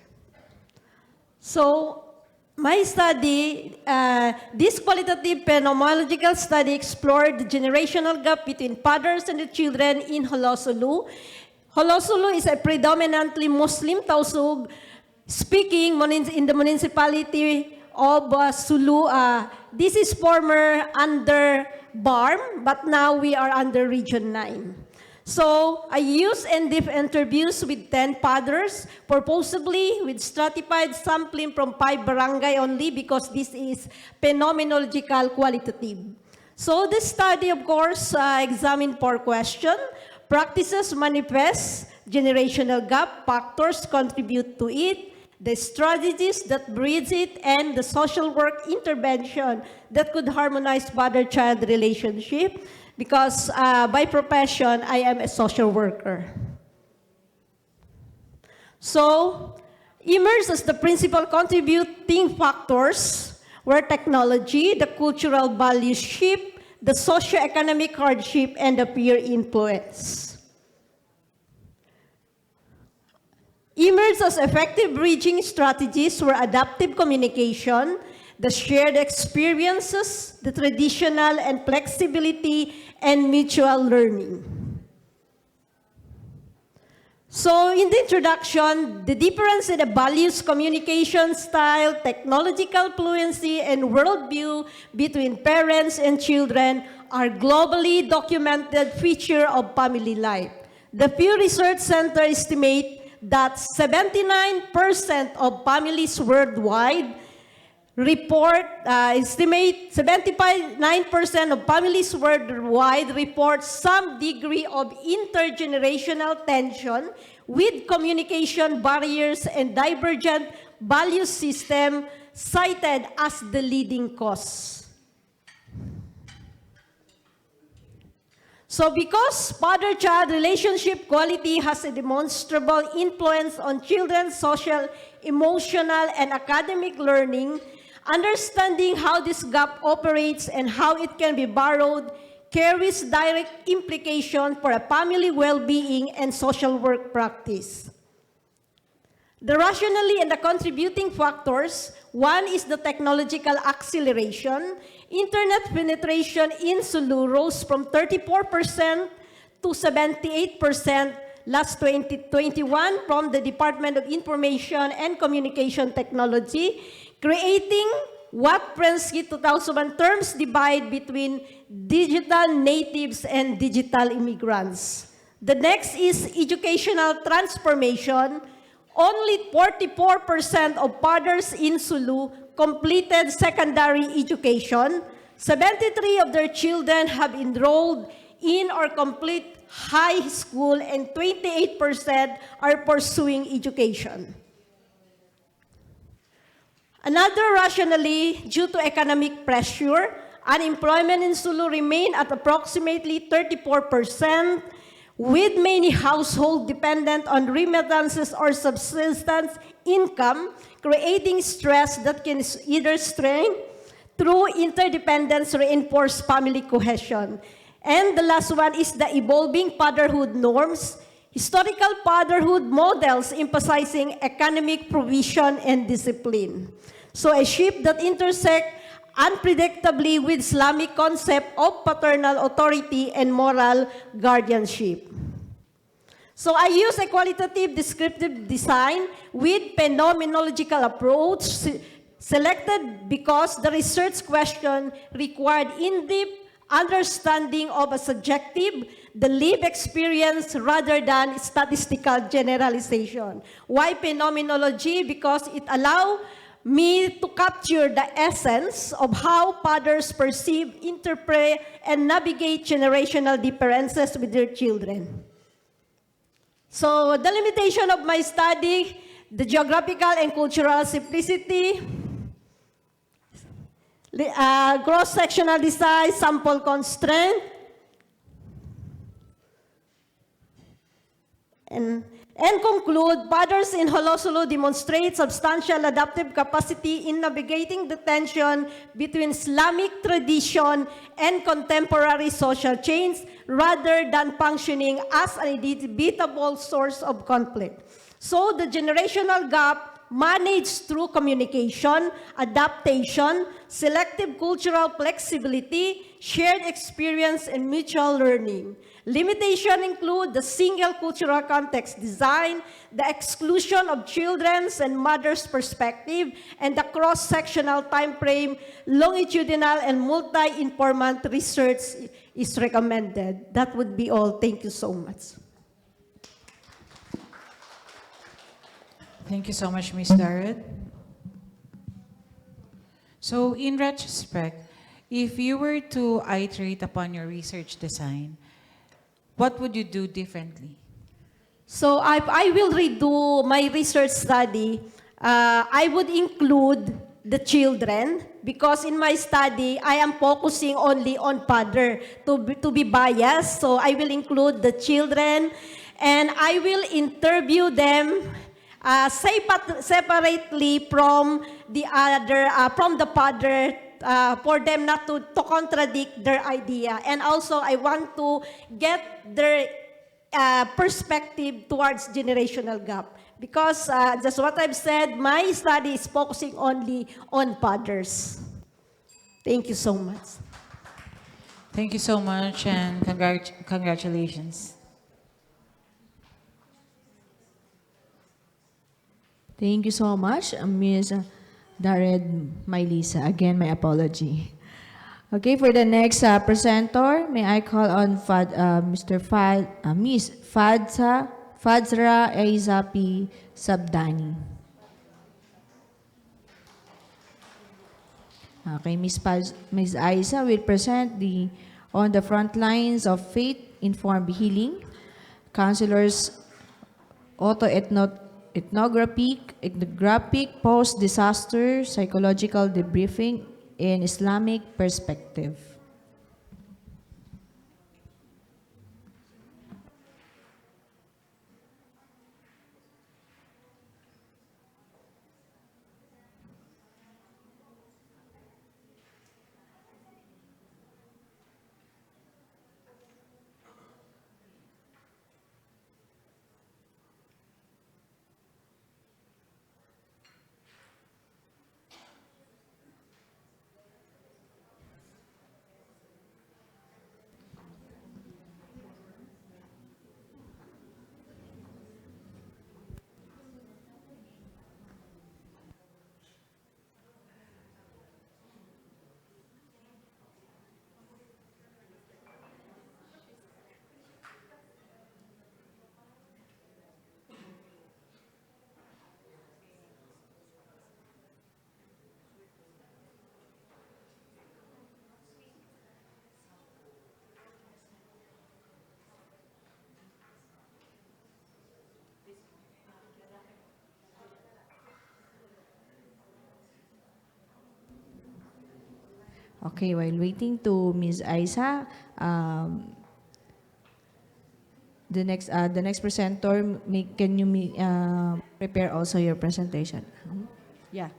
So, my study, this qualitative phenomenological study explored the generational gap between fathers and the children in Holosulu. Holosulu is a predominantly Muslim Tausug speaking in the municipality of Sulu. This is former under BARM, but now we are under Region 9. So, I used deep interviews with 10 fathers, purposely with stratified sampling from 5 barangay only because this is phenomenological qualitative. So, the study, of course, examined 4 questions. Practices manifest, generational gap, factors contribute to it, the strategies that bridge it, and the social work intervention that could harmonize father-child relationship. Because by profession, I am a social worker. So, emerge as the principal contributing factors were technology, the cultural value shift, the socio-economic hardship, and the peer influence. Emerge as effective bridging strategies were adaptive communication, the shared experiences, the traditional and flexibility, and mutual learning. So in the introduction, the difference in the values, communication style, technological fluency, and worldview between parents and children are globally documented feature of family life. The Pew Research Center estimate that 79% of families worldwide estimate 79% of families worldwide report some degree of intergenerational tension with communication barriers and divergent value system cited as the leading cause. So because father-child relationship quality has a demonstrable influence on children's social, emotional, and academic learning, understanding how this gap operates and how it can be borrowed carries direct implication for a family well-being and social work practice. The rationally and the contributing factors, one is the technological acceleration. Internet penetration in Sulu rose from 34% to 78% last 2021 from the Department of Information and Communication Technology, creating what Prensky 2001 terms divide between digital natives and digital immigrants. The next is educational transformation. Only 44% of fathers in Sulu completed secondary education. 73% of their children have enrolled in or complete high school, and 28% are pursuing education. Another rationally, due to economic pressure, unemployment in Sulu remained at approximately 34%, with many households dependent on remittances or subsistence income, creating stress that can either strain through interdependence reinforce family cohesion. And the last one is the evolving fatherhood norms, historical fatherhood models emphasizing economic provision and discipline. So a shift that intersect unpredictably with Islamic concept of paternal authority and moral guardianship. So I use a qualitative descriptive design with phenomenological approach selected because the research question required in-depth understanding of a subjective, the lived experience rather than statistical generalization. Why phenomenology? Because it allows me to capture the essence of how fathers perceive, interpret, and navigate generational differences with their children. So the limitation of my study, the geographical and cultural simplicity, cross-sectional design, sample constraint, and conclude, fathers in Holosulu demonstrate substantial adaptive capacity in navigating the tension between Islamic tradition and contemporary social change rather than functioning as an inevitable source of conflict. So the generational gap managed through communication, adaptation, selective cultural flexibility, shared experience, and mutual learning. Limitations include the single cultural context design, the exclusion of children's and mothers' perspective, and the cross-sectional time frame, longitudinal and multi-informant research is recommended. That would be all. Thank you so much. Thank you so much, Ms. Darrett. So in retrospect, if you were to iterate upon your research design, what would you do differently? So if I will redo my research study, I would include the children because in my study, I am focusing only on father to be biased. So I will include the children and I will interview them separately from the other, from the father, for them not to contradict their idea. And also, I want to get their perspective towards generational gap. Because just what I've said, my study is focusing only on fathers. Thank you so much. Thank you so much and congratulations. Thank you so much, Ms. Darred Mylisa. Again, my apology. Okay, for the next presenter, may I call on Ms. Fadzra Aizapi Sabdani. Okay, Ms. Aiza will present on the front lines of faith-informed healing, counselors, ethnographic post-disaster psychological debriefing in Islamic perspective. Okay, while waiting to Ms. Aiza, the next presenter, can you prepare also your presentation? Yeah.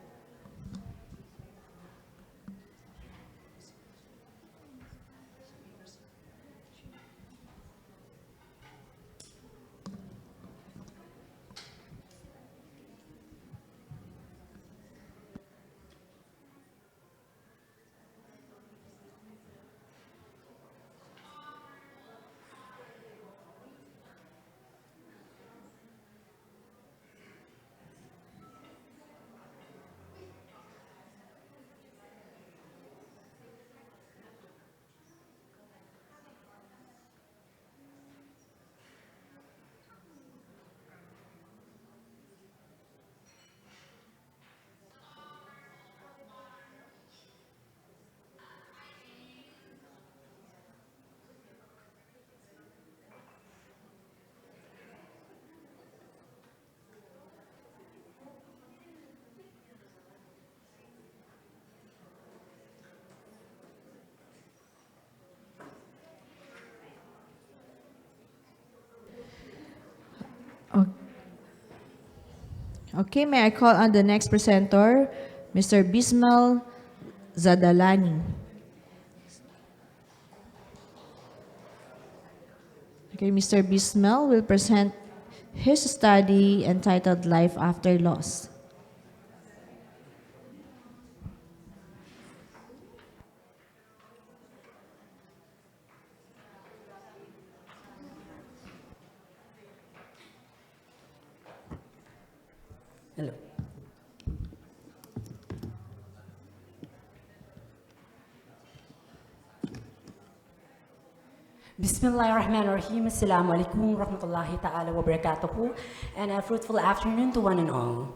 Okay, may I call on the next presenter, Mr. Bismal Zadalani. Okay, Mr. Bismal will present his study entitled Life After Loss. Hello. Bismillahirrahmanirrahim. Assalamu alaikum rahmatullahi ta'ala wa barakatuhu. And a fruitful afternoon to one and all.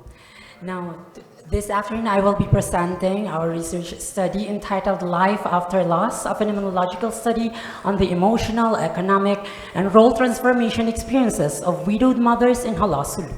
Now, this afternoon I will be presenting our research study entitled Life After Loss, a phenomenological study on the emotional, economic, and role transformation experiences of widowed mothers in Hala Sulu.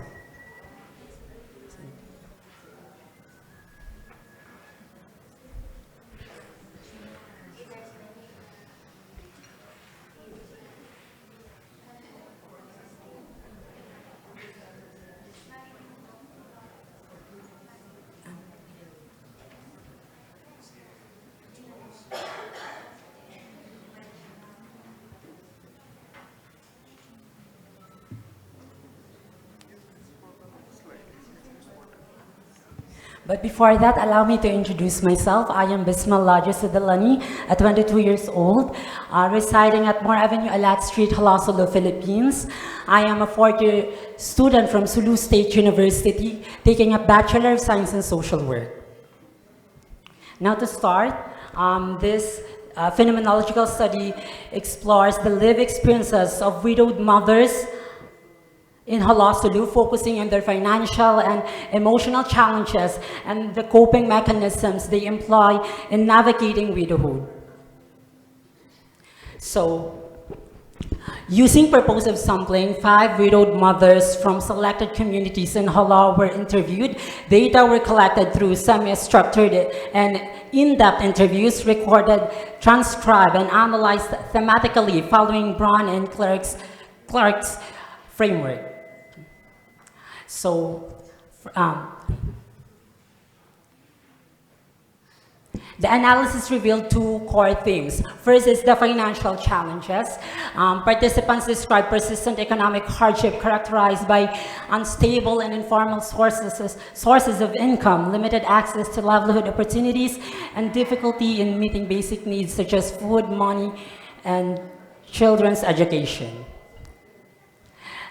But before that, allow me to introduce myself. I am Bismal Sadalani, 22 years old, residing at Moore Avenue, Alat Street, Hala Sulu, Philippines. I am a fourth-year student from Sulu State University, taking a Bachelor of Science in Social Work. Now to start, this phenomenological study explores the lived experiences of widowed mothers in Hala Sulu, focusing on their financial and emotional challenges and the coping mechanisms they employ in navigating widowhood. So, using purposive sampling, 5 widowed mothers from selected communities in Hala were interviewed. Data were collected through semi-structured and in-depth interviews, recorded, transcribed, and analyzed thematically following Braun and Clark's framework. So, the analysis revealed 2 core themes. First is the financial challenges. Participants described persistent economic hardship characterized by unstable and informal sources of income, limited access to livelihood opportunities, and difficulty in meeting basic needs such as food, money, and children's education.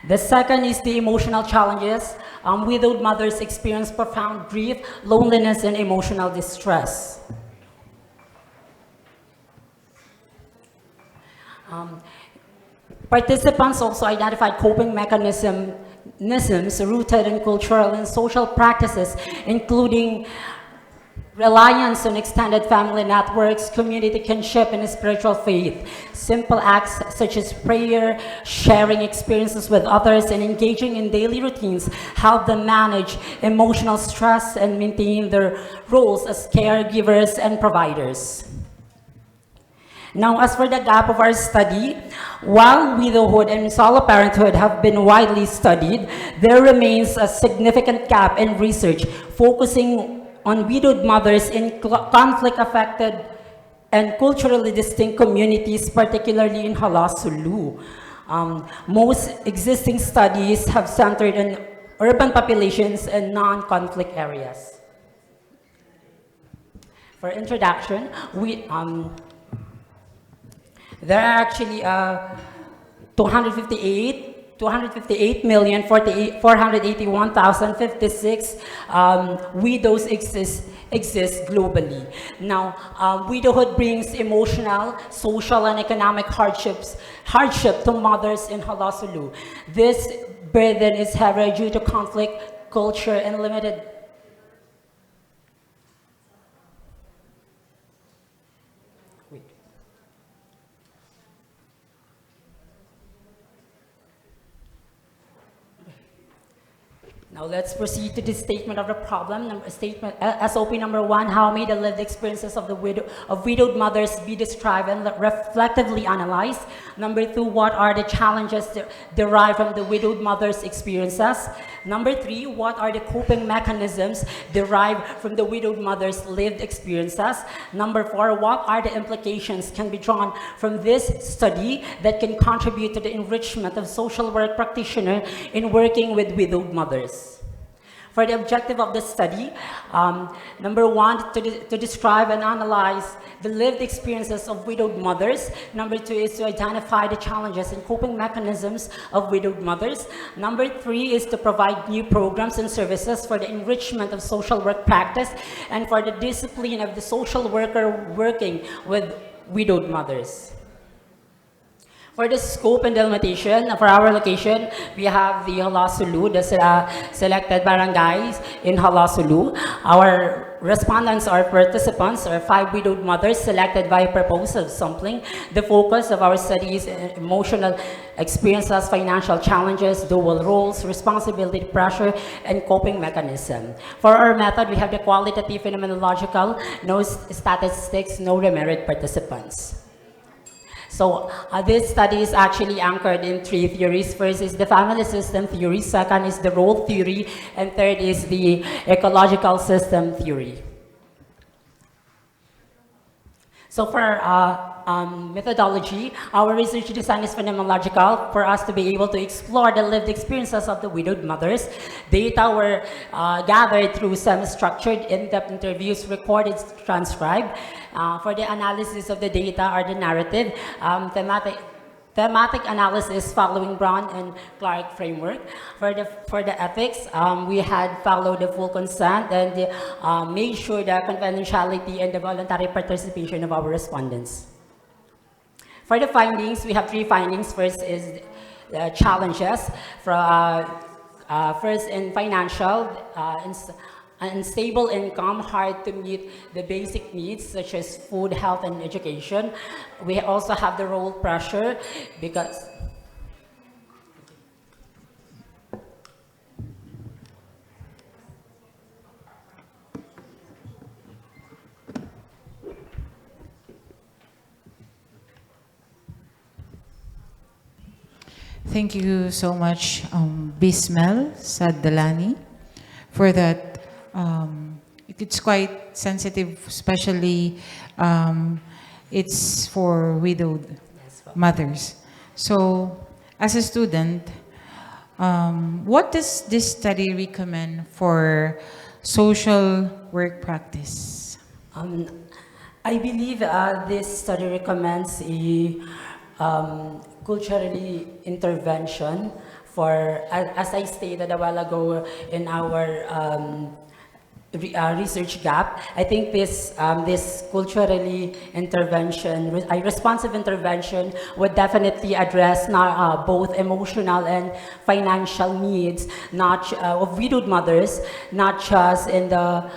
The second is the emotional challenges. Widowed mothers experience profound grief, loneliness, and emotional distress. Participants also identified coping mechanisms rooted in cultural and social practices, including reliance on extended family networks, community kinship, and spiritual faith. Simple acts such as prayer, sharing experiences with others, and engaging in daily routines help them manage emotional stress and maintain their roles as caregivers and providers. Now, as for the gap of our study, while widowhood and solo parenthood have been widely studied, there remains a significant gap in research focusing on widowed mothers in conflict-affected and culturally distinct communities, particularly in Hala Sulu. Most existing studies have centered on urban populations and non-conflict areas. For introduction, there are actually 258,481,056 widows exist globally. Now, widowhood brings emotional, social, and economic hardship to mothers in Hala Sulu. This burden is heavy due to conflict, culture, and limited Now let's proceed to the statement of the problem. SOP number 1, how may the lived experiences of widowed mothers be described and reflectively analyzed? Number 2, what are the challenges derived from the widowed mother's experiences? Number 3, what are the coping mechanisms derived from the widowed mother's lived experiences? Number 4, what are the implications can be drawn from this study that can contribute to the enrichment of social work practitioners in working with widowed mothers? For the objective of the study, number 1, to describe and analyze the lived experiences of widowed mothers. Number 2 is to identify the challenges and coping mechanisms of widowed mothers. Number 3 is to provide new programs and services for the enrichment of social work practice and for the discipline of the social worker working with widowed mothers. For the scope and delimitation for our location, we have the Hala Sulu, the selected barangays in Hala Sulu. Our respondents or participants are 5 widowed mothers selected by proposal sampling. The focus of our study is emotional experiences, financial challenges, dual roles, responsibility, pressure, and coping mechanism. For our method, we have the qualitative phenomenological, no statistics, no remerit participants. So this study is actually anchored in 3 theories. First is the family system theory, second is the role theory, and third is the ecological system theory. So for methodology, our research design is phenomenological for us to be able to explore the lived experiences of the widowed mothers. Data were gathered through semi-structured, in-depth interviews, recorded, transcribed. For the analysis of the data or the narrative, thematic analysis following Brown and Clark framework. For the ethics, we had followed the full consent and made sure the confidentiality and the voluntary participation of our respondents. For the findings, we have 3 findings. First is the challenges. First in financial, unstable income, hard to meet the basic needs such as food, health, and education. We also have the role pressure because Thank you so much, Bismel Sadalani, for that. It's quite sensitive, especially it's for widowed mothers. So, as a student, what does this study recommend for social work practice? I believe this study recommends a culturally intervention for, as I stated a while ago in our research gap. I think this culturally intervention, responsive intervention would definitely address both emotional and financial needs of widowed mothers, not just in the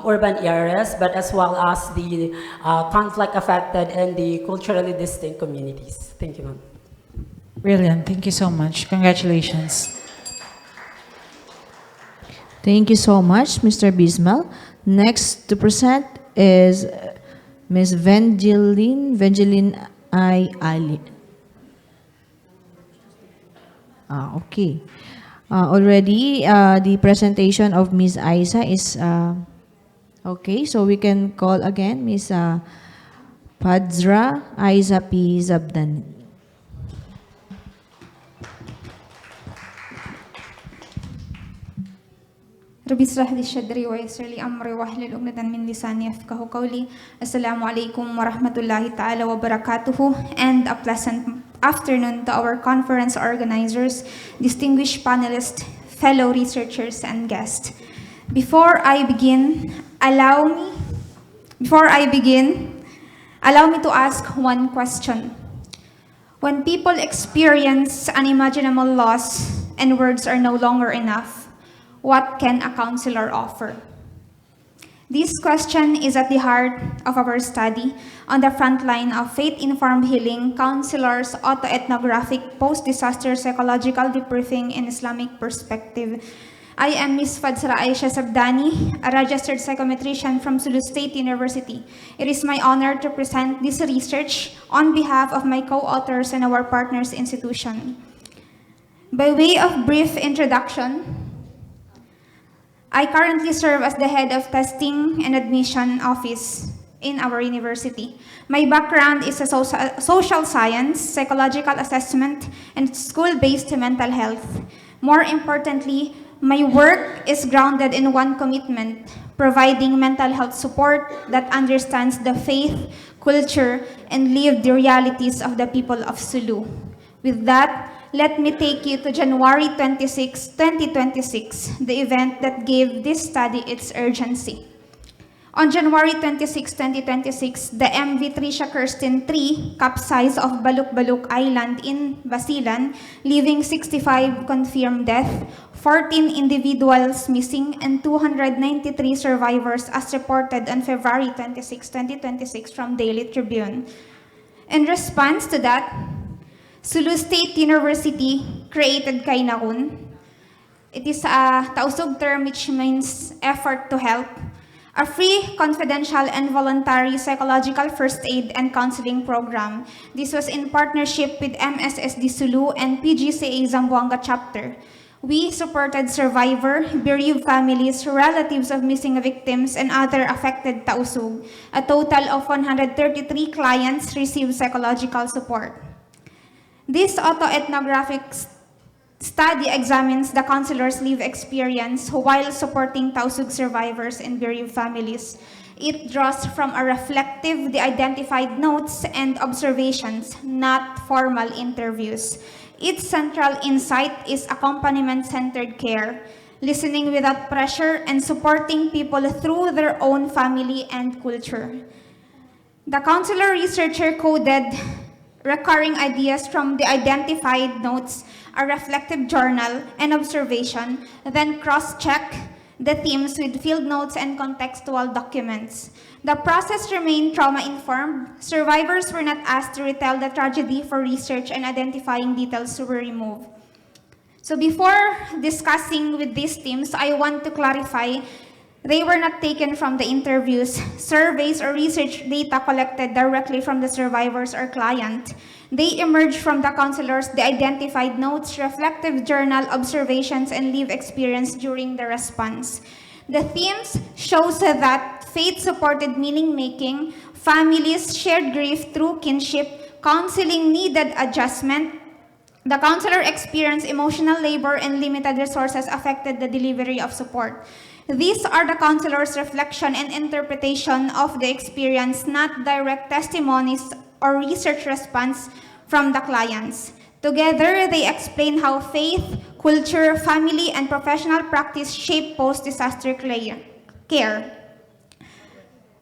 urban areas, but as well as the conflict affected and the culturally distinct communities. Thank you, ma'am. Brilliant. Thank you so much. Congratulations. Thank you so much, Mr. Bismal. Next to present is Ms. Vangeline I. Ali. Okay. Already, the presentation of Ms. Aiza is okay. So we can call again Ms. Padzra Aiza P. Zabdan. ربي اشرح لي صدري ويسر لي أمري واحلل عقدة من لساني يفقهوا قولي. السلام عليكم ورحمة الله تعالى وبركاته, and a pleasant afternoon to our conference organizers, distinguished panelists, fellow researchers, and guests. Before I begin, allow me to ask one question. When people experience unimaginable loss and words are no longer enough, what can a counselor offer? This question is at the heart of our study. On the front line of faith-informed healing, counselors, autoethnographic, post-disaster psychological debriefing in Islamic perspective. I am Ms. Fadsra Aisha Sabdani, a registered psychometrician from Sulu State University. It is my honor to present this research on behalf of my co-authors and our partners institution. By way of brief introduction, I currently serve as the head of testing and admission office in our university. My background is a social science, psychological assessment, and school-based mental health. More importantly, my work is grounded in one commitment: providing mental health support that understands the faith, culture, and lived realities of the people of Sulu. With that, let me take you to January 26, 2026, the event that gave this study its urgency. On January 26, 2026, the MV Tricia Kirsten 3 capsized off Baluk-Baluk Island in Basilan, leaving 65 confirmed death, 14 individuals missing, and 293 survivors as reported on February 26, 2026 from Daily Tribune. In response to that, Sulu State University created Kainakun. It is a Tausug term which means effort to help, a free, confidential, and voluntary psychological first aid and counseling program. This was in partnership with MSSD Sulu and PGCA Zamboanga chapter. We supported survivor, bereaved families, relatives of missing victims, and other affected Tausug. A total of 133 clients received psychological support. This autoethnographic study examines the counselor's lived experience while supporting Tausug survivors and bereaved families. It draws from a reflective, the identified notes and observations, not formal interviews. Its central insight is accompaniment-centered care, listening without pressure and supporting people through their own family and culture. The counselor researcher coded recurring ideas from the identified notes, a reflective journal, and observation, then cross-check the themes with field notes and contextual documents. The process remained trauma-informed. Survivors were not asked to retell the tragedy for research, and identifying details were removed. So before discussing with these teams, I want to clarify they were not taken from the interviews, surveys, or research data collected directly from the survivors or client. They emerged from the counselors, the identified notes, reflective journal, observations, and lived experience during the response. The themes shows that faith-supported meaning-making, families shared grief through kinship, counseling needed adjustment. The counselor experienced emotional labor and limited resources affected the delivery of support. These are the counselor's reflection and interpretation of the experience, not direct testimonies or research response from the clients. Together, they explain how faith, culture, family, and professional practice shape post-disaster care.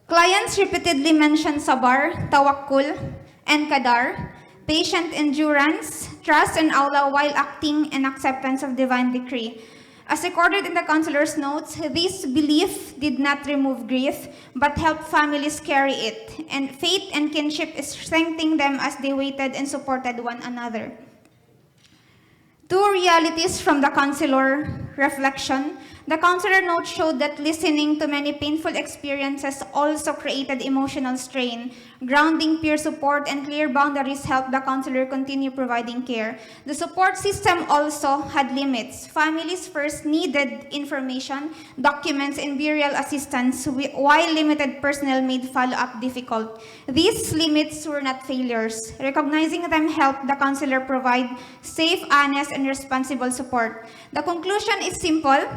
Clients repeatedly mention sabar, tawakkul, and qadar, patient endurance, trust in Allah while acting and acceptance of divine decree. As recorded in the counselor's notes, this belief did not remove grief, but helped families carry it, and faith and kinship strengthening them as they waited and supported one another. Two realities from the counselor reflection. The counselor note showed that listening to many painful experiences also created emotional strain. Grounding, peer support, and clear boundaries helped the counselor continue providing care. The support system also had limits. Families first needed information, documents, and burial assistance, while limited personnel made follow-up difficult. These limits were not failures. Recognizing them helped the counselor provide safe, honest, and responsible support. The conclusion is simple.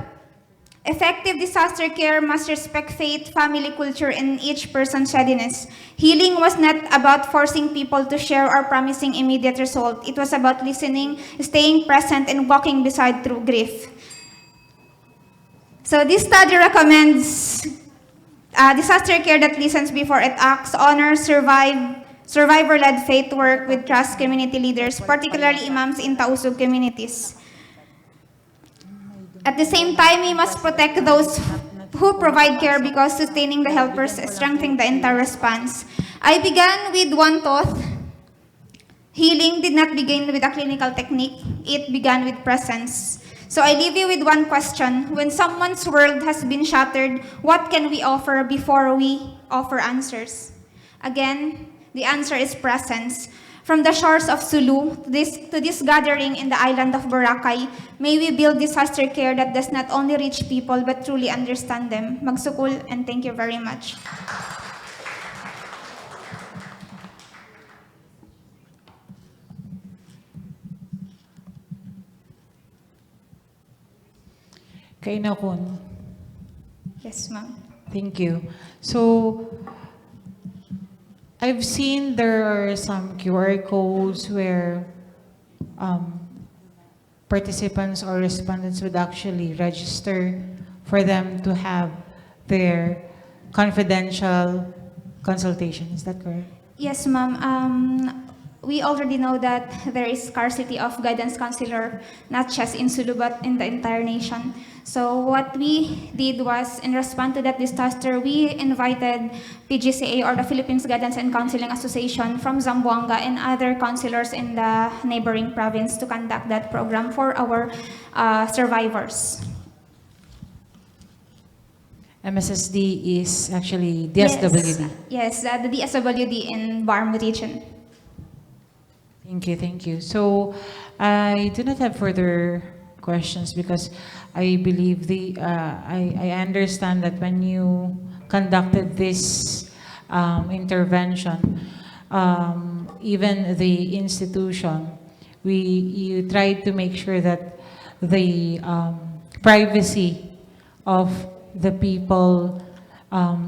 Effective disaster care must respect faith, family culture, and each person's readiness. Healing was not about forcing people to share or promising immediate result. It was about listening, staying present, and walking beside through grief. So this study recommends disaster care that listens before it acts, honors, survivor-led faith work with trust community leaders, particularly imams in Tausug communities. At the same time, we must protect those who provide care because sustaining the helpers strengthens the entire response. I began with one thought. Healing did not begin with a clinical technique. It began with presence. So I leave you with one question. When someone's world has been shattered, what can we offer before we offer answers? Again, the answer is presence. From the shores of Sulu to this gathering in the island of Boracay, may we build disaster care that does not only reach people but truly understand them. Magsukul, and thank you very much. Kay Nakun. Yes, ma'am. Thank you. So, I've seen there are some QR codes where participants or respondents would actually register for them to have their confidential consultation. Is that correct? Yes, ma'am. We already know that there is scarcity of guidance counselor, not just in Sulu, but in the entire nation. So what we did was, in response to that disaster, we invited PGCA, or the Philippines Guidance and Counseling Association, from Zamboanga and other counselors in the neighboring province to conduct that program for our survivors. MSSD is actually DSWD. Yes, the DSWD in Barmo region. Thank you, thank you. So I do not have further questions because I believe I understand that when you conducted this intervention, even the institution, you tried to make sure that the privacy of the people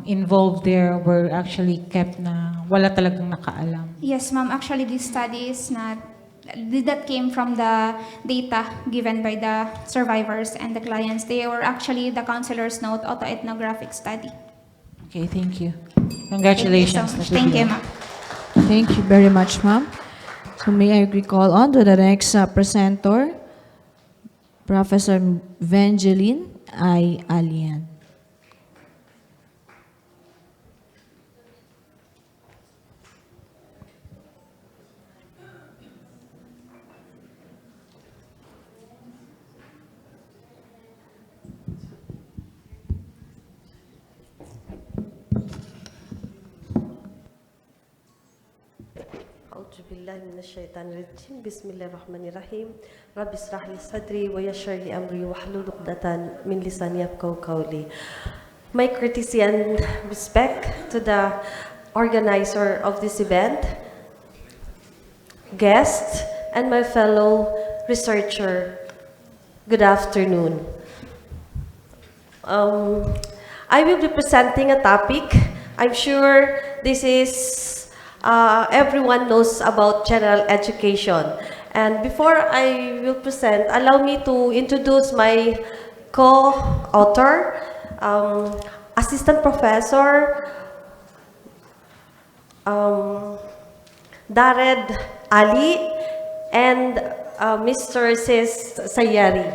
involved there were actually kept na wala talagang nakaalam. Yes, ma'am. Actually, this study is not, that came from the data given by the survivors and the clients. They were actually the counselor's note autoethnographic study. Okay, thank you. Congratulations. Thank you, ma'am. Thank you very much, ma'am. So may I recall on to the next presenter, Professor Vangeline I. Alian. Bismillahirrahmanirrahim. Bismillahirrahmanirrahim. Rabbi israh li sadri wa yassir li amri wahlul 'uqdatan min lisani yafqahu qawli. My courtesy and respect to the organizer of this event, guests, and my fellow researcher. Good afternoon. I will be presenting a topic. I'm sure this is everyone knows about general education. And before I will present, allow me to introduce my co-author, Assistant Professor Dared Ali, and Mr. Sis Sayari.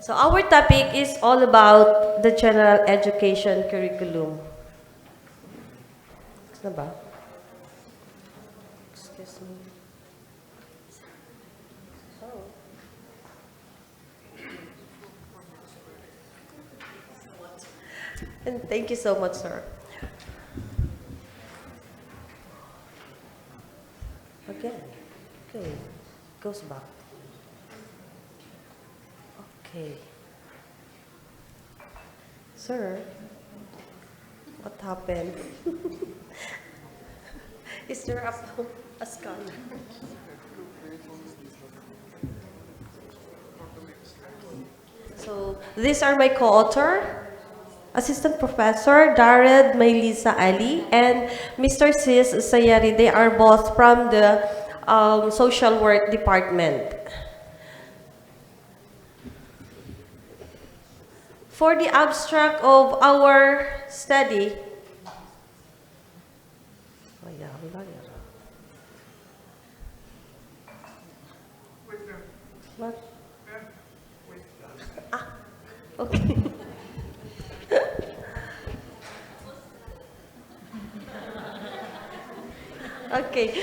So our topic is all about the general education curriculum. Ano ba? Excuse me. And thank you so much, sir. Again. Okay. Goes back. Okay. Sir, what happened? Is there a scan? So, these are my co-author, Assistant Professor Dared Maylisa Ali, and Mr. Sis Sayari. They are both from the Social Work Department. For the abstract of our study, what? Ah, okay. Okay,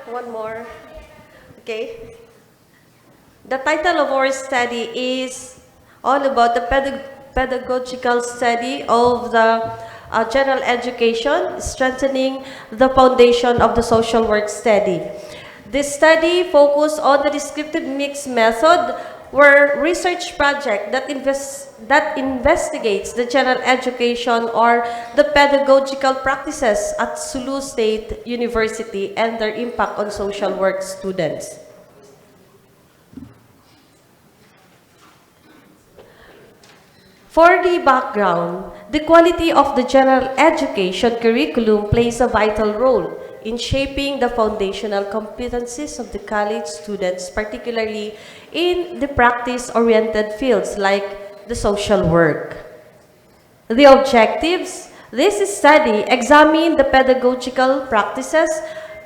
one more, okay. The title of our study is all about the pedagogical study of the general education, strengthening the foundation of the social work study. This study focused on the descriptive mix method, where research project that investigates the general education or the pedagogical practices at Sulu State University and their impact on social work students. For the background, the quality of the general education curriculum plays a vital role in shaping the foundational competencies of the college students, particularly in the practice-oriented fields like the social work. The objectives: this study examined the pedagogical practices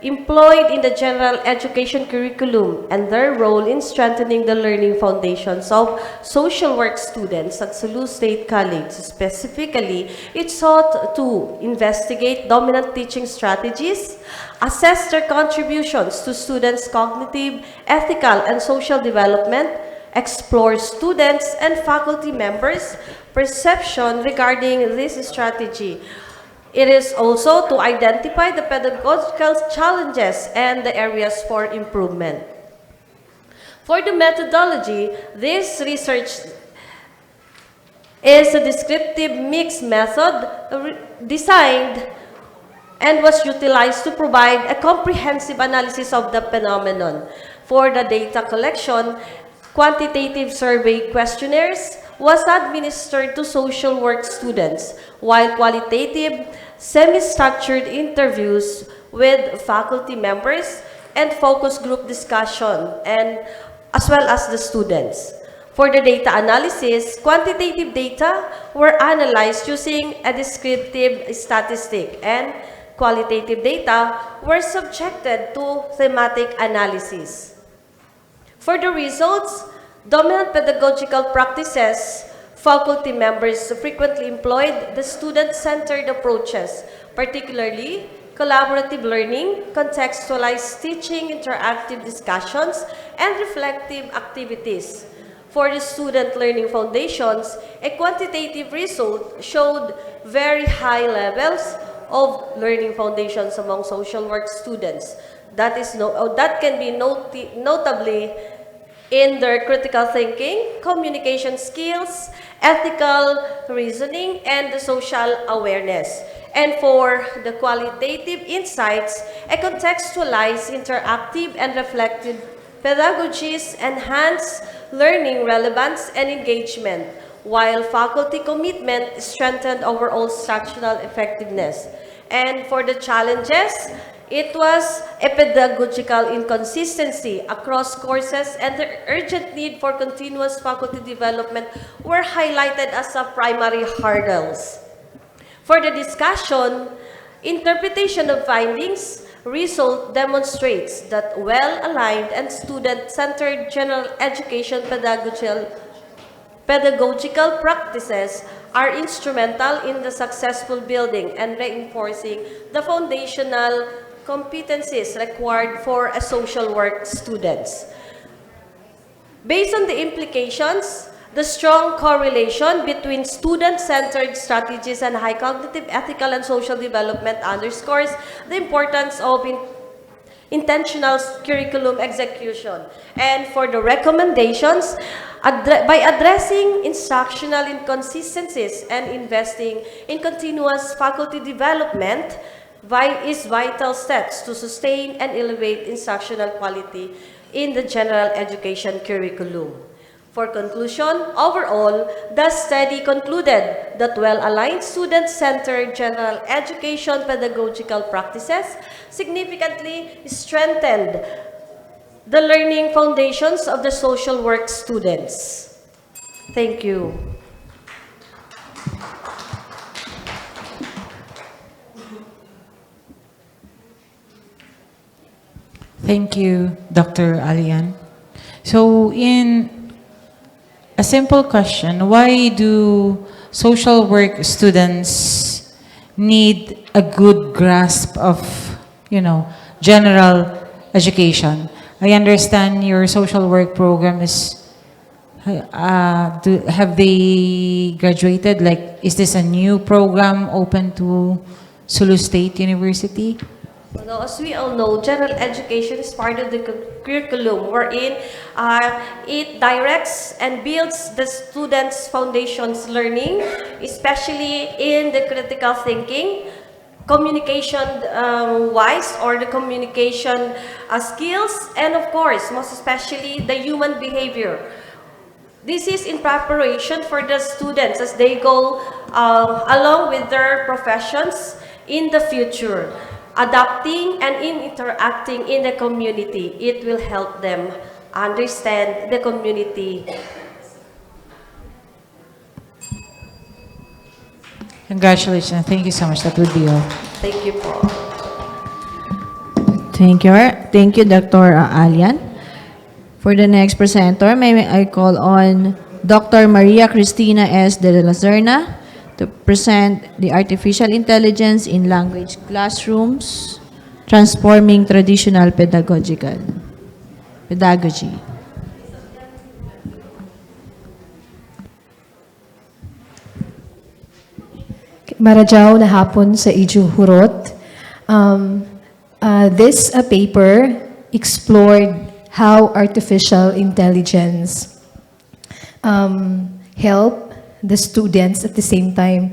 employed in the general education curriculum and their role in strengthening the learning foundations of social work students at Sulu State College. Specifically, it sought to investigate dominant teaching strategies, assess their contributions to students' cognitive, ethical, and social development, explore students and faculty members' perception regarding this strategy. It is also to identify the pedagogical challenges and the areas for improvement. For the methodology, this research is a descriptive mix method designed and was utilized to provide a comprehensive analysis of the phenomenon. For the data collection, quantitative survey questionnaires was administered to social work students, while qualitative, semi-structured interviews with faculty members and focus group discussion, and as well as the students. For the data analysis, quantitative data were analyzed using a descriptive statistic, and qualitative data were subjected to thematic analysis. For the results, dominant pedagogical practices, faculty members frequently employed the student-centered approaches, particularly collaborative learning, contextualized teaching, interactive discussions, and reflective activities. For the student learning foundations, a quantitative result showed very high levels of learning foundations among social work students. That can be notably in their critical thinking, communication skills, ethical reasoning, and the social awareness. And for the qualitative insights, a contextualized, interactive, and reflective pedagogies enhance learning relevance and engagement, while faculty commitment strengthened overall instructional effectiveness. And for the challenges, it was a pedagogical inconsistency across courses, and the urgent need for continuous faculty development were highlighted as a primary hurdles. For the discussion, interpretation of findings, result demonstrates that well-aligned and student-centered general education pedagogical practices are instrumental in the successful building and reinforcing the foundational competencies required for a social work students. Based on the implications, the strong correlation between student-centered strategies and high cognitive, ethical, and social development underscores the importance of intentional curriculum execution. And for the recommendations, by addressing instructional inconsistencies and investing in continuous faculty development is vital steps to sustain and elevate instructional quality in the general education curriculum. For conclusion, overall, the study concluded that well-aligned student-centered general education pedagogical practices significantly strengthened the learning foundations of the social work students. Thank you. Thank you, Dr. Alian. So in a simple question, why do social work students need a good grasp of, general education? I understand your social work program is, have they graduated? Like, is this a new program open to Sulu State University? Well, as we all know, general education is part of the curriculum wherein it directs and builds the students' foundations learning, especially in the critical thinking, communication-wise, or the communication skills, and of course, most especially, the human behavior. This is in preparation for the students as they go along with their professions in the future. Adapting and interacting in the community, it will help them understand the community. Congratulations. Thank you so much. That would be all. Thank you, Paul. Thank you, Dr. Alian. For the next presenter, may I call on Dr. Maria Cristina S. de la Serna to present the Artificial Intelligence in Language Classrooms, Transforming Traditional Pedagogy. Marajaw na hapon sa Ijuhurot. This paper explored how artificial intelligence help the students, at the same time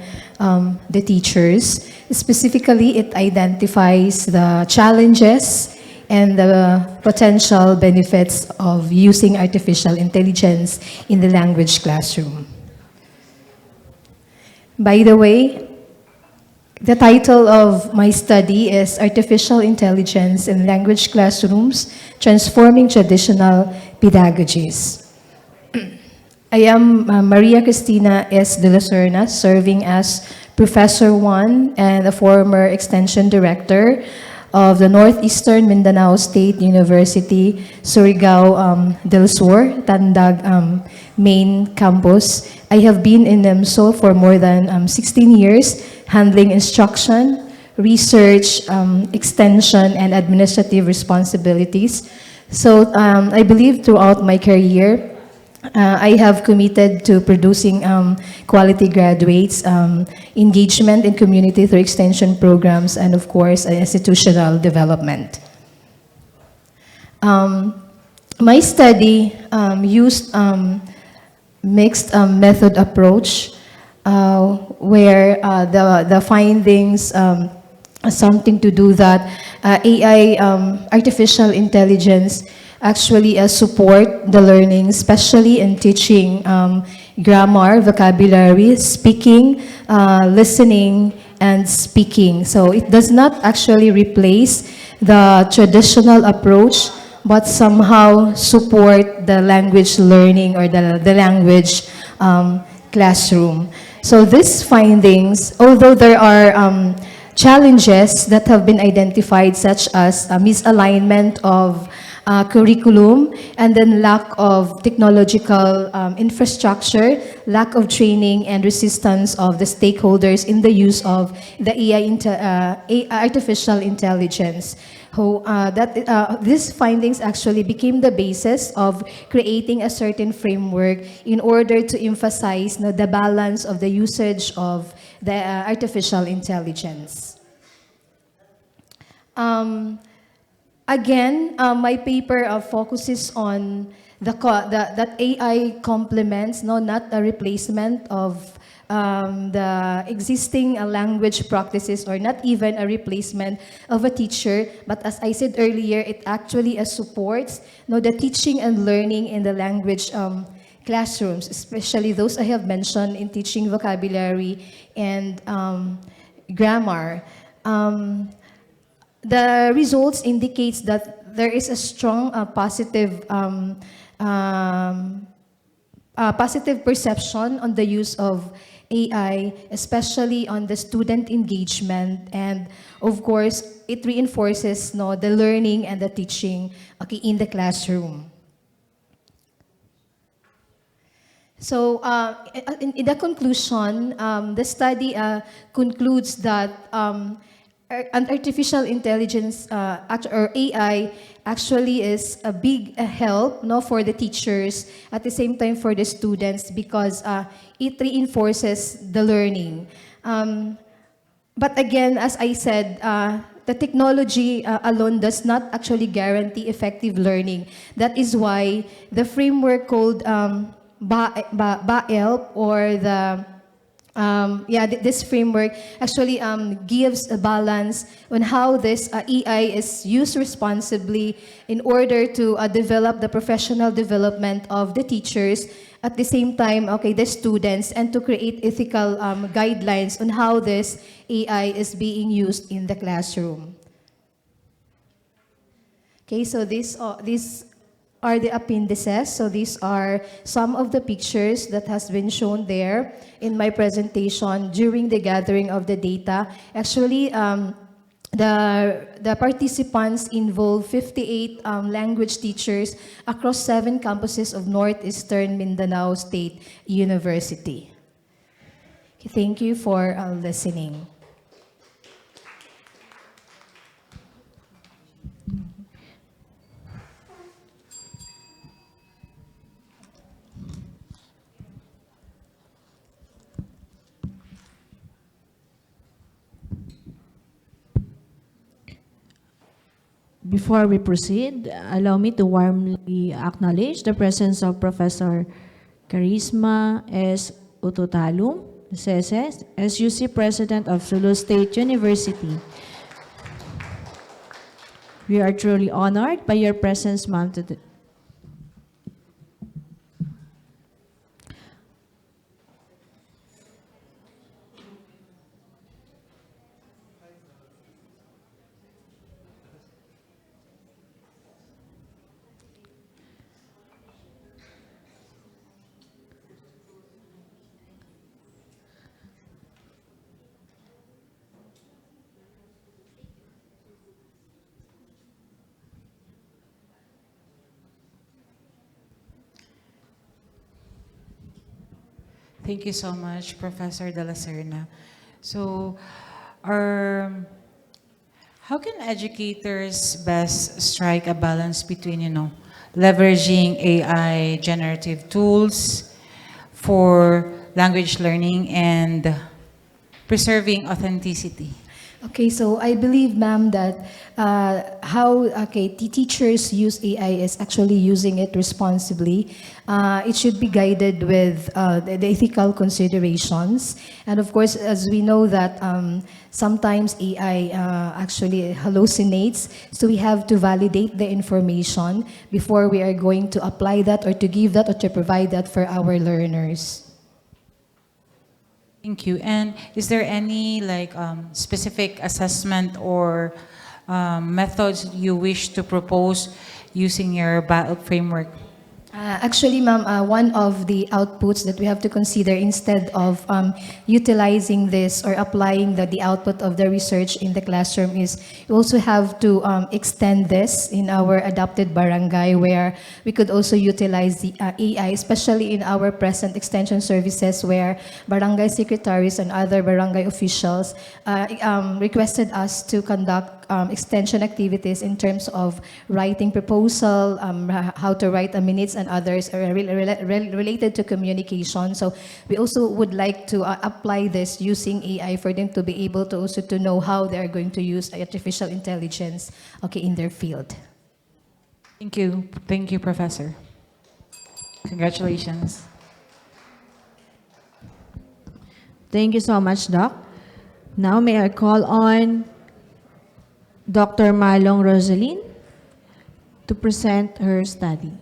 the teachers. Specifically, it identifies the challenges and the potential benefits of using artificial intelligence in the language classroom. By the way, the title of my study is Artificial Intelligence in Language Classrooms, Transforming Traditional Pedagogies. I am Maria Cristina S. de la Serna, serving as Professor 1 and a former Extension Director of the Northeastern Mindanao State University, Surigao del Sur, Tandag main campus. I have been in MSO for more than 16 years, handling instruction, research, extension, and administrative responsibilities. So I believe throughout my career, I have committed to producing quality graduates, engagement in community through extension programs, and of course, institutional development. My study used mixed method approach, where the findings something to do that AI, artificial intelligence, actually support the learning, especially in teaching grammar, vocabulary, speaking, listening, and speaking. So it does not actually replace the traditional approach, but somehow support the language learning or the language classroom. So these findings, although there are challenges that have been identified, such as a misalignment of curriculum, and then lack of technological infrastructure, lack of training, and resistance of the stakeholders in the use of the artificial intelligence. These findings actually became the basis of creating a certain framework in order to emphasize the balance of the usage of the artificial intelligence. Again, my paper focuses on that AI complements, not a replacement of the existing language practices, or not even a replacement of a teacher, but as I said earlier, it actually supports the teaching and learning in the language classrooms, especially those I have mentioned in teaching vocabulary and grammar. The results indicates that there is a strong positive perception on the use of AI, especially on the student engagement, and of course, it reinforces the learning and the teaching in the classroom. So, in the conclusion, the study concludes that an artificial intelligence or AI actually is a big help for the teachers, at the same time for the students, because it reinforces the learning. But again, as I said, the technology alone does not actually guarantee effective learning. That is why the framework called BAELP, or this framework actually gives a balance on how this AI is used responsibly in order to develop the professional development of the teachers, at the same time, the students, and to create ethical guidelines on how this AI is being used in the classroom. Okay, so these are the appendices. So these are some of the pictures that has been shown there in my presentation during the gathering of the data. Actually, the participants involved 58 language teachers across 7 campuses of Northeastern Mindanao State University. Okay, thank you for listening. Before we proceed, allow me to warmly acknowledge the presence of Professor Charisma S. Utotalum, SSS, SUC President of Sulu State University. We are truly honored by your presence, ma'am, today. Thank you so much, Professor De La Serna. So, how can educators best strike a balance between, leveraging AI generative tools for language learning and preserving authenticity? Okay, so I believe, ma'am, that how the teachers use AI is actually using it responsibly. It should be guided with the ethical considerations. And of course, as we know that sometimes AI actually hallucinates, so we have to validate the information before we are going to apply that or to give that or to provide that for our learners. Thank you. And is there any specific assessment or methods you wish to propose using your BAELP framework? Actually, ma'am, one of the outputs that we have to consider instead of utilizing this or applying the output of the research in the classroom is we also have to extend this in our adopted barangay where we could also utilize the AI, especially in our present extension services where barangay secretaries and other barangay officials requested us to conduct extension activities in terms of writing proposal, how to write a minutes and others are related to communication. So we also would like to apply this using AI for them to be able to also to know how they are going to use artificial intelligence, okay, in their field. Thank you. Thank you, Professor. Congratulations. Thank you so much, Doc. Now may I call on Dr. Malong Rosaline to present her study.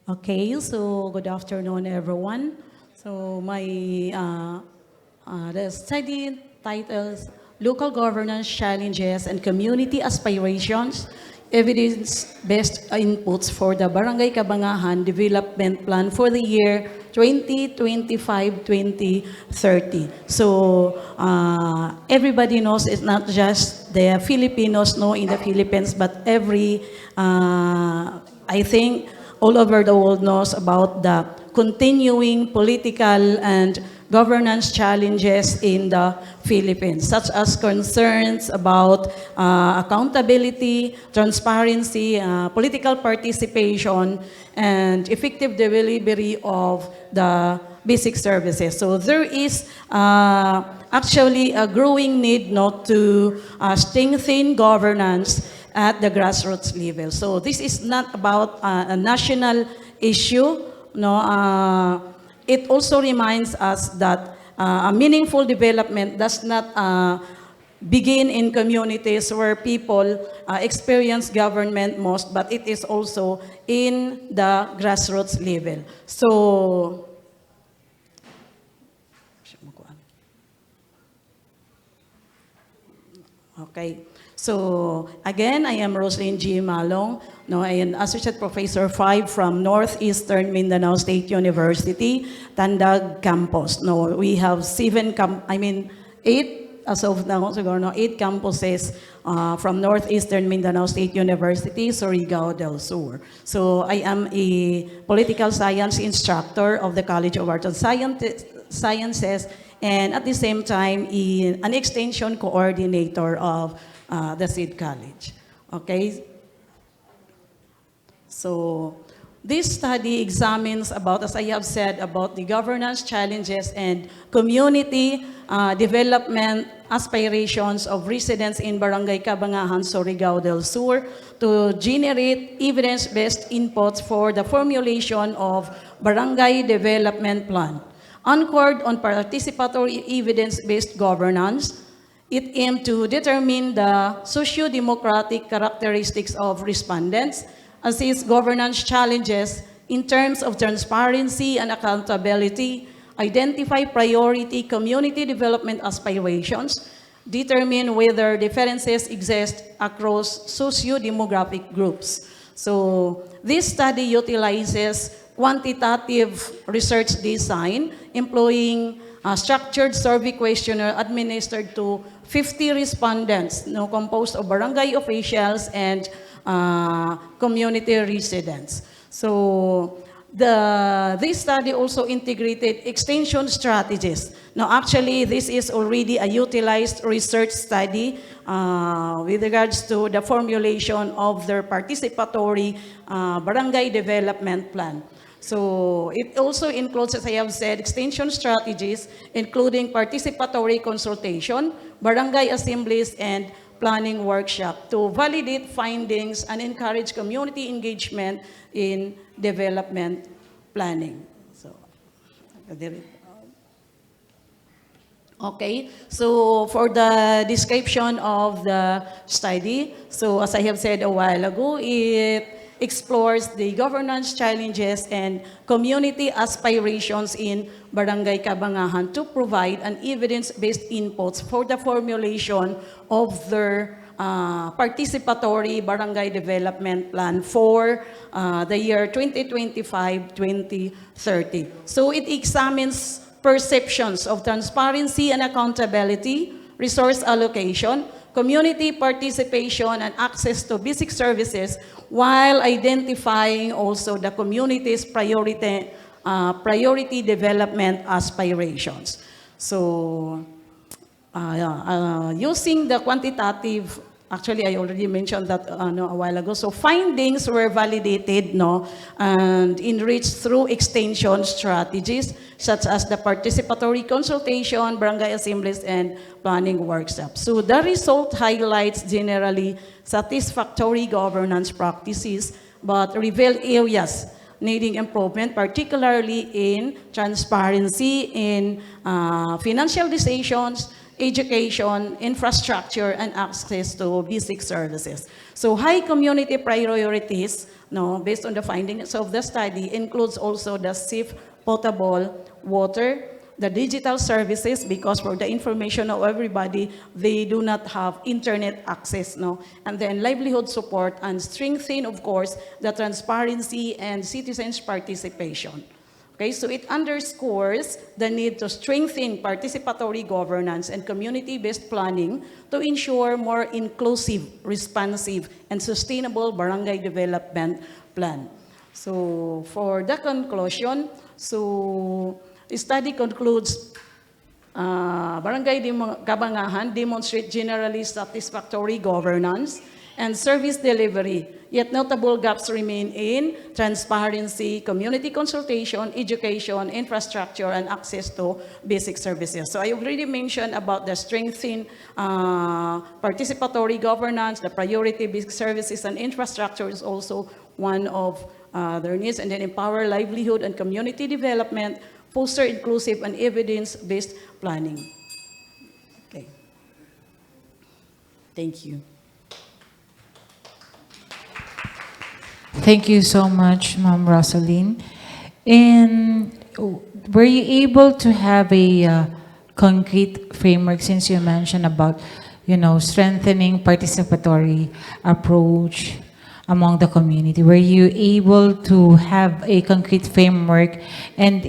Okay, so good afternoon, everyone. So the study titles Local Governance Challenges and Community Aspirations, Evidence-Based Inputs for the Barangay Cabangahan Development Plan for the year 2025-2030. So everybody knows it's not just the Filipinos in the Philippines, but I think all over the world knows about the continuing political and governance challenges in the Philippines, such as concerns about accountability, transparency, political participation, and effective delivery of the basic services. So there is actually a growing need not to strengthen governance at the grassroots level. So this is not about a national issue. It also reminds us that a meaningful development does not begin in communities where people experience government most, but it is also in the grassroots level. So, okay. So again, I am Roslyn G. Malong. I am Associate Professor 5 from Northeastern Mindanao State University, Tandag Campus. We have 8 as of now, siguro, 8 campuses from Northeastern Mindanao State University, Surigao del Sur. So I am a political science instructor of the College of Arts and Sciences, and at the same time, an extension coordinator of the SID College. Okay? So this study examines about, as I have said, about the governance challenges and community development aspirations of residents in Barangay Cabangahan, Surigao del Sur to generate evidence-based inputs for the formulation of Barangay Development Plan. Anchored on participatory evidence-based governance, it aimed to determine the socio-democratic characteristics of respondents, assess governance challenges in terms of transparency and accountability, identify priority community development aspirations, determine whether differences exist across socio-demographic groups. So this study utilizes quantitative research design, employing a structured survey questionnaire administered to 50 respondents, composed of barangay officials and community residents. So this study also integrated extension strategies. Now, actually, this is already a utilized research study with regards to the formulation of their participatory barangay development plan. So it also includes, as I have said, extension strategies, including participatory consultation, barangay assemblies, and planning workshop to validate findings and encourage community engagement in development planning. So, Okay, so for the description of the study, so as I have said a while ago, it explores the governance challenges and community aspirations in Barangay Cabangahan to provide an evidence-based inputs for the formulation of their participatory barangay development plan for the year 2025-2030. So it examines perceptions of transparency and accountability, resource allocation, community participation, and access to basic services, while identifying also the community's priority development aspirations. So, using the quantitative, actually I already mentioned that a while ago. So findings were validated and enriched through extension strategies such as the participatory consultation, barangay assemblies, and planning workshops. So the result highlights generally satisfactory governance practices but reveal areas needing improvement, particularly in transparency, in financial decisions, education, infrastructure, and access to basic services. So high community priorities, based on the findings of the study, includes also the safe potable water, the digital services, because for the information of everybody, they do not have internet access, and then livelihood support, and strengthen, of course, the transparency and citizens' participation. Okay, so it underscores the need to strengthen participatory governance and community-based planning to ensure more inclusive, responsive, and sustainable barangay development plan. So for the conclusion, so the study concludes Barangay Cabangahan demonstrate generally satisfactory governance and service delivery, yet notable gaps remain in transparency, community consultation, education, infrastructure, and access to basic services. So I already mentioned about the strengthened participatory governance, the priority basic services and infrastructure is also one of their needs, and then empower livelihood and community development, foster inclusive and evidence-based planning. Okay. Thank you. Thank you so much, Ma'am Rosaline. And were you able to have a concrete framework, since you mentioned about, strengthening participatory approach among the community? Were you able to have a concrete framework? And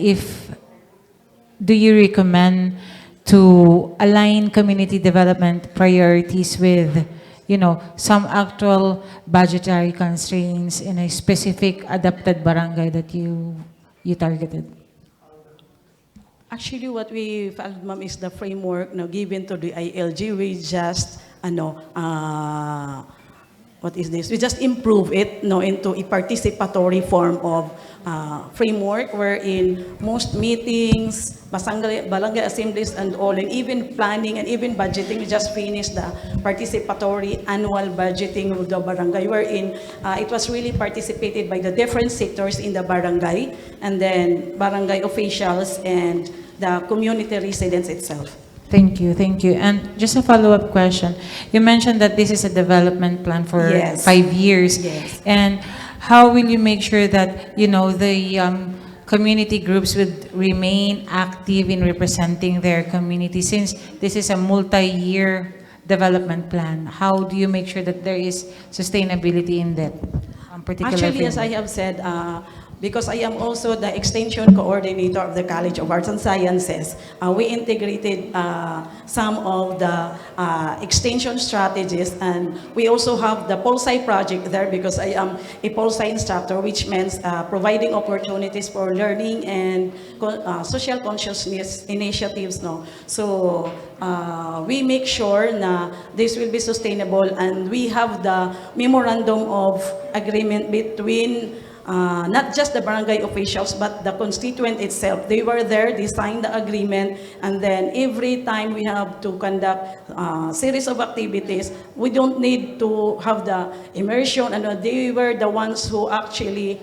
do you recommend to align community development priorities with some actual budgetary constraints in a specific adapted barangay that you targeted? Actually, what we found, ma'am, is the framework given to the ILG. We just, what is this? We just improve it into a participatory form of framework wherein most meetings, barangay assemblies and all, and even planning and even budgeting, we just finished the participatory annual budgeting of the barangay wherein it was really participated by the different sectors in the barangay, and then barangay officials and the community residents itself. Thank you, thank you. And just a follow-up question. You mentioned that this is a development plan for 5 years. Yes. And how will you make sure that, the community groups would remain active in representing their community, since this is a multi-year development plan? How do you make sure that there is sustainability in that particular Actually, as I have said, because I am also the extension coordinator of the College of Arts and Sciences, we integrated some of the extension strategies, and we also have the Pulsai project there because I am a Pulsai instructor, which means providing opportunities for learning and social consciousness initiatives. So we make sure na this will be sustainable, and we have the memorandum of agreement between not just the barangay officials, but the constituent itself. They were there, they signed the agreement, and then every time we have to conduct a series of activities, we don't need to have the immersion, and they were the ones who actually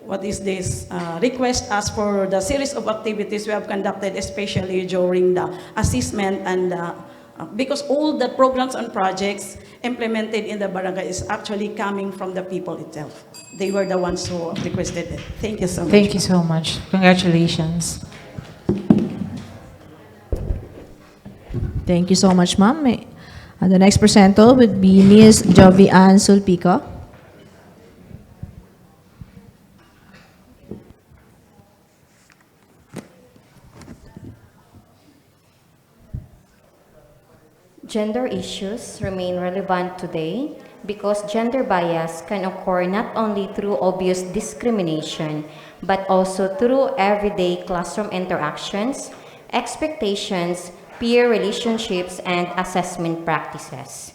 request us for the series of activities we have conducted, especially during the assessment and because all the programs and projects implemented in the barangay is actually coming from the people itself. They were the ones who requested it. Thank you so much. Thank you so much. Congratulations. Thank you so much, ma'am. The next presenter would be Ms. Jovian Sulpico. Gender issues remain relevant today because gender bias can occur not only through obvious discrimination, but also through everyday classroom interactions, expectations, peer relationships, and assessment practices.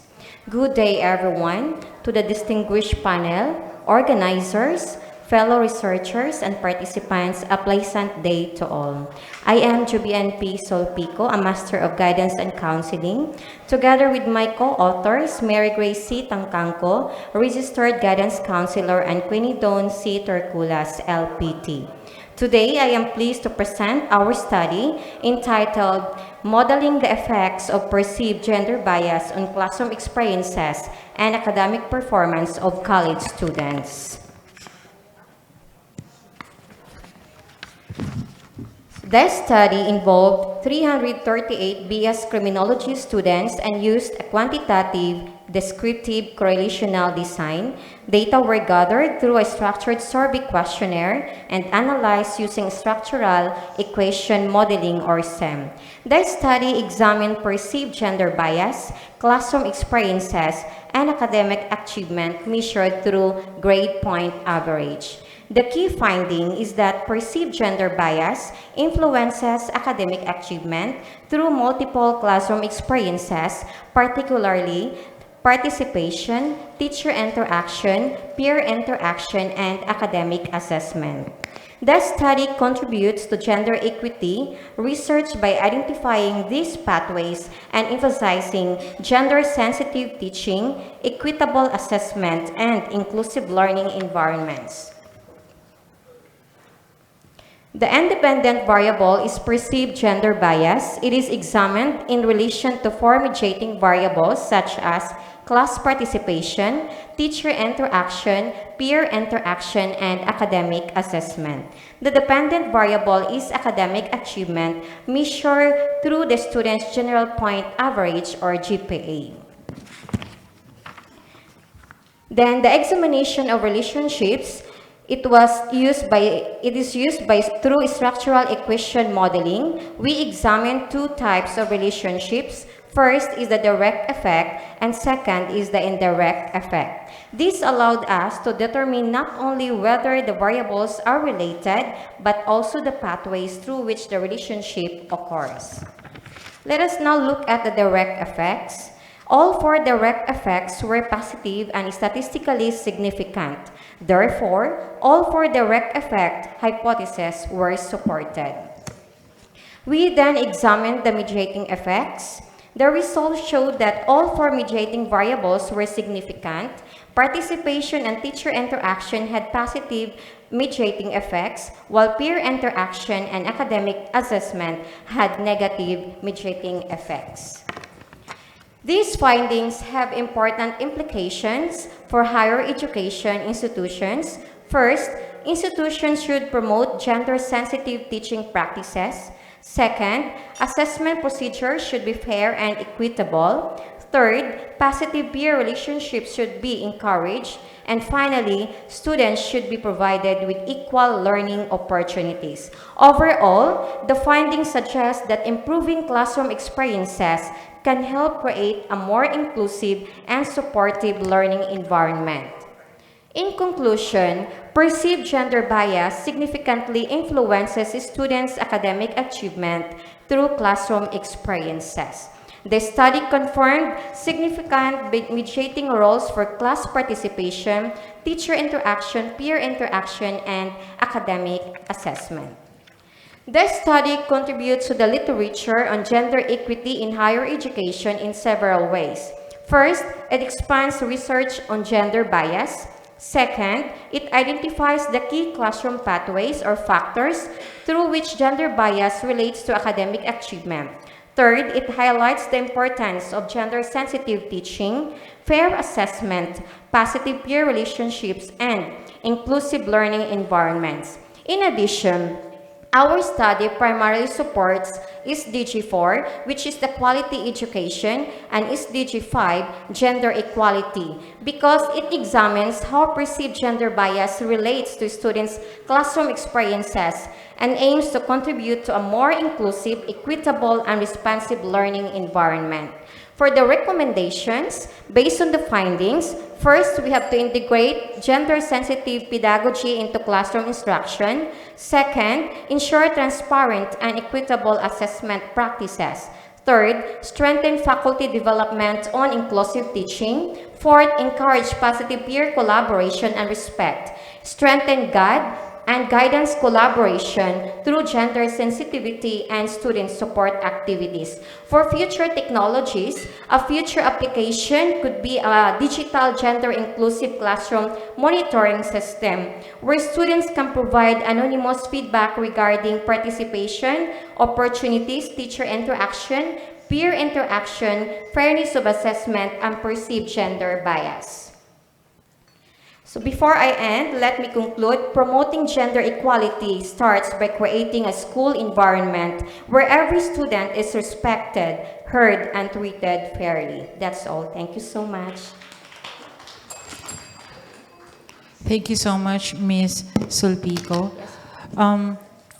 Good day, everyone, to the distinguished panel, organizers, fellow researchers, and participants. A pleasant day to all. I am Jubian P. Solpico, a Master of Guidance and Counseling, together with my co-authors, Mary Grace C. Tangcangco, Registered Guidance Counselor, and Queenie Dawn C. Terculas, LPT. Today, I am pleased to present our study entitled Modeling the Effects of Perceived Gender Bias on Classroom Experiences and Academic Performance of College Students. This study involved 338 BS Criminology students and used a quantitative, descriptive, correlational design. Data were gathered through a structured survey questionnaire and analyzed using structural equation modeling, or SEM. This study examined perceived gender bias, classroom experiences, and academic achievement measured through grade point average. The key finding is that perceived gender bias influences academic achievement through multiple classroom experiences, particularly participation, teacher interaction, peer interaction, and academic assessment. This study contributes to gender equity research by identifying these pathways and emphasizing gender-sensitive teaching, equitable assessment, and inclusive learning environments. The independent variable is perceived gender bias. It is examined in relation to four mediating variables such as class participation, teacher interaction, peer interaction, and academic assessment. The dependent variable is academic achievement measured through the student's general point average, or GPA. Then the examination of relationships, it is used by through structural equation modeling. We examine two types of relationships. First is the direct effect, and second is the indirect effect. This allowed us to determine not only whether the variables are related, but also the pathways through which the relationship occurs. Let us now look at the direct effects. All four direct effects were positive and statistically significant. Therefore, all four direct effect hypotheses were supported. We then examined the mediating effects. The results showed that all four mediating variables were significant. Participation and teacher interaction had positive mediating effects, while peer interaction and academic assessment had negative mediating effects. These findings have important implications for higher education institutions. First, institutions should promote gender-sensitive teaching practices. Second, assessment procedures should be fair and equitable. Third, positive peer relationships should be encouraged. And finally, students should be provided with equal learning opportunities. Overall, the findings suggest that improving classroom experiences can help create a more inclusive and supportive learning environment. In conclusion, perceived gender bias significantly influences students' academic achievement through classroom experiences. The study confirmed significant mediating roles for class participation, teacher interaction, peer interaction, and academic assessment. This study contributes to the literature on gender equity in higher education in several ways. First, it expands research on gender bias. Second, it identifies the key classroom pathways or factors through which gender bias relates to academic achievement. Third, it highlights the importance of gender-sensitive teaching, fair assessment, positive peer relationships, and inclusive learning environments. In addition, our study primarily supports SDG 4, which is the quality education, and SDG 5, gender equality, because it examines how perceived gender bias relates to students' classroom experiences and aims to contribute to a more inclusive, equitable, and responsive learning environment. For the recommendations, based on the findings, first, we have to integrate gender-sensitive pedagogy into classroom instruction. Second, ensure transparent and equitable assessment practices. Third, strengthen faculty development on inclusive teaching. Fourth, encourage positive peer collaboration and respect. Strengthen and guidance collaboration through gender sensitivity and student support activities. For future technologies, a future application could be a digital gender-inclusive classroom monitoring system where students can provide anonymous feedback regarding participation, opportunities, teacher interaction, peer interaction, fairness of assessment, and perceived gender bias. So before I end, let me conclude. Promoting gender equality starts by creating a school environment where every student is respected, heard, and treated fairly. That's all. Thank you so much. Thank you so much, Ms. Sulpico.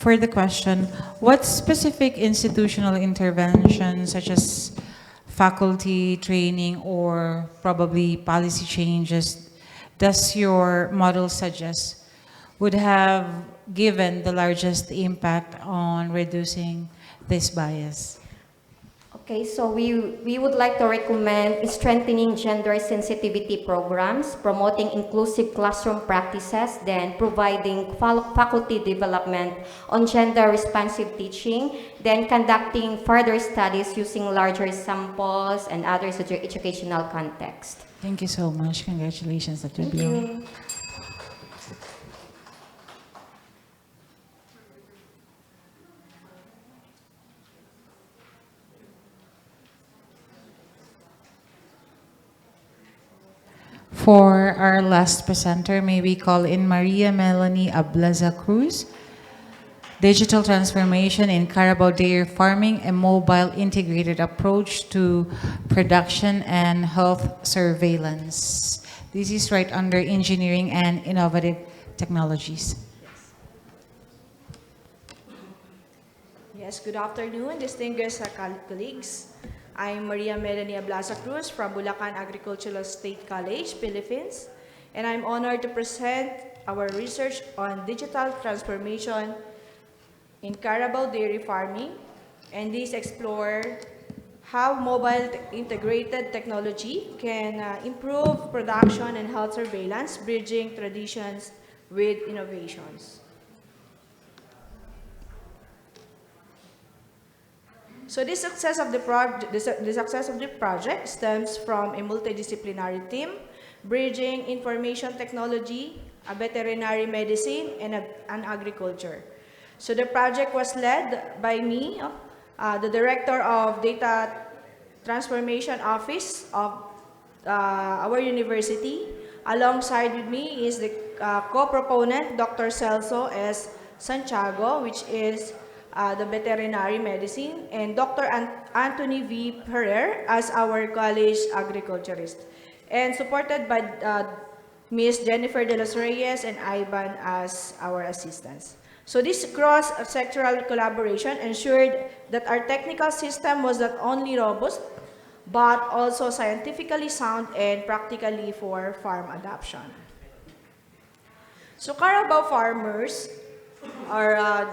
For the question, what specific institutional interventions, such as faculty training or probably policy changes, does your model suggest would have given the largest impact on reducing this bias? Okay, so we would like to recommend strengthening gender sensitivity programs, promoting inclusive classroom practices, then providing faculty development on gender responsive teaching, then conducting further studies using larger samples and other educational context. Thank you so much. Congratulations, Dr. Thank Bill. you. For our last presenter, may we call in Maria Melanie Ablaza Cruz, Digital Transformation in Carabao Dairy Farming, a mobile integrated approach to production and health surveillance. This is right under Engineering and Innovative Technologies. Yes, good afternoon, distinguished colleagues. I'm Maria Melanie Ablaza Cruz from Bulacan Agricultural State College, Philippines, and I'm honored to present our research on digital transformation in Carabao Dairy Farming, and these explore how mobile integrated technology can improve production and health surveillance, bridging traditions with innovations. So the success of the project stems from a multidisciplinary team, bridging information technology, a veterinary medicine, and agriculture. So the project was led by me, the Director of Data Transformation Office of our university. Alongside with me is the co-proponent, Dr. Celso S. Santiago, which is the veterinary medicine, and Dr. Anthony V. Ferrer as our college agriculturist, and supported by Ms. Jennifer De Los Reyes and Ivan as our assistants. So this cross-sectoral collaboration ensured that our technical system was not only robust, but also scientifically sound and practically for farm adoption. So Carabao farmers are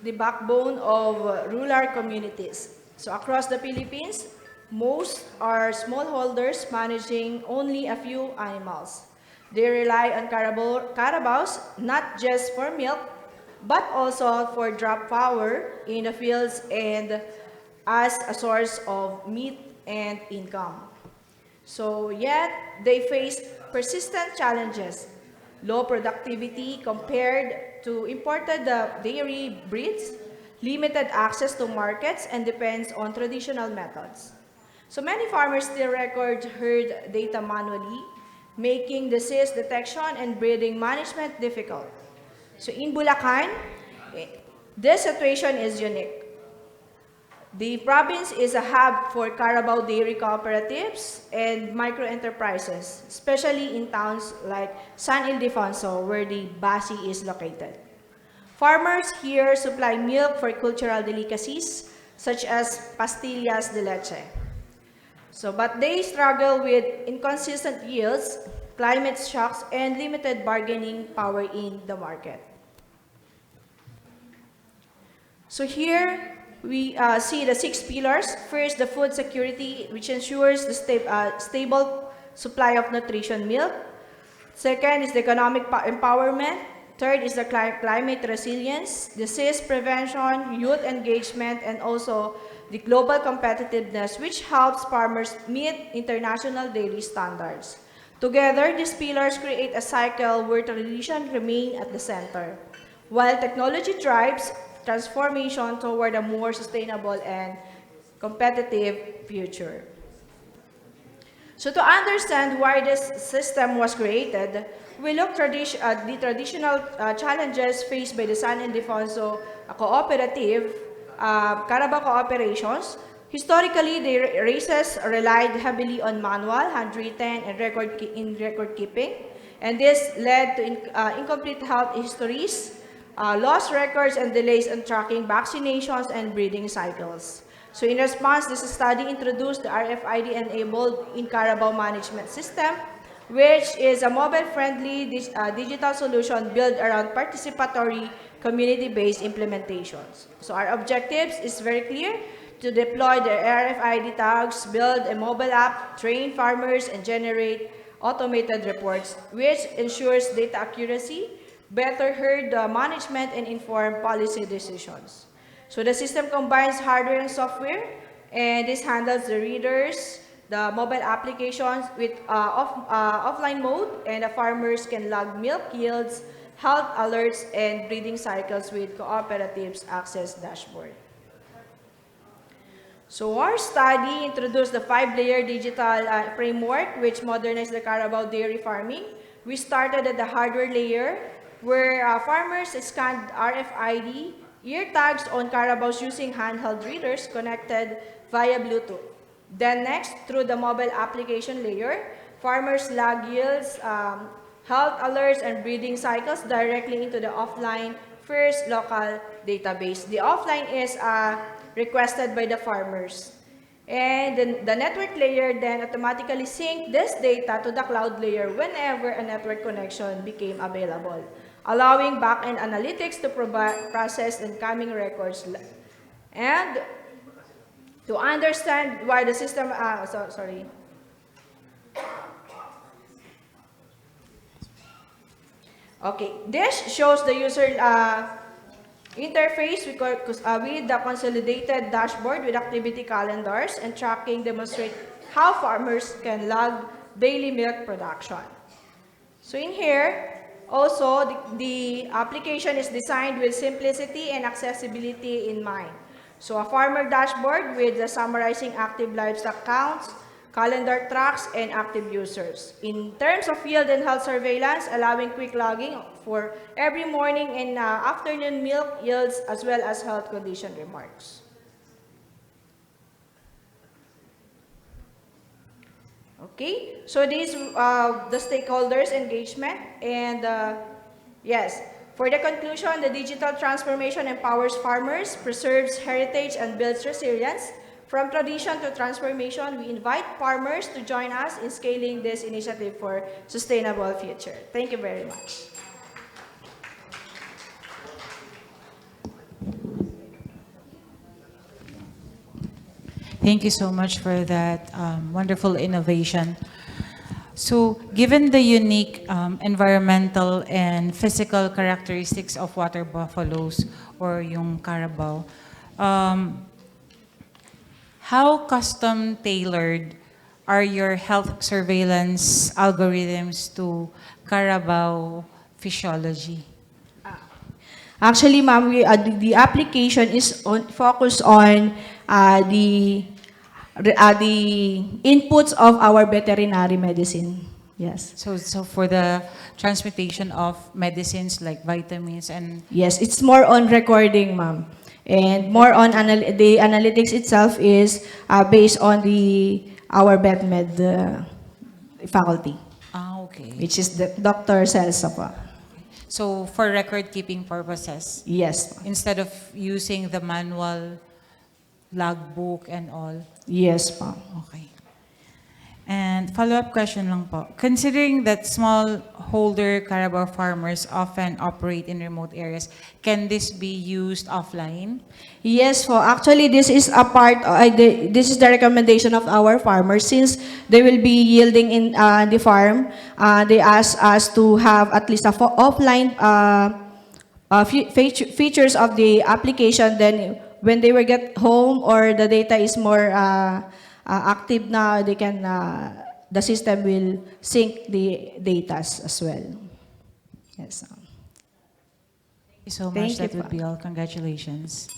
the backbone of rural communities. So across the Philippines, most are smallholders managing only a few animals. They rely on carabaos not just for milk, but also for drop power in the fields and as a source of meat and income. So yet, they face persistent challenges low productivity compared to imported dairy breeds, limited access to markets, and depends on traditional methods. So many farmers still record herd data manually, making disease detection and breeding management difficult. So in Bulacan, this situation is unique. The province is a hub for Carabao dairy cooperatives and micro-enterprises, especially in towns like San Ildefonso, where the Basi is located. Farmers here supply milk for cultural delicacies, such as pastillas de leche. But they struggle with inconsistent yields, climate shocks, and limited bargaining power in the market. So here, we see the 6 pillars. First, the food security, which ensures the stable supply of nutrition milk. Second is the economic empowerment. Third is the climate resilience, disease prevention, youth engagement, and also the global competitiveness, which helps farmers meet international dairy standards. Together, these pillars create a cycle where tradition remains at the center, while technology drives transformation toward a more sustainable and competitive future. So to understand why this system was created, we look at the traditional challenges faced by the San Ildefonso cooperative, Carabao cooperations. Historically, the races relied heavily on manual, handwritten, and record keeping, and this led to incomplete health histories, lost records, and delays in tracking vaccinations and breeding cycles. So in response, this study introduced the RFID-enabled in-Carabao management system, which is a mobile-friendly digital solution built around participatory, community-based implementations. So our objectives is very clear: to deploy the RFID tags, build a mobile app, train farmers, and generate automated reports, which ensures data accuracy, better herd management, and informed policy decisions. So the system combines hardware and software, and this handles the readers, the mobile applications with offline mode, and the farmers can log milk yields, health alerts, and breeding cycles with cooperatives access dashboard. So our study introduced the 5-layer digital framework which modernized the Carabao dairy farming. We started at the hardware layer where farmers scanned RFID ear tags on Carabaos using handheld readers connected via Bluetooth. Then next, through the mobile application layer, farmers log yields, health alerts, and breeding cycles directly into the offline first local database. The offline is requested by the farmers. And then the network layer then automatically sync this data to the cloud layer whenever a network connection became available, allowing back-end analytics to process incoming records. And to understand why the system, Okay, this shows the user interface with the consolidated dashboard with activity calendars, and tracking demonstrate how farmers can log daily milk production. So in here, also the application is designed with simplicity and accessibility in mind. So a farmer dashboard with the summarizing active livestock counts, calendar tracks, and active users. In terms of yield and health surveillance, allowing quick logging for every morning and afternoon milk yields, as well as health condition remarks. Okay, so these the stakeholders engagement, and yes, for the conclusion, the digital transformation empowers farmers, preserves heritage, and builds resilience. From tradition to transformation, we invite farmers to join us in scaling this initiative for sustainable future. Thank you very much. Thank you so much for that wonderful innovation. So, given the unique environmental and physical characteristics of water buffaloes or yung Carabao, how custom-tailored are your health surveillance algorithms to Carabao physiology? Actually, ma'am, the application is focused on the inputs of our veterinary medicine. Yes. So for the transmutation of medicines like vitamins and... Yes, it's more on recording, ma'am. And more on the analytics itself is based on our vet med faculty. Okay. Which is the Dr. Celsa po. So for record-keeping purposes? Yes. Instead of using the manual logbook and all? Yes, po. Okay. And follow-up question lang po. Considering that smallholder Carabao farmers often operate in remote areas, can this be used offline? Yes, po. Actually, this is a part, this is the recommendation of our farmers. Since they will be yielding in the farm, they ask us to have at least a offline features of the application. Then when they will get home or the data is more active now, they can, the system will sync the data as well. Yes. Thank you so much. Thank That you would po. be all. Congratulations.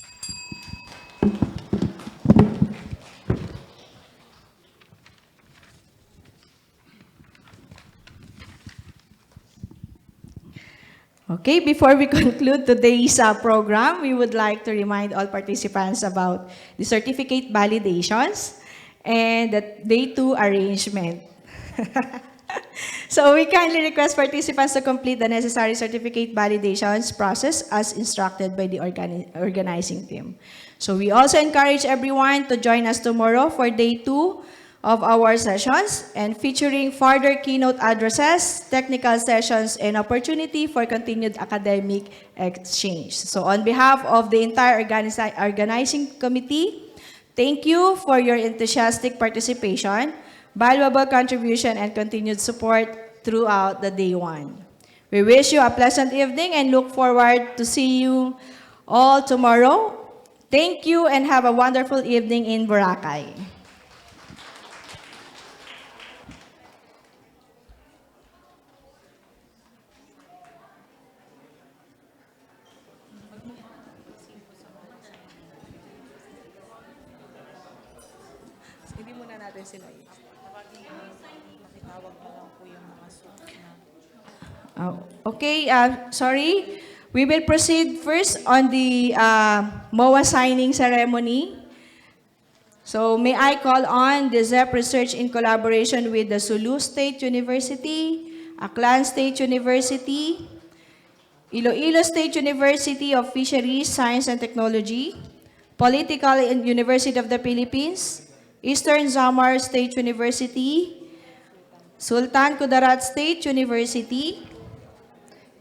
Okay, before we conclude today's program, we would like to remind all participants about the certificate validations and the day 2 arrangement. So we kindly request participants to complete the necessary certificate validations process as instructed by the organizing team. So we also encourage everyone to join us tomorrow for day 2 of our sessions and featuring further keynote addresses, technical sessions, and opportunity for continued academic exchange. So on behalf of the entire organizing committee, thank you for your enthusiastic participation, valuable contribution, and continued support throughout the day 1. We wish you a pleasant evening and look forward to see you all tomorrow. Thank you and have a wonderful evening in Boracay. Hindi muna natin sila okay, sorry. We will proceed first on the MOA signing ceremony. So may I call on the ZEP Research in collaboration with the Sulu State University, Aklan State University, Iloilo State University of Fisheries, Science and Technology, Political University of the Philippines, Eastern Samar State University, Sultan Kudarat State University,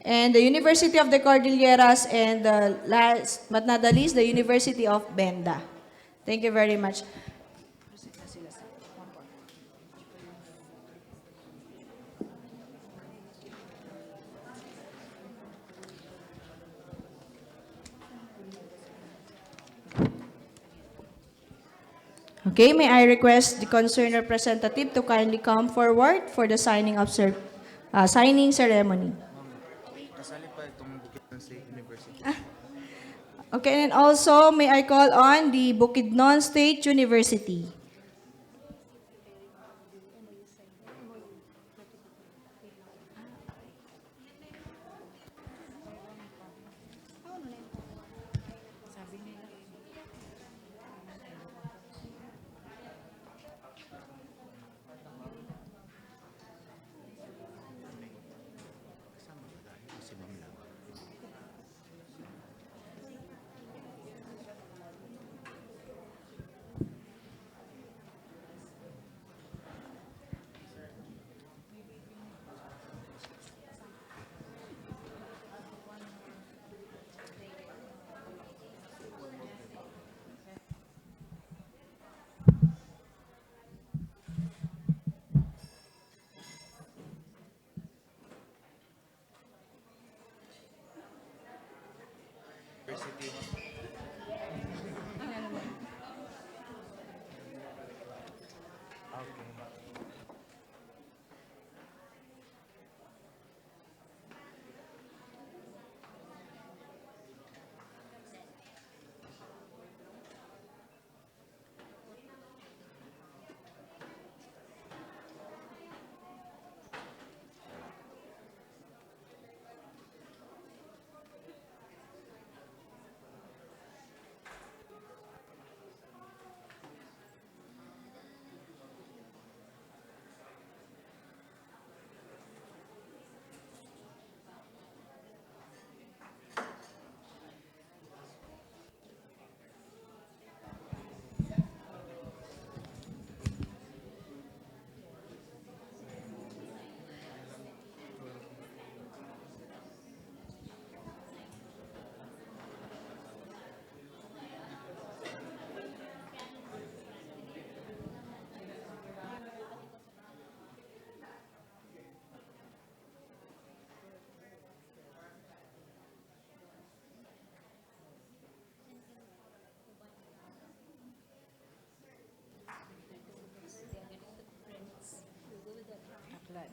and the University of the Cordilleras, and last but not the least, the University of Benda. Thank you very much. Okay, may I request the concerned representative to kindly come forward for the signing ceremony. Okay, and also may I call on the Bukidnon State University. Aklan.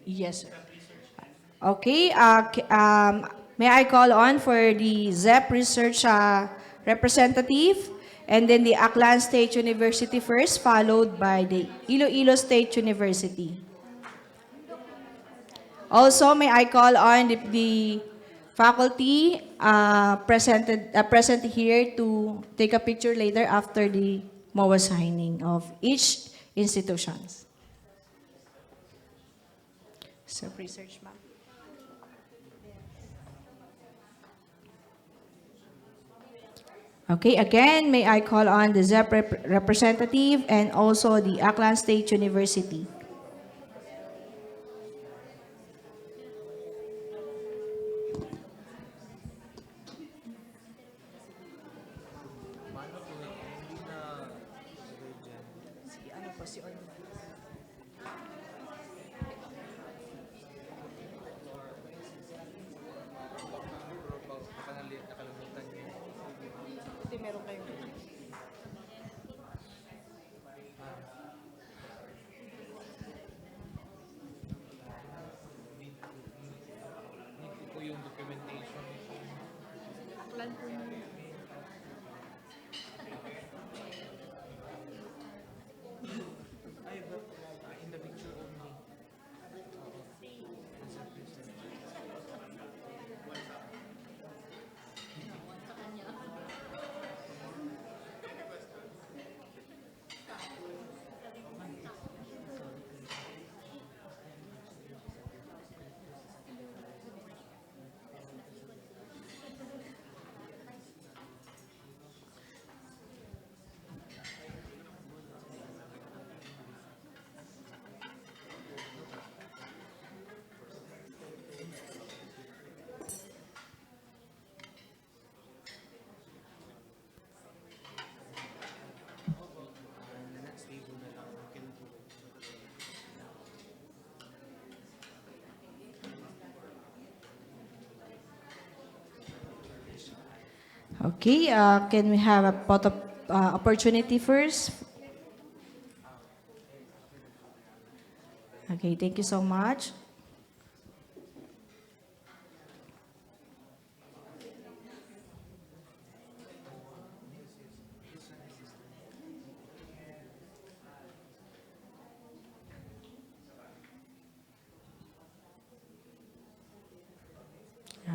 Yes, sir. Okay, may I call on for the ZEP research representative, and then the Aklan State University first, followed by the Iloilo State University. Also, may I call on the faculty present here to take a picture later after the MOA signing of each institutions. So, research, ma'am. Okay, again, may I call on the ZEP representative and also the Aklan State University. Meron kayong yung documentation. Aklan po yun. Ay, but in the picture only. Okay, can we have a photo opportunity first? Okay, thank you so much.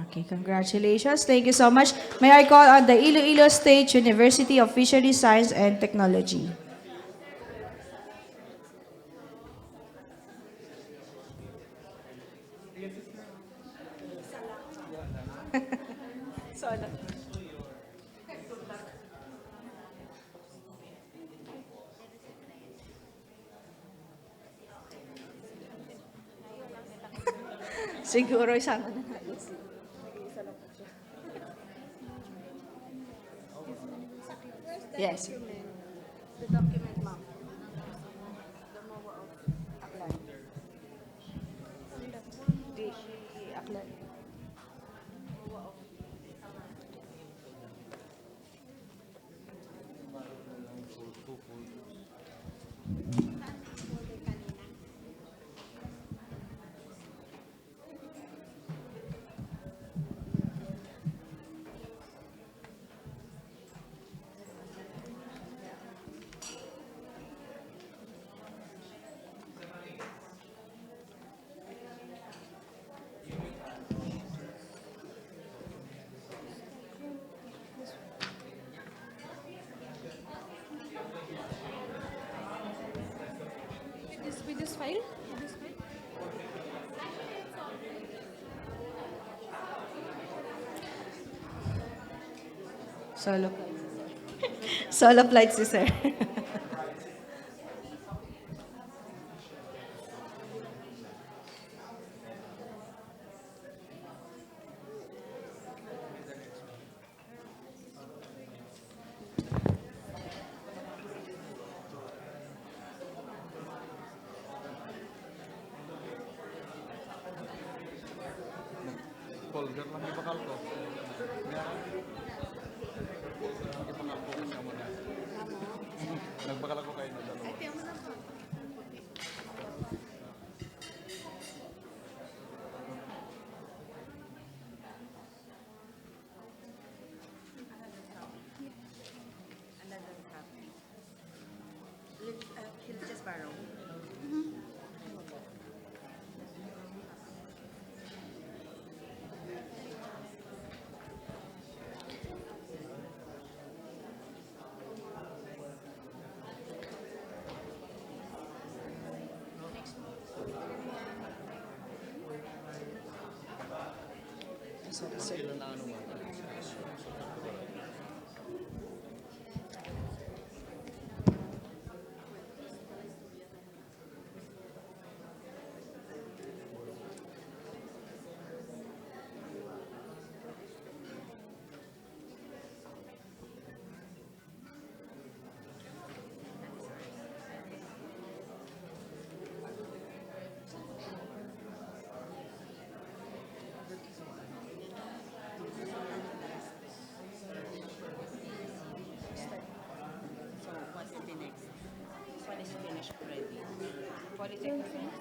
Okay, congratulations. Thank you so much. May I call on the Iloilo State University of Fisheries Science and Technology. Solo. Siguro isama na natin. Yes. The document, ma'am. The MOA of Aklan. The Aklan. MOA of with this file? With this file? Solo. Solo flight si sir. Folder lang yung bakal ko. Nagbakal ako kayo na dalawa. He'll just borrow. Sila na ano mo.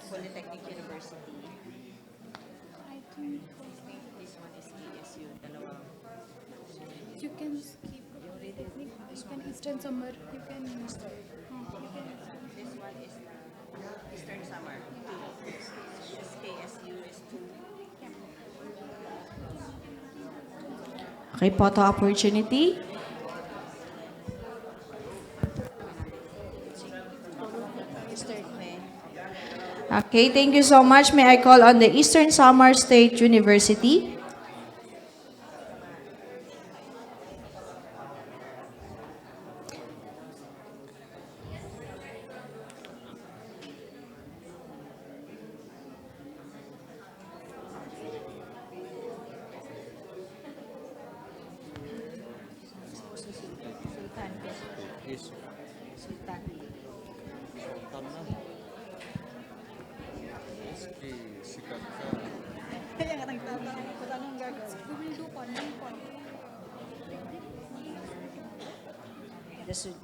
Polytechnic University. This one is ESU, dalawa. You can skip Polytechnic, you can Eastern Summer, you can start. This one is Eastern Summer. This KSU is 2. Okay, photo opportunity. Okay, thank you so much. May I call on the Eastern Samar State University? Kaya nga nagtatanong ko anong gagawin. We will do polling. This would-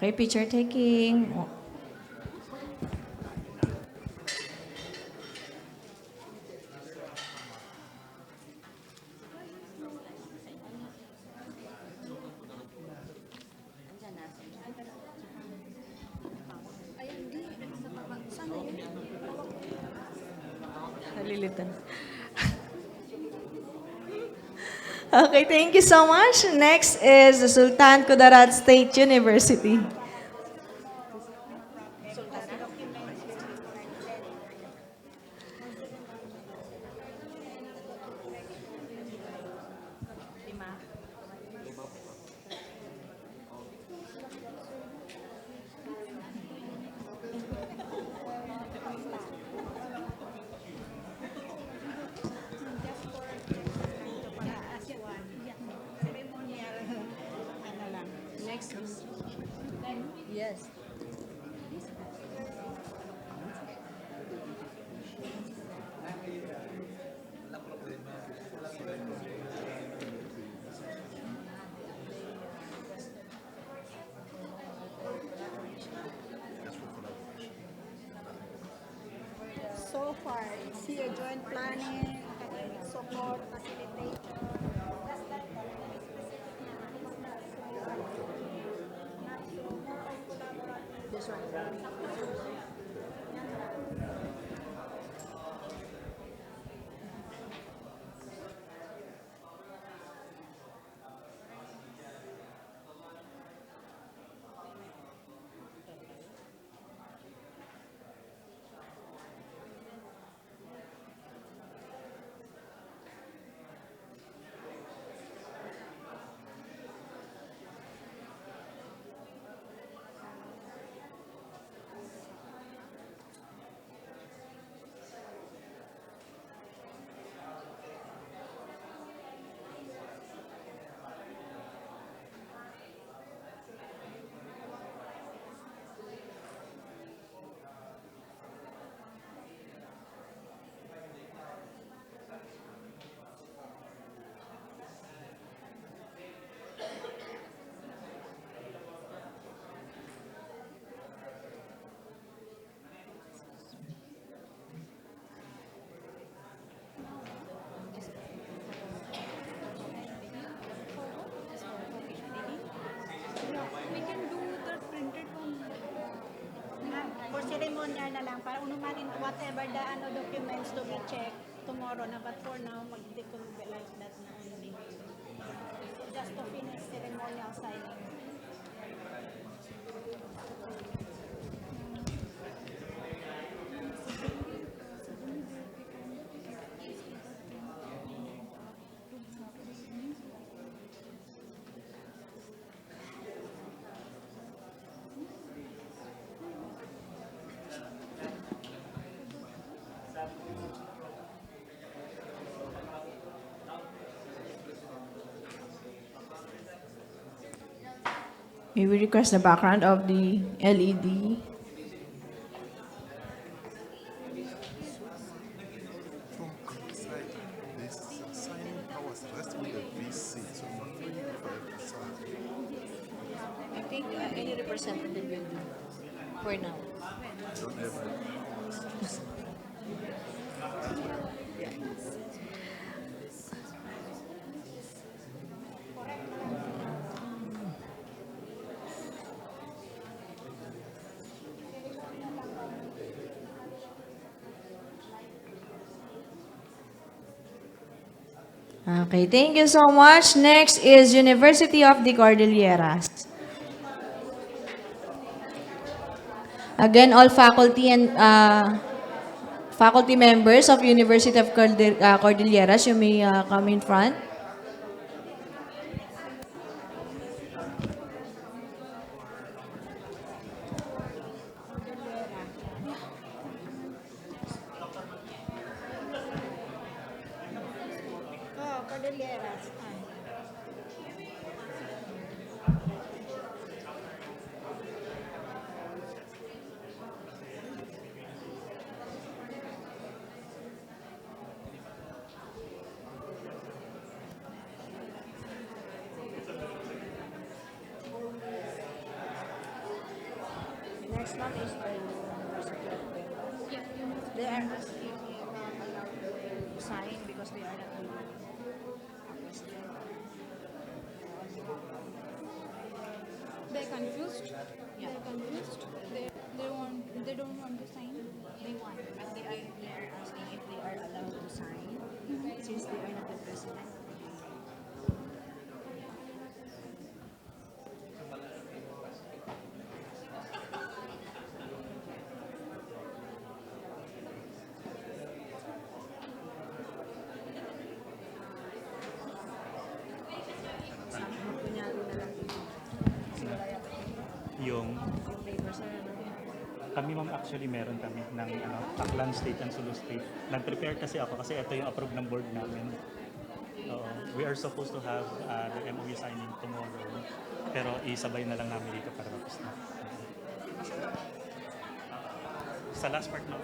Okay, picture taking. Nalilitan. Okay, thank you so much. Next is the Sultan Kudarat State University. Next. Yes. So far, is he a joint planning, academic support, facilitator? That's like This one. niya na lang para unumanin whatever the documents to be checked tomorrow na, but for now, mag-decode like that na only. So just to finish ceremonial signing. May we request the background of the LED? I think any representative will do for now. Don't ever. Okay, thank you so much. Next is University of the Cordilleras. Again, all faculty and faculty members of University of Cordilleras, you may come in front. Oh, Cordilleras. Next one is the University of Bengal. Yeah, They are asking you allowed to sign because they are not doing a question. they're confused. They're confused. They don't want to sign. They want, but they are asking if they are allowed to sign since they are not the president. Yung kami ma'am, actually meron kami ng Aklan State and Sulu State. Nag-prepare kasi ako kasi ito yung approve ng board namin. We are supposed to have the MOU signing tomorrow. Pero isabay na lang namin dito para tapos na. Sa last part na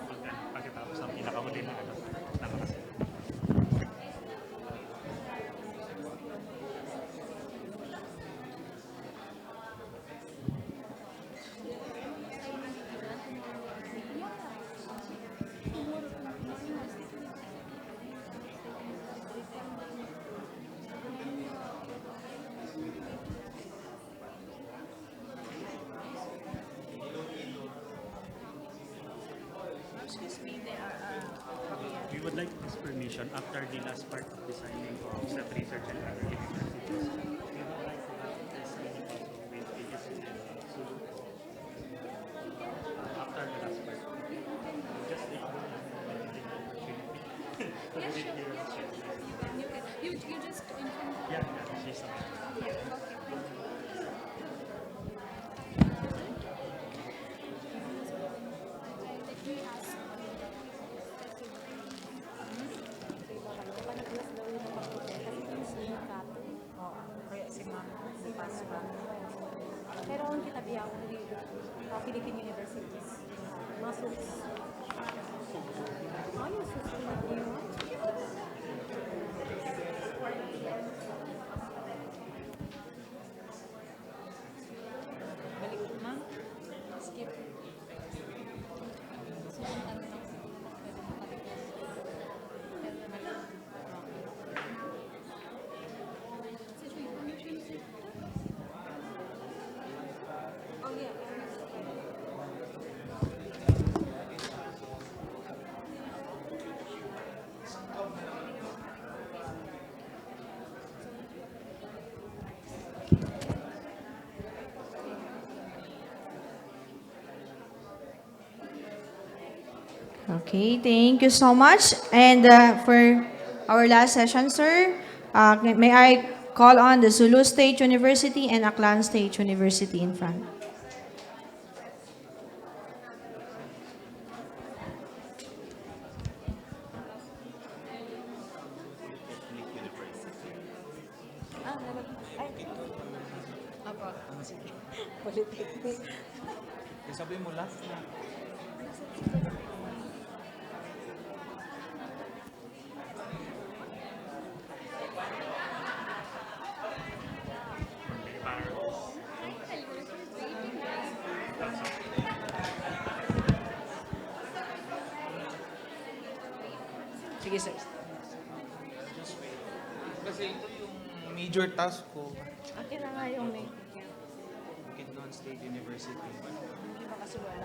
pagkatapos ng pinakahuli na kasi. Excuse me, they are We would like this permission after the last part of the signing of set research and other universities. We would like to have the signing also with ASU and Sulu. After the last part. Just the Yeah, sure. You just inform. Yeah, she's Yeah, okay. Thank you. Let me ask. Kaya si ma'am, bukas pa. Pero ang kitabi ako dito, Philippine Universities. Mga suits. Yung suits na yun. Balik ko, ma'am. Skip. Okay, thank you so much. And for our last session, sir, may I call on the Zulu State University and Aklan State University in front. Polytechnic. Sabi mo last na. Sige, sir. Kasi ito yung major task ko. Akin na nga yung name. Technology State University. Hindi ba kasi wala?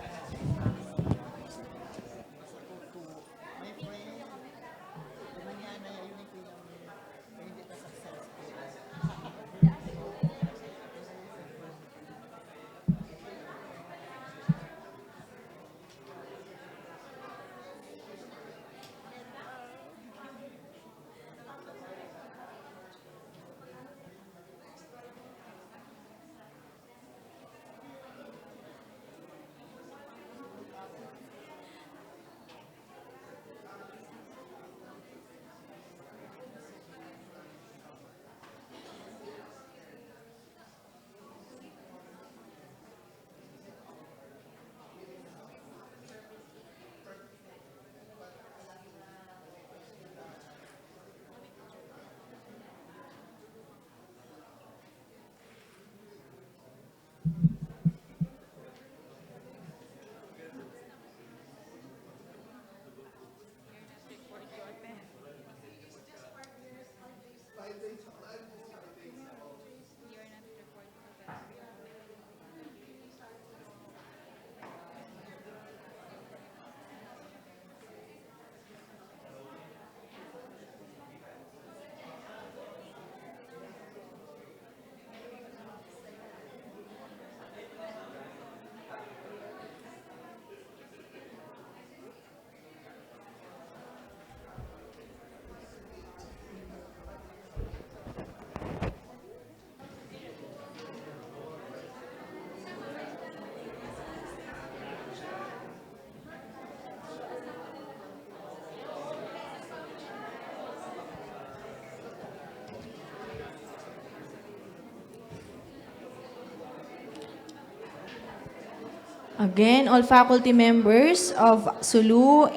Again, all faculty members of Sulu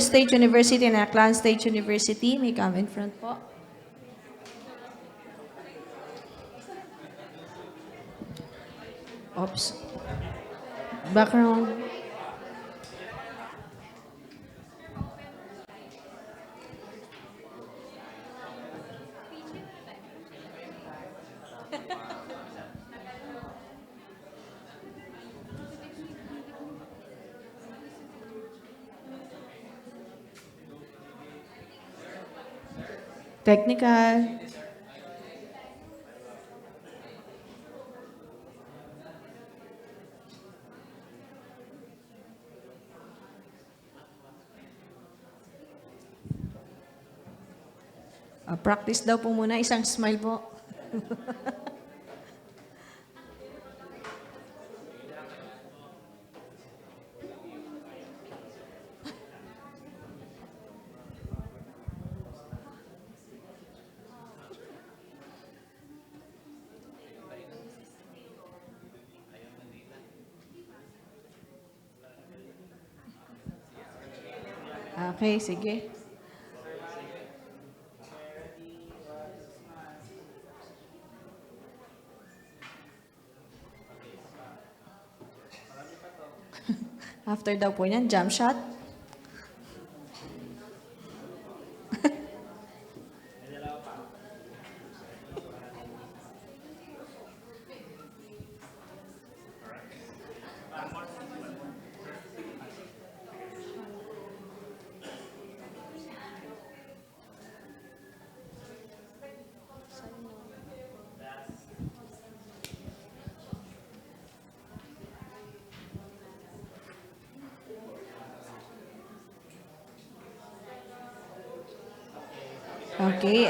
State University and Aklan State University may come in front po. Oops. Background. Technical. Practice daw po muna. Isang smile po. Okay, sige. After daw po niyan, jump shot. Okay.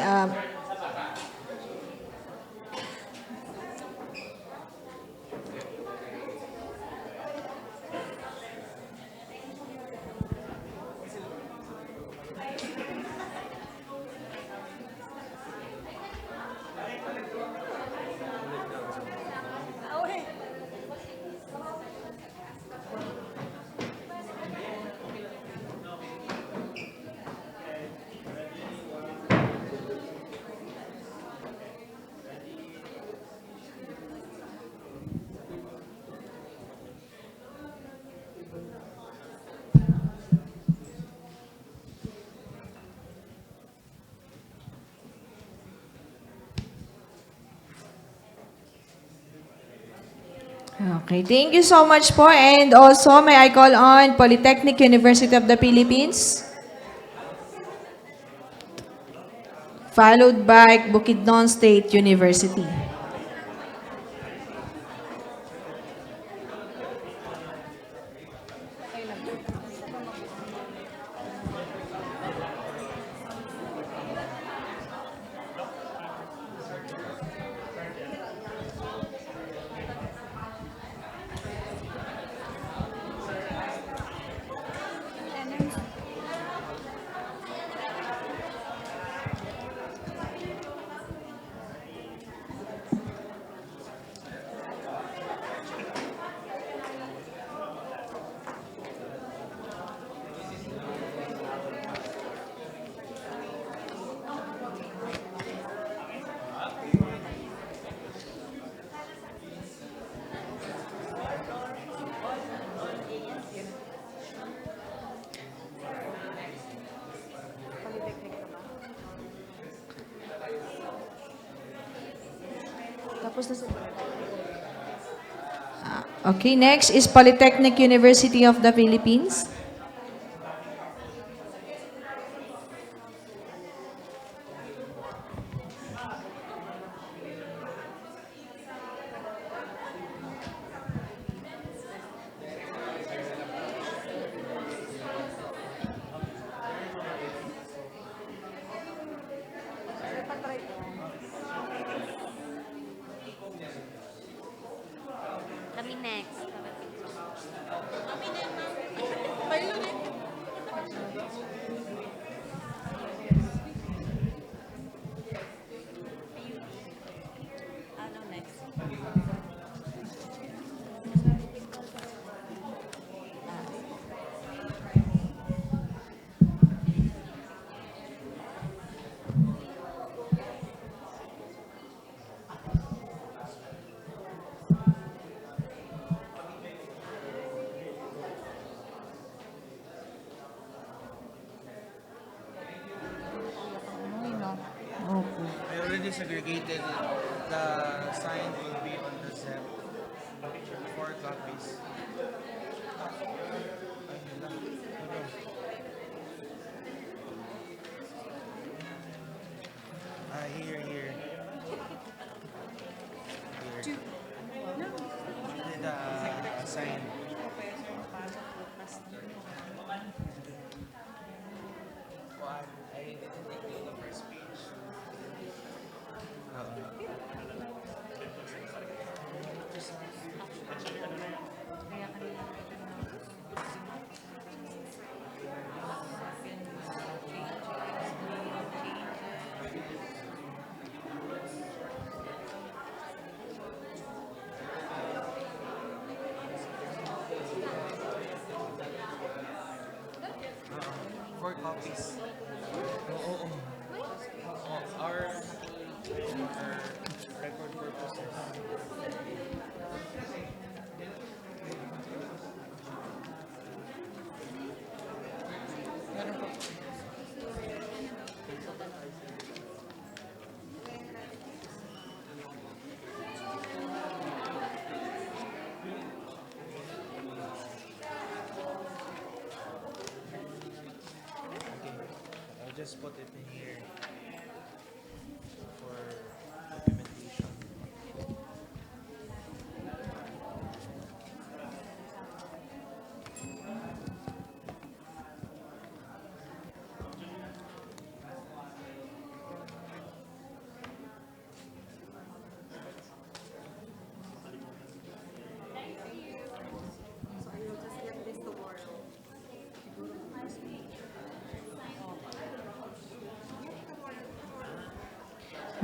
Okay, thank you so much po. And also, may I call on Polytechnic University of the Philippines? Followed by Bukidnon State University. Okay, next is Polytechnic University of the Philippines. Kami next. Ano next? I already segregated it. The sign will be on the set. 4 copies. Here. Here. The sign. I didn't take the first page. Four copies. Our record purposes. I'll just put it in here for documentation.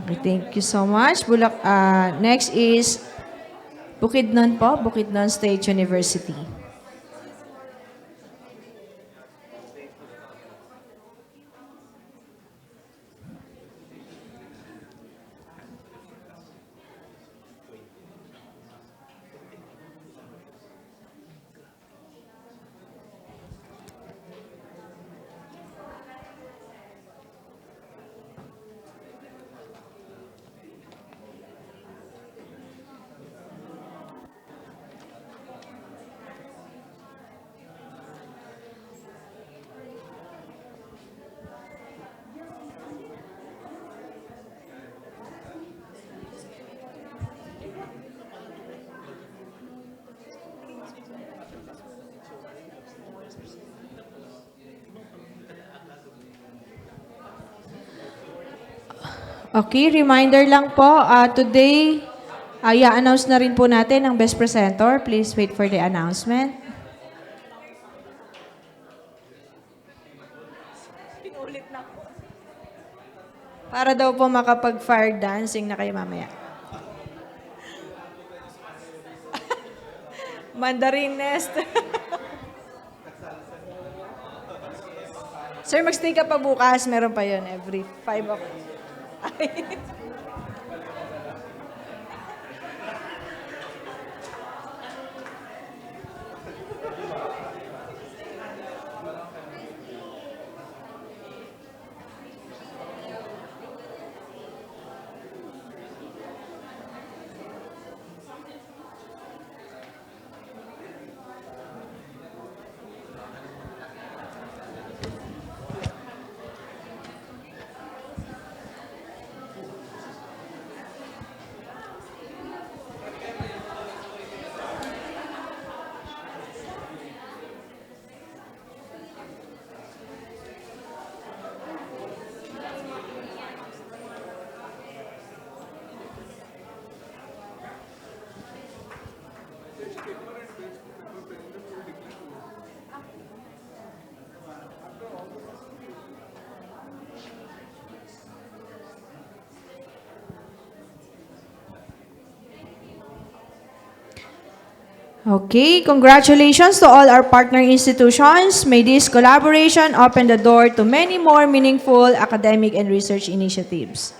Okay, thank you so much. Next is Bukidnon po, Bukidnon State University. Okay, reminder lang po, today, i-announce na rin po natin ang best presenter. Please wait for the announcement. Para daw po makapag-fire dancing na kayo mamaya. Mandarin nest. Sir, mag-stay ka pa bukas. Meron pa yun every 5 o'clock. Okay, congratulations to all our partner institutions. May this collaboration open the door to many more meaningful academic and research initiatives.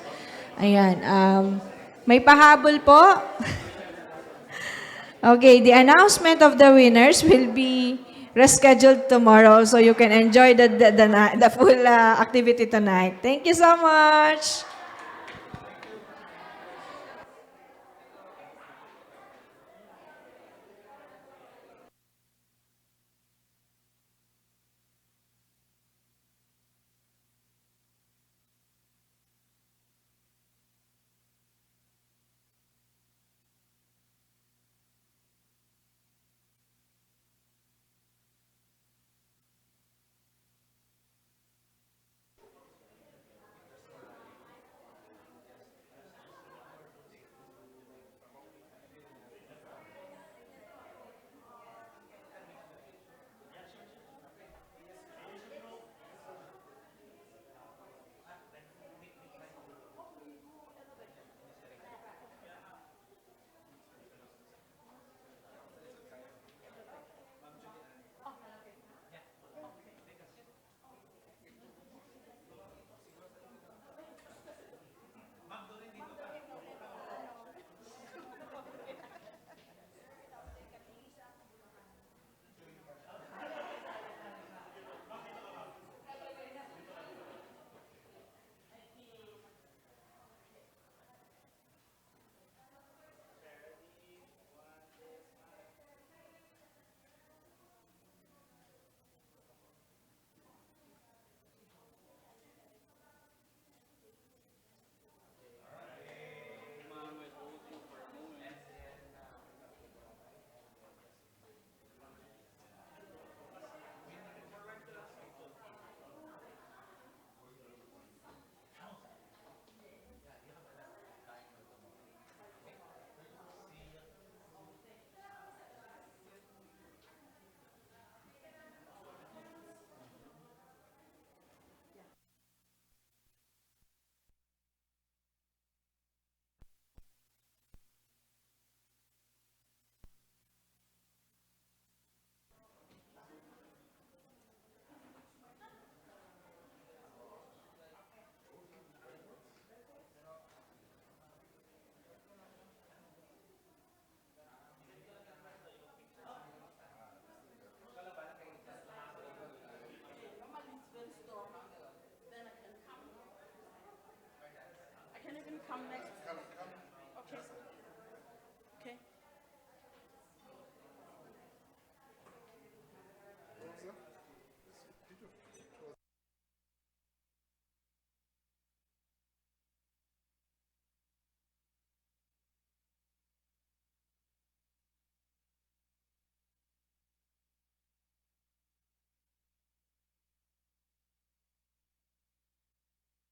Ayan, may pahabol po. Okay, the announcement of the winners will be rescheduled tomorrow so you can enjoy the full activity tonight. Thank you so much.